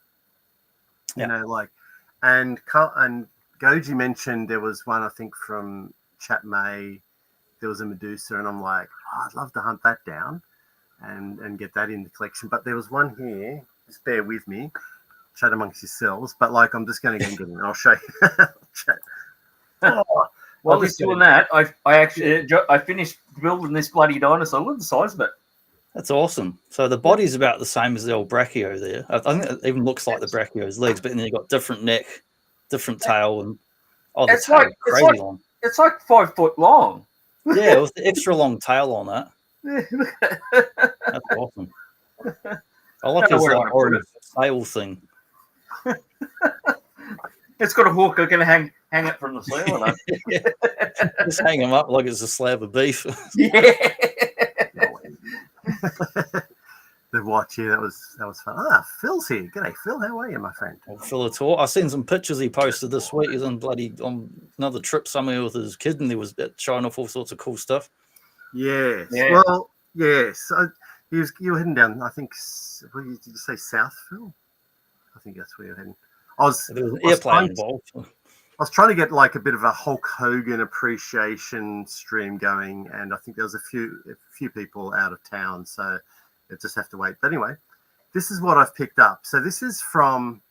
and Goji mentioned there was one, I think from Chat May, there was a Medusa, and I'm like, I'd love to hunt that down and get that in the collection. But there was one here. Just bear with me. Chat amongst yourselves, but I'm just going to go and get it. I'll show you. While he's doing that, I finished building this bloody dinosaur. Look at the size of it. That's awesome. So the body's about the same as the old Brachio there. I think it even looks like the Brachio's legs, but then you've got different neck, different tail, and the tail crazy long. It's like 5 foot long. Yeah, with the extra long tail on that. That's awesome. I like his orange tail thing. It's got a hook. I can hang it from the ceiling. Just hang him up like it's a slab of beef. Yeah. The watch here, that was fun. Phil's here. G'day, Phil. How are you, my friend? Well, Phil at all. I've seen some pictures he posted this week. He's on another trip somewhere with his kid, and he was showing off all sorts of cool stuff. Yes. Yeah. Well, yes. You were heading down. I think. Did you say South, Phil? I think that's where you're heading. There was an airplane involved. I was trying to get like a bit of a Hulk Hogan appreciation stream going, and I think there was a few people out of town, so you just have to wait. But anyway, this is what I've picked up. So this is from,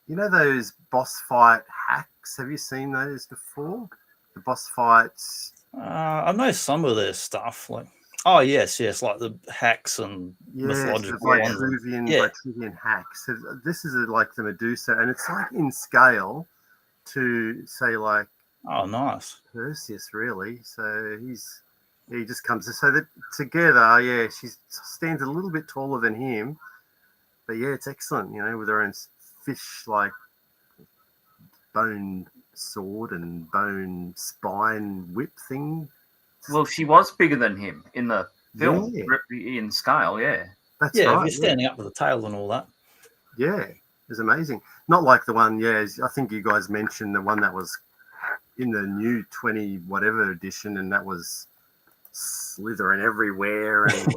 those boss fight hacks. Have you seen those before? The boss fights. I know some of their stuff. Like, oh yes, like the hacks and Yes, the mythological ones. Vitruvian hacks. So this is like the Medusa, and it's like in scale to say like Oh, nice. Perseus, really. So he just comes so that together, yeah, she stands a little bit taller than him, but yeah, it's excellent. With her own fish like bone sword and bone spine whip thing. Well, she was bigger than him in the film, Yeah. in scale. Yeah, That's Yeah, right. if you're standing up with the tail and all that. Yeah, it was amazing. Not like the one. Yeah, I think you guys mentioned the one that was in the new 20 whatever edition, and that was slithering everywhere and it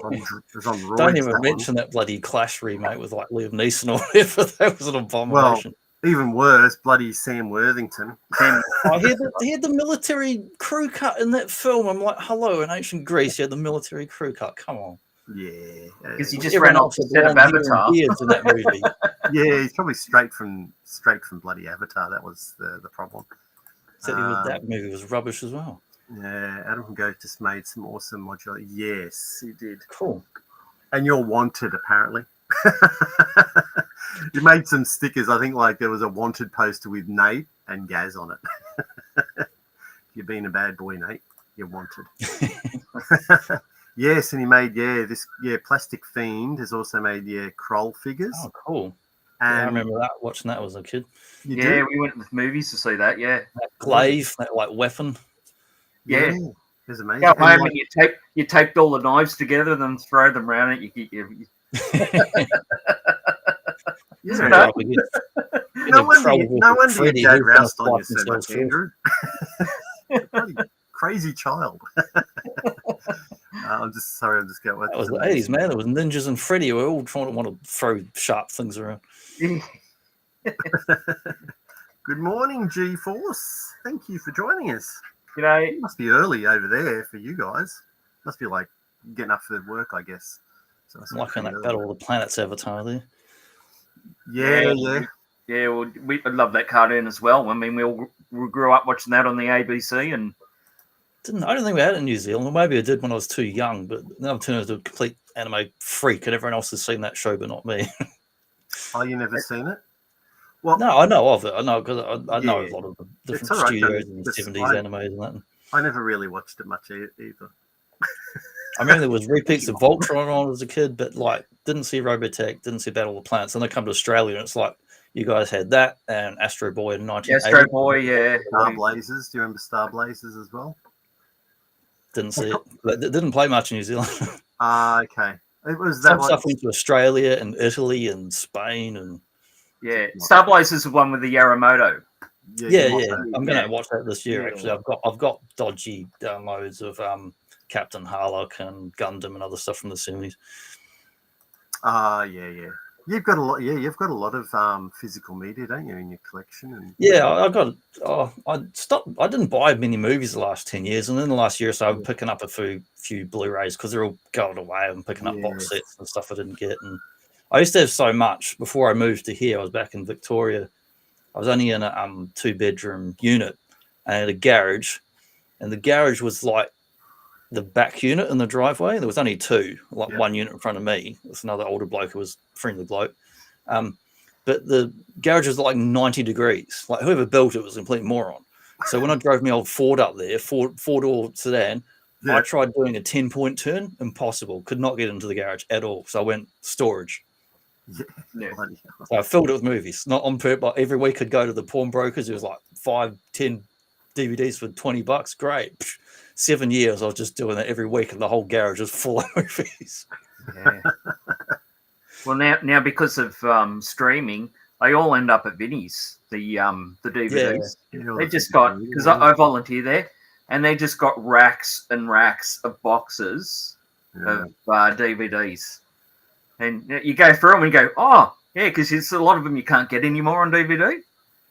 was on roids. Don't even mention that bloody Clash remake with like Liam Neeson or whatever. That was an abomination. Well, even worse, bloody Sam Worthington. He had the military crew cut in that film. I'm like, hello, in ancient Greece, you had the military crew cut. Come on. Yeah, because he just ran off the set of Avatar. Beards in that movie. Yeah, he's probably straight from bloody Avatar. That was the problem. So that movie was rubbish as well. Yeah, Adam Goat just made some awesome modular. Yes, he did. Cool. And you're wanted, apparently. You made some stickers. I think like there was a wanted poster with Nate and Gaz on it. You've been a bad boy, Nate. You're wanted. Yes, and he made Plastic Fiend has also made Kroll figures. Oh, cool. And I remember watching that as a kid. Yeah, we went to the movies to see that. Yeah, that glaive, that like weapon. Yeah, it was amazing. Go home and you taped all the knives together, then throw them around it. No wonder your dad roused on you so much, Andrew. Crazy child. I'm just going. That was the 80s, man. There was ninjas and Freddy who were all trying to want to throw sharp things around. Good morning, G-Force. Thank you for joining us. It must be early over there for you guys. Must be like getting up for work, I guess. So I'm liking that Battle of the Planets avatar there. Yeah. Well, I love that cartoon as well. I mean, we grew up watching that on the ABC, and I don't think we had it in New Zealand. Maybe I did when I was too young, but now I've turned into a complete anime freak, and everyone else has seen that show, but not me. Oh, you never seen it? Well, no, I know of it. I know because I know a lot of the different studios in the 70s animes and that. I never really watched it much either. I remember there was repeats of Voltron on as a kid, but like didn't see Robotech, didn't see Battle of the Planets. And they come to Australia, and it's like you guys had that and Astro Boy in 1980. Astro Boy, yeah. Star Blazers. Do you remember Star Blazers as well? Didn't see it. It didn't play much in New Zealand. Okay. It was that some stuff went to Australia and Italy and Spain and Star Blazers is the one with the Yaramoto. Yeah. I'm going to watch that this year. Actually, I've got dodgy downloads of Captain Harlock and Gundam and other stuff from the 70s. Yeah. You've got a lot. Yeah, you've got a lot of physical media, don't you, in your collection? I stopped. I didn't buy many movies the last 10 years, and then the last year or so, I'm picking up a few Blu-rays because they're all going away. I'm picking up box sets and stuff I didn't get. And I used to have so much before I moved to here. I was back in Victoria. I was only in a 2-bedroom unit and I had a garage, and the garage was like the back unit in the driveway. There was only two, one unit in front of me. There's another older bloke who was a friendly bloke. But the garage was like 90 degrees. Like whoever built it was a complete moron. So when I drove my old Ford up there, four-door sedan, I tried doing a 10-point turn. Impossible. Could not get into the garage at all. So I went storage. Yeah. So I filled it with movies. Not on purpose, but every week I'd go to the pawnbrokers. It was like 5-10 DVDs for $20. Great. 7 years I was just doing that every week, and the whole garage was full of movies. Yeah. Well, now because of streaming, they all end up at Vinnie's. The DVDs. They just got, because I volunteer there, and they just got racks and racks of boxes of DVDs. And you go through them and you go, oh, yeah, because a lot of them you can't get anymore on DVD.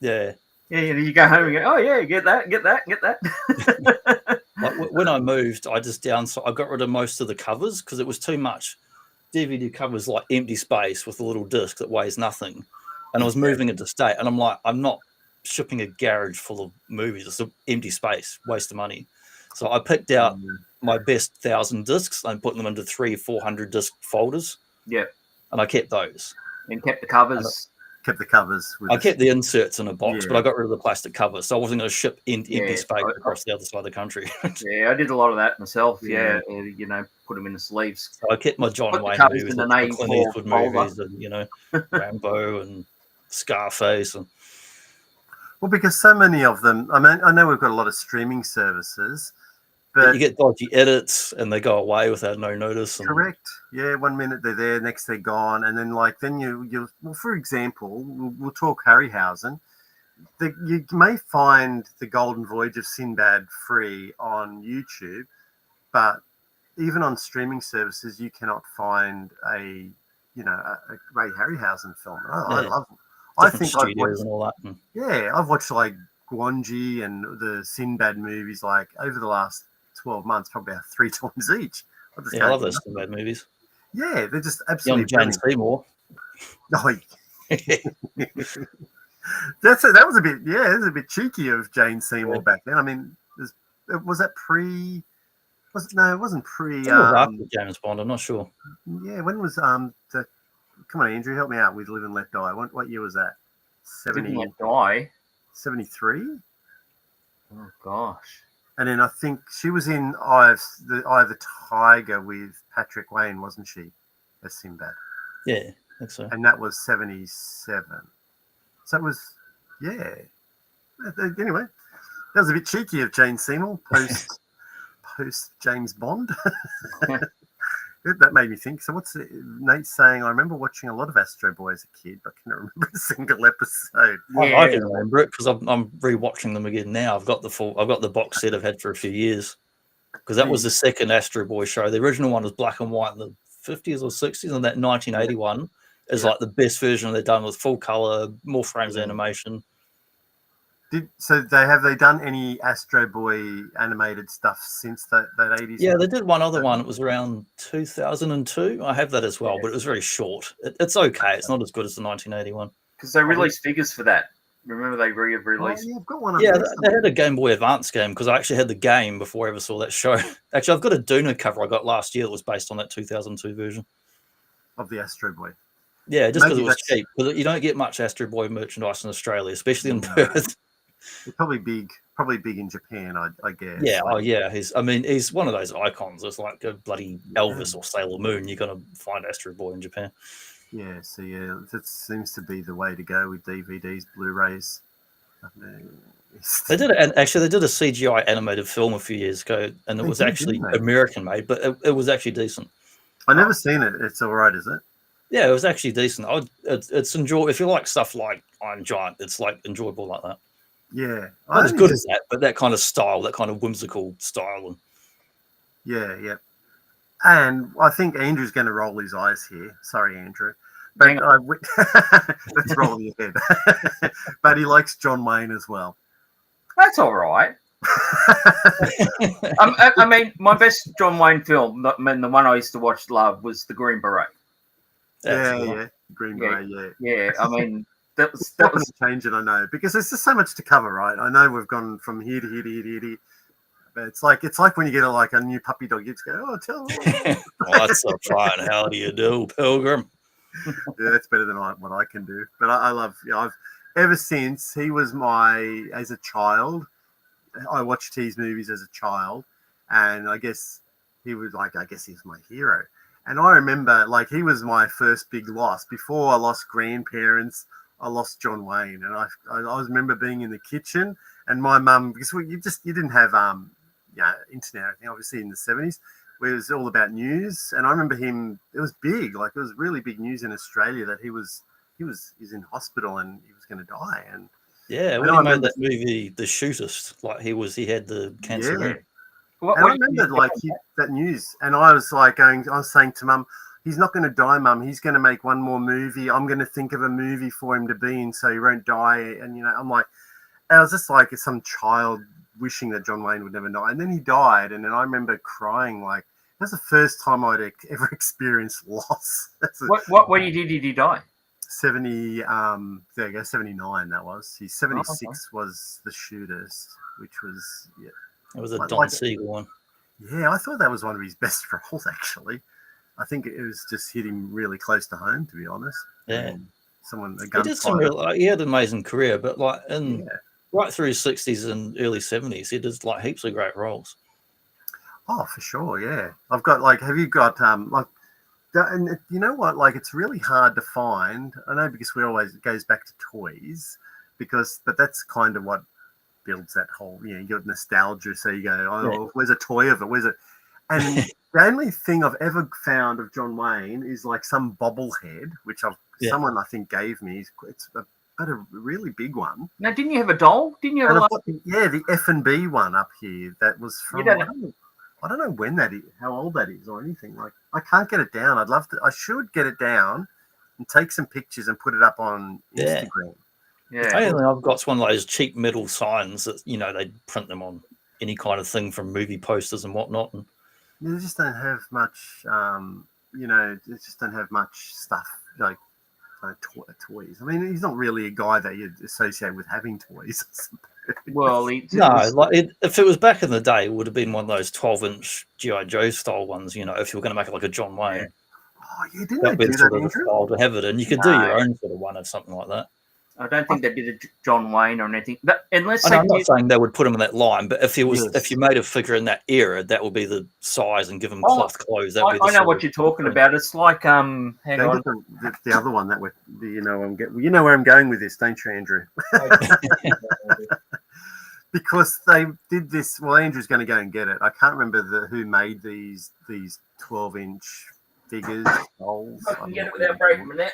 Yeah. Yeah, you go home and go, oh, yeah, get that. Like when I moved, I got rid of most of the covers because it was too much. DVD covers like empty space with a little disc that weighs nothing. And I was moving it to state. And I'm like, I'm not shipping a garage full of movies. It's an empty space, waste of money. So I picked out my best 1,000 discs and put them into 300-400 disc folders. Yeah. And I kept those. And kept the covers. Kept the covers. I kept the inserts in a box, Yeah. but I got rid of the plastic covers, so I wasn't going to ship empty Yeah, space across the other side of the country. Yeah, I did a lot of that myself. Yeah. Yeah, you know, put them in the sleeves. So I kept my John Put the Wayne covers movies, in the an Clint A4 Eastwood folder. movies, and, you know, Rambo and Scarface. And Well, because so many of them, I mean, I know we've got a lot of streaming services, but you get dodgy edits and they go away without no notice. And correct. Yeah, 1 minute they're there, next they're gone, and then you well, for example, we'll talk Harryhausen. You may find the Golden Voyage of Sinbad free on YouTube, but even on streaming services, you cannot find a Ray Harryhausen film. I love them. I think I've watched, and all that. yeah, I've watched like Guanji and the Sinbad movies like over the last 12 months, probably about 3 times each. I love those Sinbad movies. Yeah, they're just absolutely Young Jane Seymour. Oh, that was a bit, it was a bit cheeky of Jane Seymour back then. I mean, was that pre? No, it wasn't pre. It was after James Bond. I'm not sure. Yeah, when was come on, Andrew, help me out with Live and Let Die. What year was that? 70. Live and Let Die. 73. Oh gosh. And then I think she was in Eye of the Tiger with Patrick Wayne, wasn't she? As Sinbad. Yeah, I think so. And that was 77. So it was, yeah. Anyway, that was a bit cheeky of Jane Seymour post James Bond. That made me think. So what's Nate saying? I remember watching a lot of Astro Boy as a kid, but can't remember a single episode. Yeah. I can remember it because I'm rewatching them again now. I've got the box set I've had for a few years because that was the second Astro Boy show. The original one was black and white in the 50s or 60s, and that 1981 is like the best version they've done with full color, more frames of animation. Have they done any Astro Boy animated stuff since that 80s? Yeah, they did one other one. It was around 2002. I have that as well, but it was very short. It's okay. It's not as good as the 1981. Because they released figures for that. Remember they re-released? I've got one. Yeah, they had a Game Boy Advance game because I actually had the game before I ever saw that show. Actually, I've got a Duna cover I got last year that was based on that 2002 version of the Astro Boy. Yeah, just because it was cheap. Because you don't get much Astro Boy merchandise in Australia, especially in Perth. It's probably big in Japan, I guess. Yeah, he's one of those icons. It's like a bloody Elvis or Sailor Moon. You're gonna find Astro Boy in Japan. Yeah, so that seems to be the way to go with DVDs, Blu-rays. They did a CGI animated film a few years ago, and it was actually American made, but it was actually decent. I've never seen it. It's all right, is it? Yeah, it was actually decent. It's enjoyable if you like stuff like Iron Giant. It's like enjoyable like that. Yeah, not as good as that, but that kind of style, that kind of whimsical style. Yeah. And I think Andrew's going to roll his eyes here. Sorry, Andrew. But let's roll your head. But he likes John Wayne as well. That's all right. I mean, my best John Wayne film, the one I used to watch love, was The Green Beret. Green Beret, Yeah, I mean... That was changing, I know, because there's just so much to cover, right? I know we've gone from here to here to here to here, but it's like when you get a new puppy dog, you just go, tell me. What's up, fine? How do you do, Pilgrim? Yeah, that's better than what I can do. But I love, I've ever since he was as a child, I watched his movies as a child, and I guess he was my hero. And I remember, he was my first big loss. Before I lost grandparents, I lost John Wayne, and I remember being in the kitchen, and my mum, because you didn't have internet or anything, obviously in the 70s, where it was all about news, and I remember him. It was big, it was really big news in Australia that he was in hospital and he was going to die. And when he made that movie, The Shootist, he had the cancer. Yeah. And I remember that news, and I was saying to Mum, he's not going to die, Mum. He's going to make one more movie. I'm going to think of a movie for him to be in so he won't die. And, I'm like, I was just like some child wishing that John Wayne would never die. And then he died. And then I remember crying. That's the first time I'd ever experienced loss. What year did he die? 79, that was. He's 76 was The Shootist, which was, It was a Like- Don like- Siegel one. Yeah, I thought that was one of his best roles, actually. I think it was just hit him really close to home, to be honest. Yeah. And someone, a He did some gunfighter. real, like, he had an amazing career, but like in Yeah. right through his 60s and early 70s, he did like heaps of great roles. Oh, for sure, yeah. I've got like, have you got like, and you know what? Like, it's really hard to find. I know because it goes back to toys, but that's kind of what builds that whole. You got nostalgia, so you go, oh, where's a toy of it? Where's it? And the only thing I've ever found of John Wayne is like some bobblehead, which someone I think gave me. It's a really big one. Now, didn't you have a doll? Didn't you have And a I've got the F&B one up here that was from. I don't know when that is, how old that is, or anything. Like, I can't get it down. I'd love to. I should get it down and take some pictures and put it up on Instagram. Yeah. The only thing I've got's one of those cheap metal signs that they print them on any kind of thing from movie posters and whatnot. And They just don't have much. They just don't have much stuff like toys. I mean, he's not really a guy that you'd associate with having toys. Well, if it was back in the day, it would have been one of those 12-inch G.I. Joe style ones. If you were going to make it like a John Wayne. Yeah. Oh, yeah, didn't That'd they be do sort that, of the Andrew? style to have it, and you could do your own sort of one or something like that. I don't think they did a John Wayne or anything. Unless I'm not saying they would put him in that line, but if you made a figure in that era, that would be the size and give him cloth clothes. I know what you're talking about. It's like hang on, the other one that where I'm going with this, don't you, Andrew? Because they did this. Well, Andrew's going to go and get it. I can't remember who made these 12-inch figures. Dolls. I can get it without breaking my neck.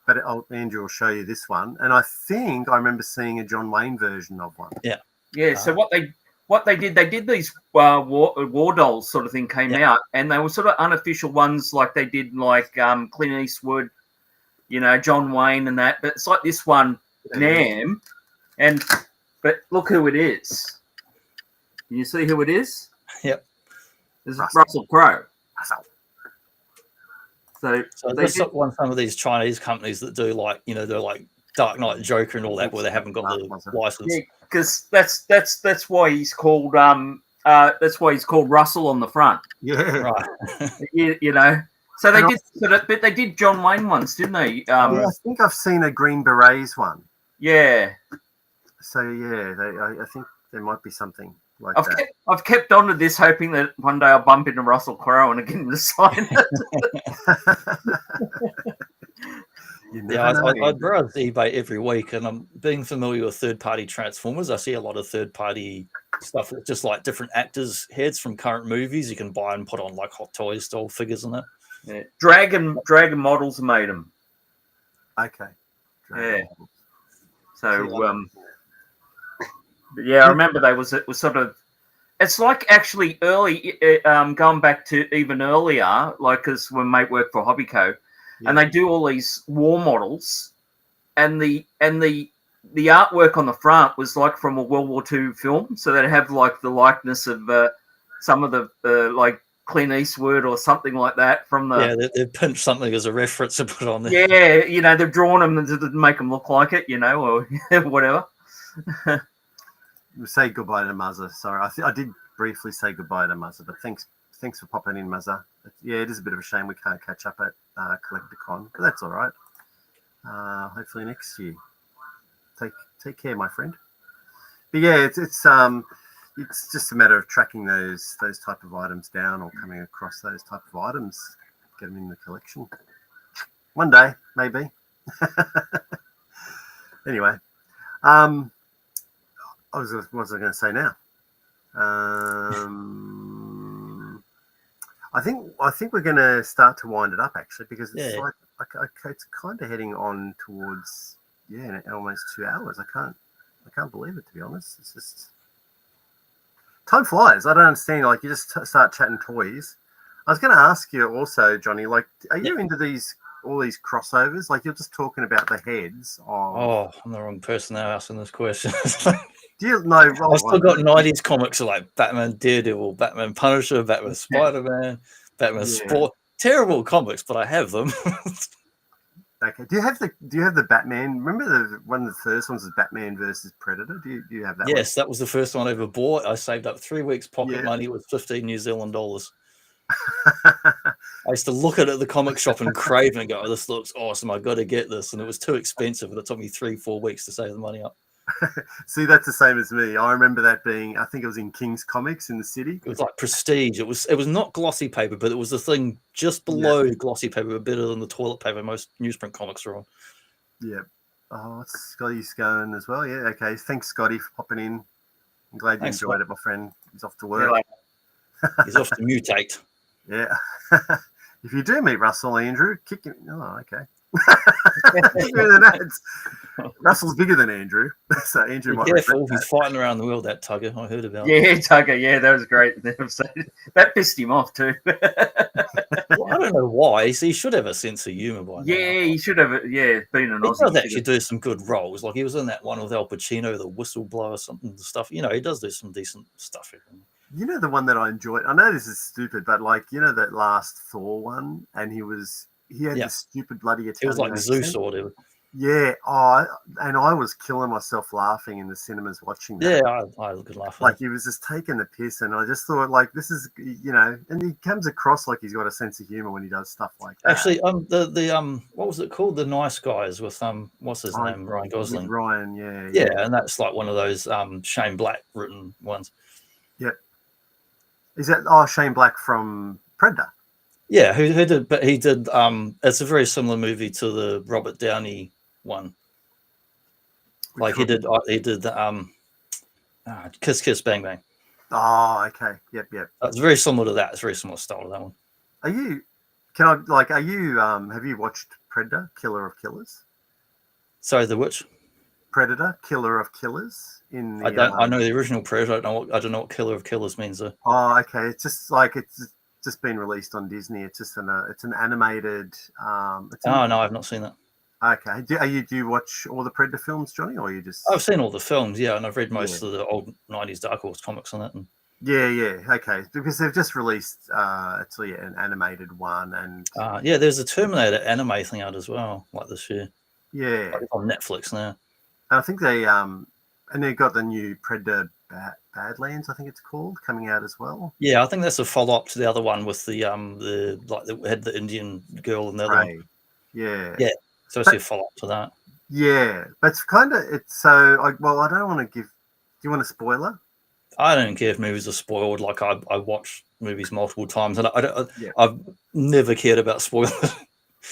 But Andrew will show you this one, and I think I remember seeing a John Wayne version of one. Yeah. So what they did these war dolls sort of thing came out, and they were sort of unofficial ones, like they did like Clint Eastwood, John Wayne and that. But it's like this one, Nam, but look who it is. Can you see who it is? Yep. This is Russell Crowe. So this is one some of these Chinese companies that do like they're like Dark Knight Joker and all that, where they haven't got the license. Yeah, because that's why he's called Russell on the front. Yeah, right. So they did John Wayne ones, didn't they? I think I've seen a Green Berets one. Yeah. So I think there might be something like that. I've kept on to this, hoping that one day I'll bump into Russell Crowe and get him to sign it. I browse eBay every week, and I'm being familiar with third-party Transformers. I see a lot of third-party stuff that's just like different actors' heads from current movies. You can buy and put on like Hot Toys style figures and that. Yeah. Dragon models made them. Okay. Dragon models. So I remember it was sort of. It's like actually early, going back to even earlier, like because when mate worked for Hobbyco, and they do all these war models, and the artwork on the front was like from a World War II film, so they'd have like the likeness of some of the like Clint Eastwood or something like that from the. They've pinched something as a reference to put on there. Yeah, they've drawn them to make them look like it, or whatever. Say goodbye to Muzza. Sorry, I did briefly say goodbye to Muzza, but thanks for popping in, Muzza. Yeah, it is a bit of a shame we can't catch up at Collecticon, but that's all right. Hopefully next year. Take care, my friend. But yeah, it's just a matter of tracking those type of items down, or coming across those type of items, get them in the collection. One day, maybe. Anyway, what was I going to say now? I think we're going to start to wind it up, actually, because it's it's kind of heading on towards almost 2 hours. I can't believe it, to be honest. It's just time flies. I don't understand. Like, you just start chatting toys. I was going to ask you also, Johnny. Like, are you into all these crossovers? Like, you're just talking about the heads. Oh, I'm the wrong person now asking this question. Do you know? I've still got 90s comics like Batman Daredevil, Batman Punisher, Batman Spider-Man, Batman Sport. Terrible comics, but I have them. Okay. Do you have the Batman? Remember one of the first ones was Batman versus Predator? Do you have that? Yes, that was the first one I ever bought. I saved up 3 weeks pocket money with 15 New Zealand dollars. I used to look at it at the comic shop and crave and go, oh, this looks awesome. I got to get this. And it was too expensive. And it took me 3-4 weeks to save the money up. See, that's the same as me. I remember that being, I think it was in King's Comics in the city. It was like Prestige. It was not glossy paper, but it was the thing just below glossy paper, but better than the toilet paper most newsprint comics are on. Yeah. Oh, Scotty's going as well. Yeah. Okay. Thanks, Scotty, for popping in. I'm glad you enjoyed it, my friend. He's off to work. He's off to mutate. Yeah. If you do meet Russell, Andrew, kick him. Oh, okay. Russell's bigger than Andrew, so Andrew might. Careful, he's fighting around the world. That Tugger, I heard about. Yeah, Tugger. Yeah, that was great. That pissed him off too. Well, I don't know why. He should have a sense of humor by now. Yeah, he should have. Yeah, been an Aussie. He does actually do some good roles. Like he was in that one with Al Pacino, the whistleblower, something stuff. He does do some decent stuff. You know the one that I enjoyed. I know this is stupid, but like that last Thor one, and he had this stupid bloody Italian. It was like accent. Zeus or whatever. Yeah. Oh, and I was killing myself laughing in the cinemas watching that. Yeah, I could laugh. Like he was just taking the piss, and I just thought, like, this is, and he comes across like he's got a sense of humor when he does stuff like that. Actually, the what was it called? The Nice Guys with what's his name? Ryan Gosling. Ryan, yeah, and that's like one of those Shane Black written ones. Yep. Is that Shane Black from Predator? Yeah, who did? But he did. It's a very similar movie to the Robert Downey one. Like he did the Kiss Kiss Bang Bang. Oh, okay. Yep. It's very similar to that. It's very similar style to that one. Have you watched Predator, Killer of Killers? Sorry, the which? Predator, Killer of Killers. I know the original Predator. I don't know what Killer of Killers means though. Oh, okay. It's just like it's just been released on Disney. It's just it's an animated. No, I've not seen that. Okay. Do you watch all the Predator films, Johnny, or you just? I've seen all the films, yeah, and I've read most of the old '90s Dark Horse comics on that. And... Yeah, okay, because they've just released actually an animated one, and there's a Terminator anime thing out as well, like this year. Yeah, like on Netflix now. I think they got the new Predator Badlands, I think it's called, coming out as well. Yeah, I think that's a follow up to the other one with the had the Indian girl in the other one. Yeah. So it's a follow up to that. Yeah, but it's kind of I don't want to give. Do you want a spoiler? I don't care if movies are spoiled. Like I watch movies multiple times, and I've never cared about spoilers.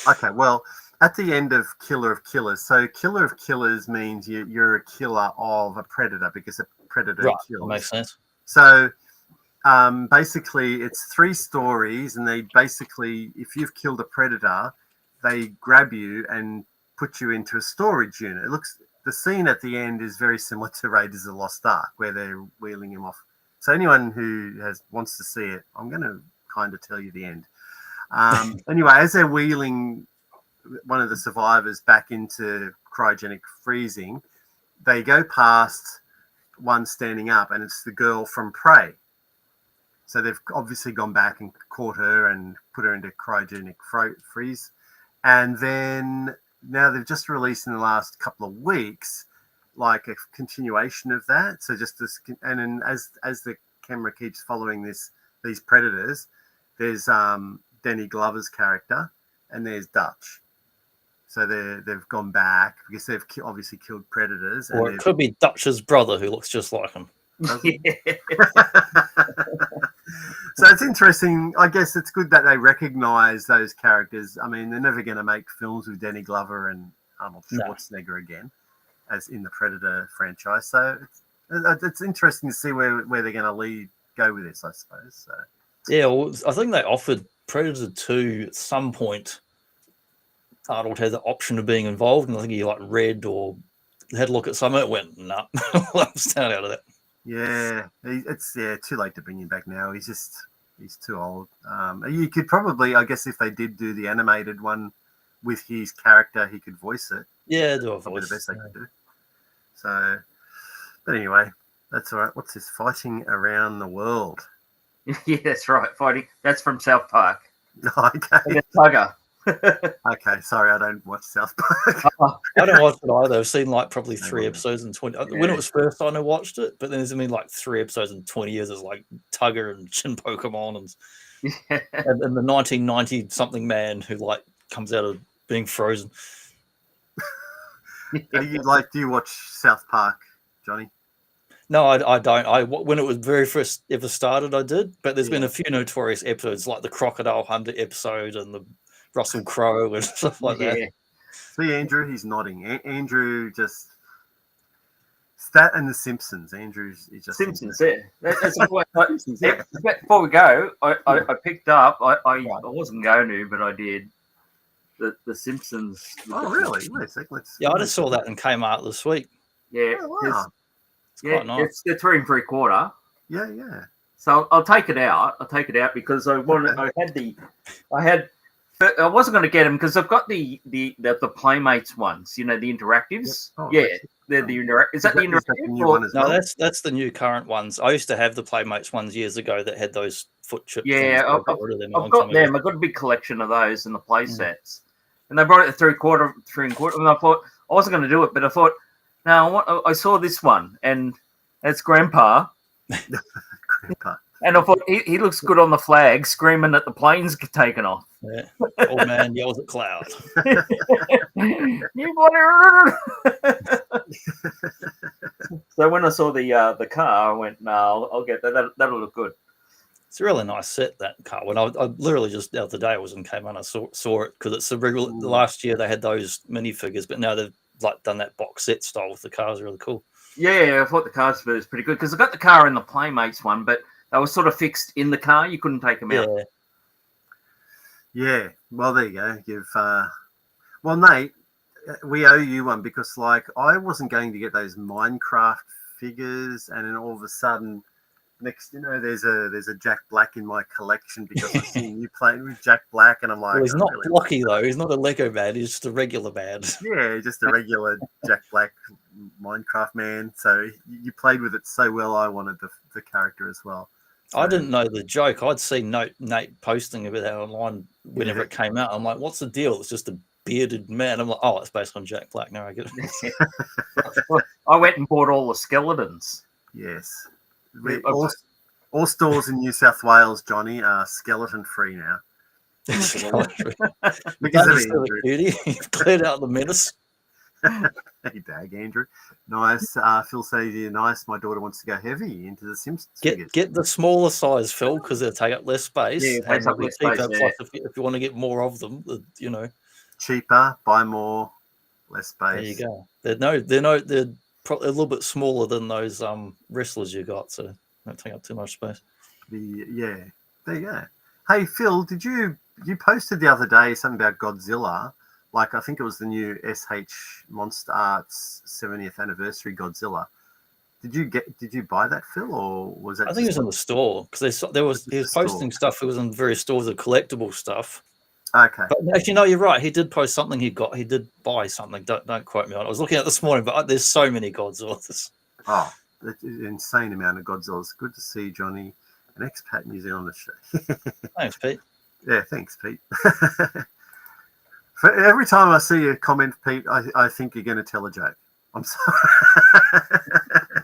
Okay, well, at the end of Killer of Killers, so Killer of Killers means you're a killer of a predator because a predator kills. That makes sense. So basically, it's 3 stories, and they basically, if you've killed a predator, they grab you and put you into a storage unit. The scene at the end is very similar to Raiders of the Lost Ark, where they're wheeling him off. So anyone who wants to see it, I'm going to kind of tell you the end. Anyway, as they're wheeling one of the survivors back into cryogenic freezing, they go past one standing up, and it's the girl from Prey. So they've obviously gone back and caught her and put her into cryogenic freeze. And then now they've just released in the last couple of weeks, like a continuation of that. So just this, and then as the camera keeps following these predators, there's Danny Glover's character, and there's Dutch. So they've gone back because they've obviously killed predators. Or it could be Dutch's brother who looks just like him. So it's interesting. I guess it's good that they recognize those characters. I mean, they're never going to make films with Danny Glover and Arnold Schwarzenegger again, as in the Predator franchise. So it's interesting to see where they're going to go with this, I suppose. So. Yeah, well, I think they offered Predator 2 at some point. Arnold had the option of being involved, and I think he read or had a look at some of it, went, nah, I'm staying out of that. Yeah, it's too late to bring him back now. He's too old. You could probably, I guess, if they did do the animated one with his character, he could voice it. Yeah, do a voice. Probably the best they could do. So, but anyway, that's all right. What's this? Fighting Around the World. Yeah, that's right. Fighting. That's from South Park. Okay. Tugger. Okay, sorry, I don't watch South Park. I don't watch it either. I've seen like probably No 3 wonder. episodes in 20. When Yeah. it was first on, I watched it, but then there's been like 3 episodes in 20 years. It's like Tugger and Shin Pokemon and the 1990 something man who like comes out of being frozen. Do you watch South Park, Johnny? No, I don't. When it was very first ever started, I did, but there's been Yeah. a few notorious episodes like the Crocodile Hunter episode and the Russell Crowe and stuff like that. See, Andrew, he's nodding. Andrew just that and the Simpsons. Andrew's is just Simpsons, yeah. That's a point. Simpsons, yeah. Before we go, I picked up. I wasn't going to, but I did. The Simpsons. Oh, really? Wait a sec. Yeah, I just saw that in Kmart this week. Yeah, Oh, wow. It's quite nice. they're 3 3/4. Yeah. So I'll take it out. I'll take it out because I wanted. I wasn't going to get them because I've got the Playmates ones. You know, the interactives. Oh, yeah, they're the interactive. Is that the Is that interactive? the new one as well? No, that's the new current ones. I used to have the Playmates ones years ago that had those foot chips. Yeah, things, but I got rid of them a long I've got time ago. them. I've got a big collection of those and the play sets. And they brought it to 3/4, 3 1/4. And I thought I wasn't going to do it, but I thought, no, I saw this one, and it's Grandpa. Grandpa. And I thought he looks good on the flag, screaming that the plane's taken off. Yeah. Old man yells at cloud. You bloody- So when I saw the car, I went, no, I'll get that. That'll look good. It's a really nice set, that car. When I literally just the other day I was in Kmart, I saw it because it's a regular. Last year they had those minifigures, but now they've like done that box set style with the cars. Really cool. Yeah, I thought the cars was pretty good because I got the car in the Playmates one, but they were sort of fixed in the car. You couldn't take them out. Yeah. Well, there you go. Well, Nate, we owe you one because, like, I wasn't going to get those Minecraft figures, and then all of a sudden, next, there's a Jack Black in my collection because I've seen you playing with Jack Black, and I'm like, Well, he's not really blocky though. He's not a Lego man. He's just a regular man. Yeah, just a regular Jack Black Minecraft man. So you played with it so well, I wanted the character as well. So, I didn't know the joke. I'd seen Nate posting about that online whenever it came out. I'm like, what's the deal? It's just a bearded man. I'm like, oh, it's based on Jack Black. No, I get it. I went and bought all the skeletons. Yes. All stores in New South Wales, Johnny, are skeleton free now. Because of Andrew. You've cleared out the menace. Hey, dag, Andrew. Nice. Phil says you're nice. My daughter wants to go heavy into the Simpsons figures. Get the smaller size, Phil, because they'll take up less space. Yeah, it takes up less space. Plus, if you want to get more of them, cheaper, buy more, less space. There you go. They're probably a little bit smaller than those wrestlers you got, so don't take up too much space. There you go. Hey, Phil, did you posted the other day something about Godzilla? Like, I think it was the new SH Monster Arts 70th anniversary Godzilla. Did you buy that, Phil, or was that? I think it was in the store because he was posting stuff. It was in various stores of collectible stuff. Okay. But actually, no, you're right. He did post something he got. He did buy something. Don't quote me on it. I was looking at it this morning, but there's so many Godzillas. Oh, that's an insane amount of Godzillas. Good to see Johnny, an expat New Zealander. Thanks, Pete. Yeah, thanks, Pete. For every time I see a comment, Pete, I think you're going to tell a joke. I'm sorry.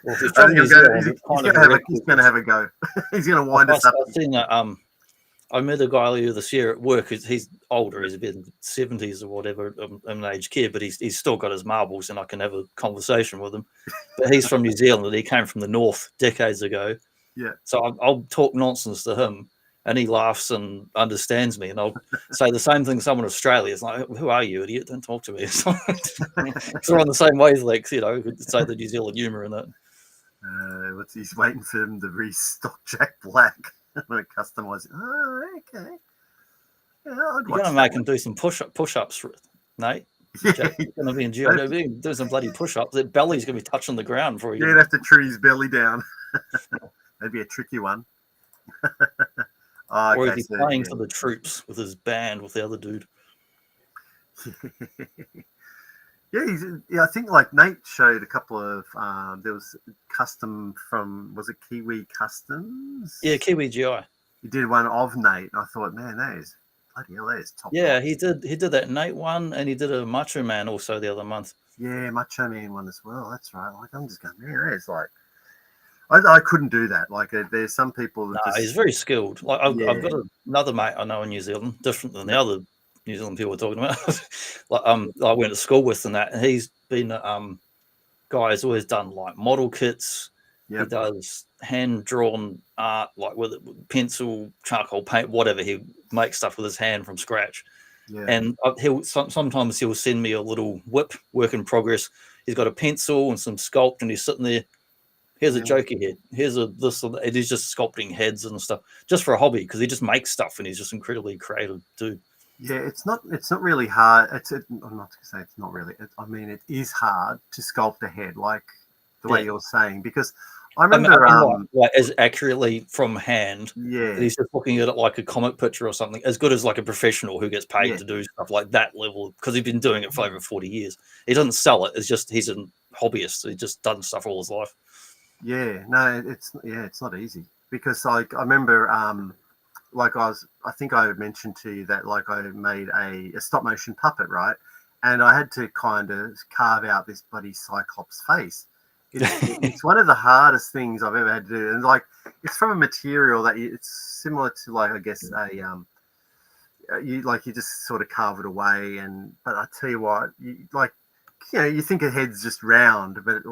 Well, he's going to have a go. He's going to wind us up. I've seen that. I met a guy earlier this year at work. He's older. He's a bit in 70s or whatever, an aged kid, but he's still got his marbles, and I can have a conversation with him. But he's from New Zealand, and he came from the north decades ago. Yeah. So I'll talk nonsense to him, and he laughs and understands me. And I'll say the same thing to someone in Australia. It's like, who are you, idiot? Don't talk to me. So we're on the same wavelengths, could say the New Zealand humour in that. He's waiting for him to restock Jack Black. When it customizes. Oh, okay. Yeah, You're going to make him do some push-ups, Nate. Yeah. He's going to be in jail. Do some bloody push-ups. Their belly's going to be touching the ground for you. You'd have to tree his belly down. That'd be a tricky one. Or he'd be playing for the troops with his band with the other dude. I think like Nate showed a couple of there was custom from, was it Kiwi Customs? Yeah, Kiwi GI. He did one of Nate. I thought, man, that is Bloody hell, that is top. Yeah, notch. he did that Nate one, and he did a Macho Man also the other month. Yeah, Macho Man one as well. That's right. Like I'm just going, man, that is like. I couldn't do that. Like, there's some people that No, he's very skilled. Like I've Yeah. got another mate I know in New Zealand, different than the other New Zealand people we're talking about. Like I went to school with and that, and he's been guy who's always done like model kits. He Yep. does hand drawn art, like with pencil, charcoal paint, whatever. He makes stuff with his hand from scratch. Yeah. And sometimes he'll send me a little whip work in progress. He's got a pencil and some sculpt, and he's sitting there. Here's a Joker head. Here's a this. And he's just sculpting heads and stuff, just for a hobby, because he just makes stuff and he's just incredibly creative too. Yeah, it's not really hard. I'm not to say it's not really. I mean, it is hard to sculpt a head, like the way you're saying, because I remember like as accurately from hand. Yeah, He's just looking at it like a comic picture or something, as good as like a professional who gets paid to do stuff like that level, because he's been doing it for over 40 years. He doesn't sell it. It's just he's a hobbyist. He just done stuff all his life. Yeah, no, it's not easy, because like I remember I think I mentioned to you that like I made a stop motion puppet, right? And I had to kind of carve out this bloody Cyclops face. It's one of the hardest things I've ever had to do, and like it's from a material that it's similar to, like, I guess you just sort of carve it away, but I tell you what, you think a head's just round, but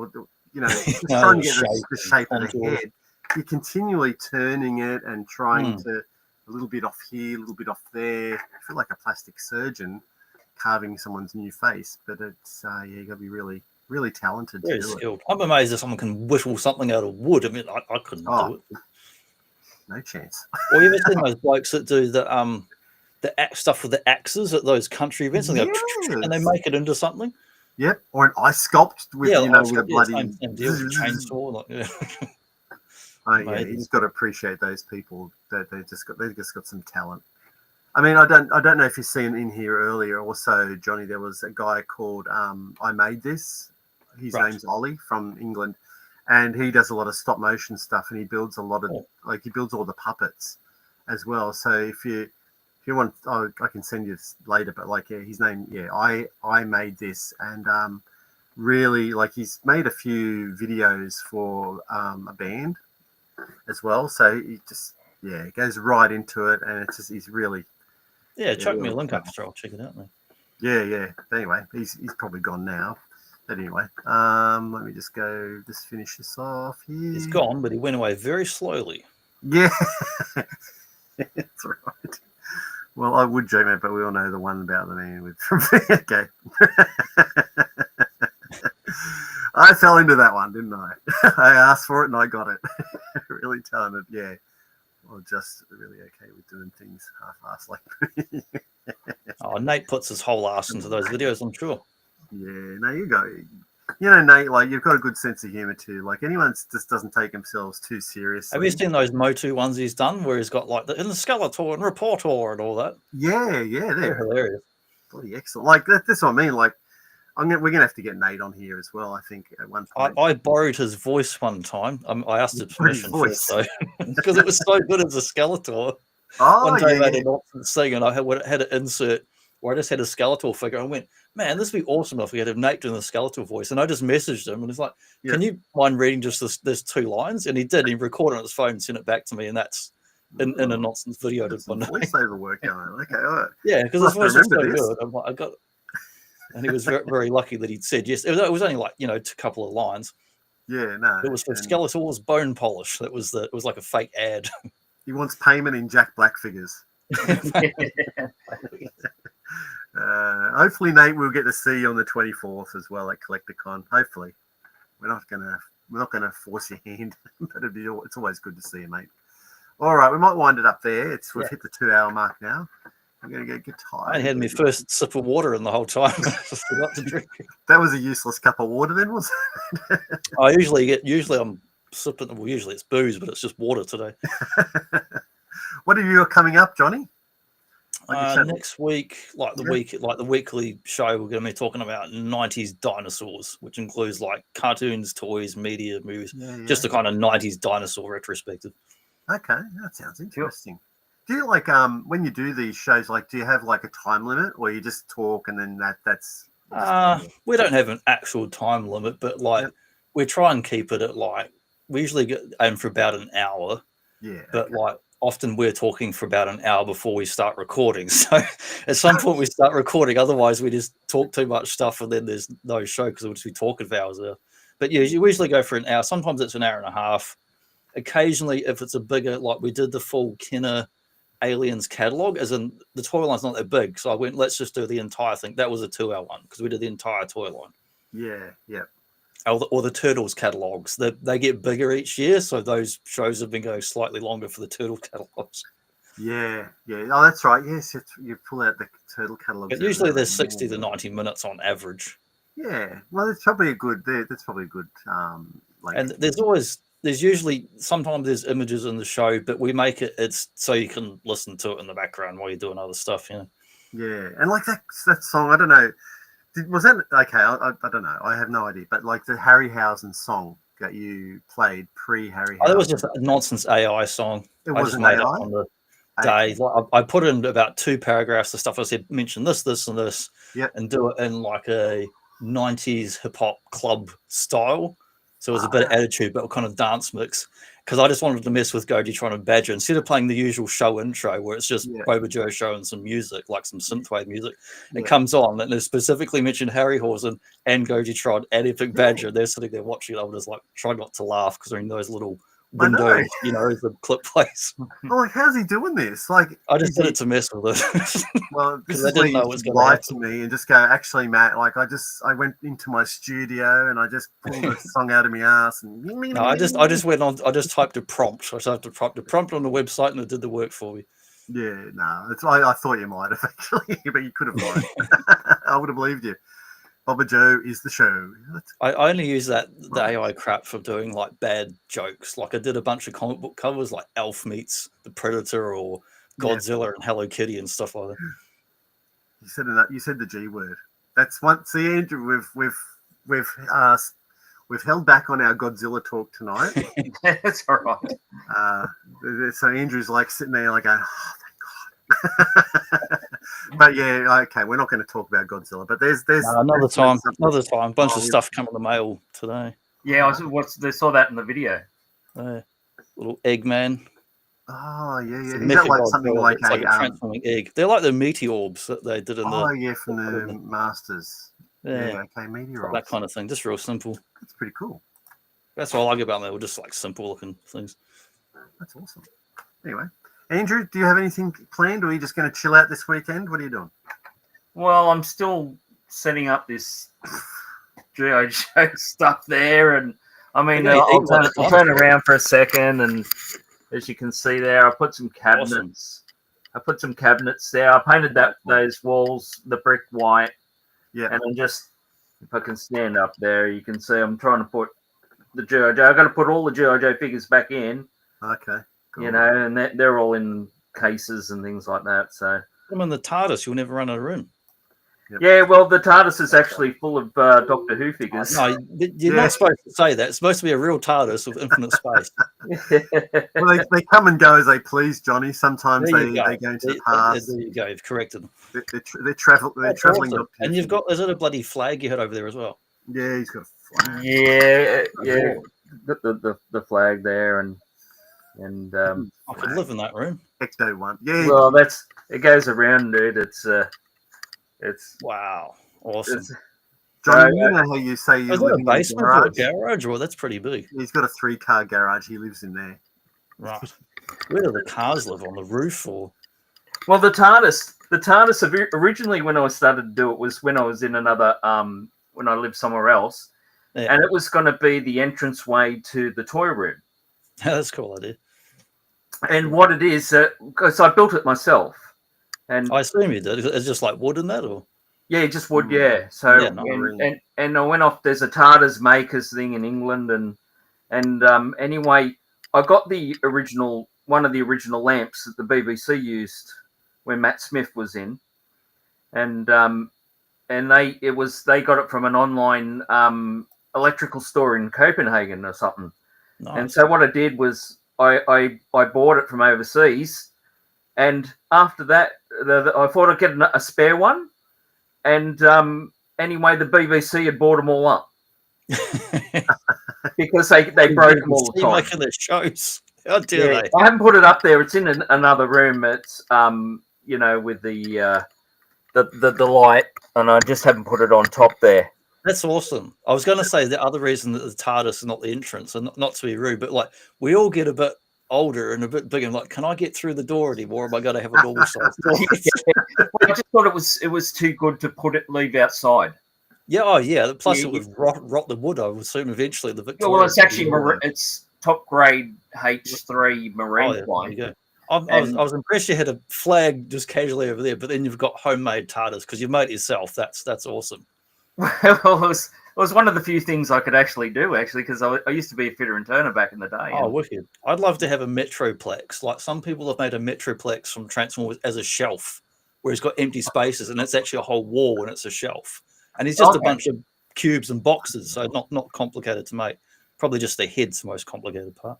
just trying to get the shape of the head, you're continually turning it and trying to a little bit off here, a little bit off there. I feel like a plastic surgeon carving someone's new face, but it's you got to be really, really talented to do skilled. I'm amazed that someone can whittle something out of wood. I mean, I couldn't do it. No chance. Or you ever seen those blokes that do the stuff with the axes at those country events, and, and they make it into something? Yep, or an ice sculpt with with a bloody same deal, chainsaw. You just got to appreciate those people that they've just got some talent. I mean, I don't know if you've seen in here earlier. Also, Johnny, there was a guy called I Made This. His name's Ollie from England, and he does a lot of stop motion stuff, and he builds a lot of he builds all the puppets as well. So if you want, I can send you this later. But his name, I Made This, and really, he's made a few videos for a band as well. So he just goes right into it, and it's just he's really chuck me a link up, so I'll check it out now. Yeah. Anyway, he's probably gone now. But anyway, let me just finish this off here. He's gone, but he went away very slowly. Yeah, that's right. Well, I would joke, but we all know the one about the man with. Okay. I fell into that one, didn't I? I asked for it and I got it. Really talented, yeah. Well, just really okay with doing things half-assed like me. Nate puts his whole ass into those videos, I'm sure. Yeah, no, you go. Nate, you've got a good sense of humor too. Anyone just doesn't take themselves too seriously. Have you seen those Motu ones he's done where he's got in the Skeletor and Reporter and all that? Yeah, they're hilarious. Bloody excellent. That's what I mean. We're gonna have to get Nate on here as well. I think at one point. I borrowed his voice one time. I asked his permission first, though, because it was so good as a Skeletor. One day I had an option sing, and I had an insert where I just had a Skeletor figure. I went, man, this would be awesome if we had Nate doing the Skeletor voice. And I just messaged him, and it's like, can you mind reading just this 2 lines? And he did. He recorded on his phone and sent it back to me, and that's in a nonsense video. Voiceover work going on. Okay, all right. Yeah, because his voice was so good. I'm like, I got. And he was very, very lucky that he'd said yes. It was only a couple of lines. Yeah, no. It was for Skeletor's bone polish. It was like a fake ad. He wants payment in Jack Black figures. Hopefully, Nate, we'll get to see you on the 24th as well at Collecticon. Hopefully, we're not gonna force your hand, but it's always good to see you, mate. All right, we might wind it up there. We've hit the 2-hour mark now. I'm going to get tired. I had my first sip of water in the whole time. I just forgot to drink. That was a useless cup of water then, was it? Usually I'm sipping, well, usually it's booze, but it's just water today. What have you got coming up, Johnny? Next week, the weekly show, we're going to be talking about 90s dinosaurs, which includes cartoons, toys, media, movies, just a kind of 90s dinosaur retrospective. Okay, that sounds interesting. Do you like when you do these shows? Like, do you have like a time limit, or you just talk and then that's? We don't have an actual time limit, but like we try and keep it at like we usually aim for about an hour. Yeah. But like often we're talking for about an hour before we start recording. So at some point we start recording. Otherwise we just talk too much stuff and then there's no show because we'll just be talking for hours there. But yeah, you usually go for an hour. Sometimes it's an hour and a half. Occasionally, if it's a bigger, like we did the full Kenner Aliens catalog, as in the toy line's not that big. So I went, let's just do the entire thing. That was a 2-hour one because we did the entire toy line. Yeah. Yeah. Or the Turtles catalogs. They get bigger each year, so those shows have been going slightly longer for the Turtle catalogs. Yeah, yeah. Oh, that's right. Yes, you pull out the Turtle catalogs. But usually there's 60 to 90 minutes on average. Yeah, well, that's probably a good. That's probably a good. And there's usually sometimes there's images in the show, but we make it's so you can listen to it in the background while you're doing other stuff. You know. Yeah, and like that song, I don't know. Was that okay? I don't know. I have no idea. But like the Harryhausen song that you played pre-Harryhausen. Oh, that was just a nonsense AI song. It I wasn't just made AI? up on the day. Like, I put in about 2 paragraphs of stuff. I said, mention this, this, and this, and do it in like a 90s hip hop club style. So it was a bit of attitude, but kind of dance mix. Because I just wanted to mess with Goji trying to badger. Instead of playing the usual show intro where it's just Boba Jo showing some music, like some synthwave music, it comes on and it specifically mentioned Harryhausen and Goji Trod and Epic Badger. They're sitting there watching it. I was like, try not to laugh because they're in those little windows, you know, as the clip plays. Well, like, how's he doing this? Like, I just did it to mess with it. Well, this is where you lie to me and just go, actually, Matt, like I went into my studio and I just pulled a song out of my ass and no, I just went on. I just typed a prompt. I typed a prompt on the website and it did the work for me. Yeah, no, I thought you might have actually, but you could have lied. I would have believed you. Boba Jo is the show. I only use the AI crap for doing like bad jokes. Like I did a bunch of comic book covers, like Elf meets the Predator or Godzilla and Hello Kitty and stuff like that. You said the G word. That's one. See, Andrew, we've held back on our Godzilla talk tonight. That's all right. So Andrew's like sitting there, like going, "Oh, thank God." But yeah, okay, we're not going to talk about Godzilla. But there's another time. Bunch of stuff come in the mail today. Yeah, I saw that in the video. Little Eggman. Oh yeah. Is that like something like a transforming egg? They're like the meteorbs that they did in from the Masters. Yeah, okay, meteorbs. That kind of thing. Just real simple. That's pretty cool. That's what I like about them. They were just like simple looking things. That's awesome. Anyway, Andrew, do you have anything planned, or are you just going to chill out this weekend? What are you doing? Well, I'm still setting up this G.I. Joe stuff there, and I mean, I'll turn around for a second, and as you can see there, I put some cabinets. Awesome. I put some cabinets there. I painted those walls the brick white. Yeah, and I'm just, if I can stand up there, you can see I'm trying to put the G.I. Joe. I've got to put all the G.I. Joe figures back in. Okay. Cool. You know, and they're all in cases and things like that. So I'm in the TARDIS. You'll never run out of room. Yep. Yeah, well, the TARDIS is actually full of Doctor Who figures. No, you're not supposed to say that. It's supposed to be a real TARDIS with infinite space. Well, they come and go as they please, Johnny. Sometimes they go into the past. There you go. You've corrected them. They're traveling. Awesome. And you've got, is it a bloody flag you had over there as well? Yeah, he's got a flag. Yeah. The flag there, and I could live in that room. Ecto one. Yeah. Well, it goes around, dude. It's wow, awesome. Johnny, you know how you say you live in a basement or a garage? Well, that's pretty big. He's got a 3-car garage. He lives in there. Right. Where do the cars live? On the roof or? Well, the TARDIS originally, when I started to do it, was when I was in another when I lived somewhere else, and it was going to be the entranceway to the toy room. That's a cool idea. And what it is, because I built it myself. And I assume you did. It's just like wood in that, or yeah, just wood. Yeah. So and I went off. There's a TARDIS makers thing in England, and anyway, I got one of the original lamps that the BBC used when Matt Smith was in, and they got it from an online electrical store in Copenhagen or something. Nice. And so what I did was I bought it from overseas. And after that, I thought I'd get a spare one. And anyway, the BBC had bought them all up because they broke them all the time. Making their shows. How dare they? I haven't put it up there. It's in another room. It's with the light, and I just haven't put it on top there. That's awesome. I was going to say the other reason that the TARDIS is not the entrance, and not to be rude, but like we all get a bit older and a bit bigger. And like, can I get through the door anymore? Am I going to have a normal size door? I just thought it was too good to leave outside. Yeah. Oh, yeah. Plus, it would rot the wood. I would assume eventually the Victoria. Well, it's actually it's top grade H3 marine line. There you go. I was impressed you had a flag just casually over there, but then you've got homemade TARDIS because you made it yourself. That's awesome. Well, it was one of the few things I could actually do, because I used to be a fitter and turner back in the day. Oh, wicked. I'd love to have a Metroplex. Like some people have made a Metroplex from Transformers as a shelf where it's got empty spaces and it's actually a whole wall and it's a shelf. And it's just a bunch of cubes and boxes, so not complicated to make. Probably just the head's the most complicated part.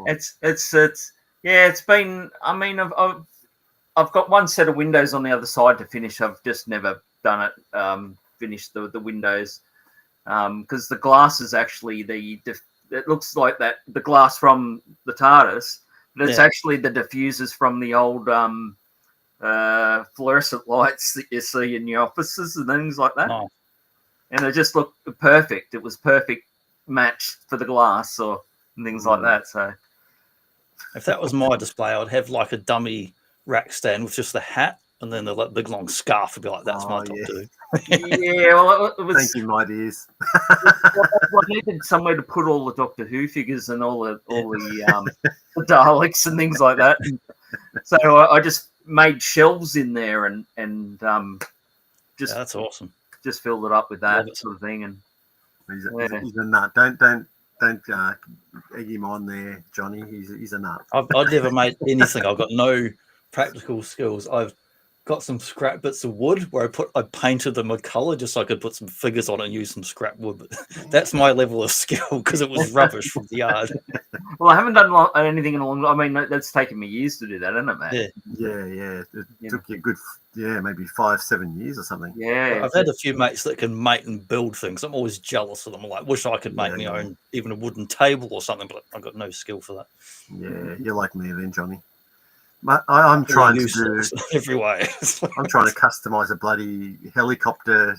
It's been. I mean, I've got one set of windows on the other side to finish. I've just never done it. Finished the windows because the glass is actually it looks like the glass from the TARDIS, but it's actually the diffusers from the old fluorescent lights that you see in your offices and things like that. Oh. And it just looked perfect. It was perfect match for the glass and things like that. So if that was my display, I'd have like a dummy rack stand with just the hat and then the big long scarf would be like, that's my top dude. Yeah, well, it was... Thank you, my dears. I needed somewhere to put all the Doctor Who figures and all the Daleks and things like that. So I just made shelves in there and just... Yeah, that's awesome. Just filled it up with that sort of thing. And he's a nut. Don't egg him on there, Johnny. He's a nut. I've never made anything. I've got no practical skills. I've got some scrap bits of wood where I painted them a color just so I could put some figures on it and use some scrap wood. But that's my level of skill because it was rubbish from the yard. Well, I haven't done anything in a long. I mean, that's taken me years to do that, isn't it, man? Yeah. It took you a good, maybe 5-7 years or something. Yeah, I've had a few mates that can make and build things. I'm always jealous of them. I like, wish I could make my own, even a wooden table or something, but I've got no skill for that. Yeah, you're like me then, Johnny. I'm trying to do every way. I'm trying to customize a bloody helicopter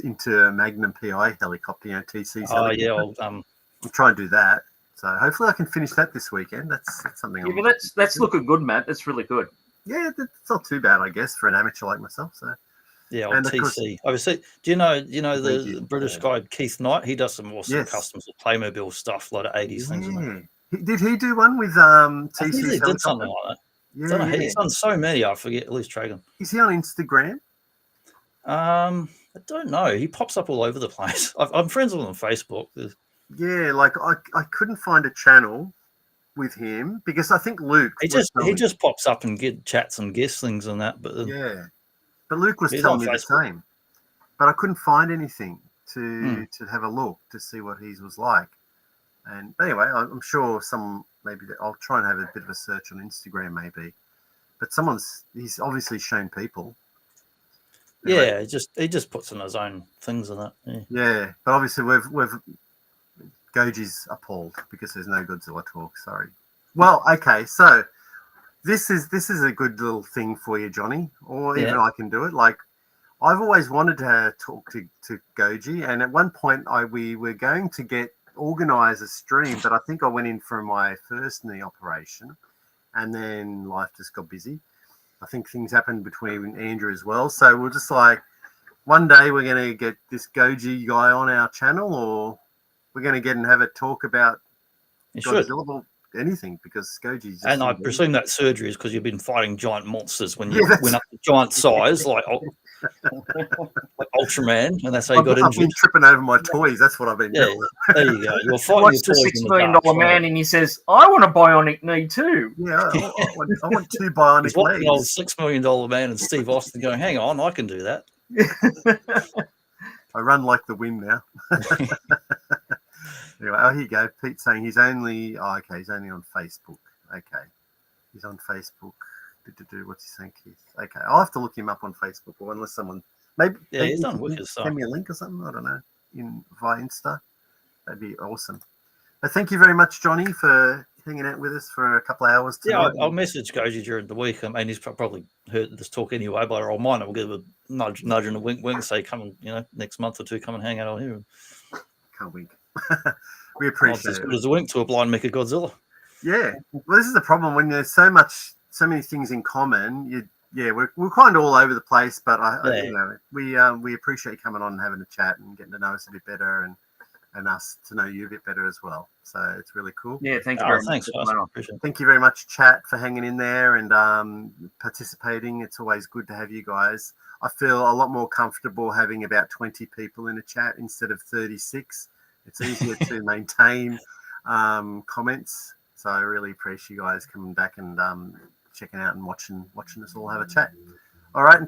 into a Magnum PI helicopter, TC's. Oh yeah, I'm trying to do that. So hopefully I can finish that this weekend. That's something. Yeah, but that's looking good, Matt. That's really good. Yeah, it's not too bad, I guess, for an amateur like myself. So yeah, on TC. Obviously, do you know the British guy Keith Knight? He does some awesome customs of Playmobil stuff, a lot of 80s things. In there. Did he do one with TC? He did something like that. Yeah, he's done so many. I forget. At least Dragon. Is he on Instagram? I don't know. He pops up all over the place. I'm friends with him on Facebook. Yeah, like I couldn't find a channel with him because I think Luke. He just pops up and chats and guest things and that. But but Luke was telling me the same. But I couldn't find anything to have a look to see what his was like. And anyway, I'm sure maybe I'll try and have a bit of a search on Instagram, maybe. But he's obviously shown people. Yeah, he just puts in his own things and that. Yeah, but obviously we've Goji's appalled because there's no Godzilla talk. Sorry. Well, okay, so this is a good little thing for you, Johnny, or even I can do it. Like I've always wanted to talk to Goji, and at one point we were going to organize a stream, but I think I went in for my first knee operation and then life just got busy. I think things happened between Andrew as well. So we're just like, one day we're going to get this Goji guy on our channel, or we're going to get and have a talk about Godzilla, anything, because Goji's. And I presume that surgery is because you've been fighting giant monsters when you went up to giant size, like Ultraman, and that's how you got injured. I've been tripping over my toys. That's what I've been doing. There you go. You're fighting your toys. $6 million man, and he says, "I want a bionic knee too." Yeah, I want 2 bionic legs. The old $6 million man and Steve Austin going, "Hang on, I can do that." I run like the wind now. Anyway, here you go. Pete's saying he's only on Facebook. Okay. He's on Facebook. What's he saying, Keith? Okay, I'll have to look him up on Facebook, or unless someone maybe He's done you can wicked stuff. send me a link or something. I don't know, via Insta. That'd be awesome. But thank you very much, Jonny, for hanging out with us for a couple of hours tonight. Yeah, I'll message Goji during the week. I mean, he's probably heard this talk anyway, but I'll mind. I'll give a nudge and a wink, say, come and, next month or two, come and hang out on here. Can't wink. We appreciate As it. good as a wink to a blind Mecha Godzilla. Yeah. Well, this is the problem when there's so many things in common. We're kind of all over the place, but we appreciate you coming on and having a chat and getting to know us a bit better and us to know you a bit better as well. So it's really cool. Yeah, thank you very much. Thanks, guys. Appreciate it. Thank you very much, chat, for hanging in there and participating. It's always good to have you guys. I feel a lot more comfortable having about 20 people in a chat instead of 36. It's easier to maintain comments. So I really appreciate you guys coming back and checking out and watching us all have a chat. All right, until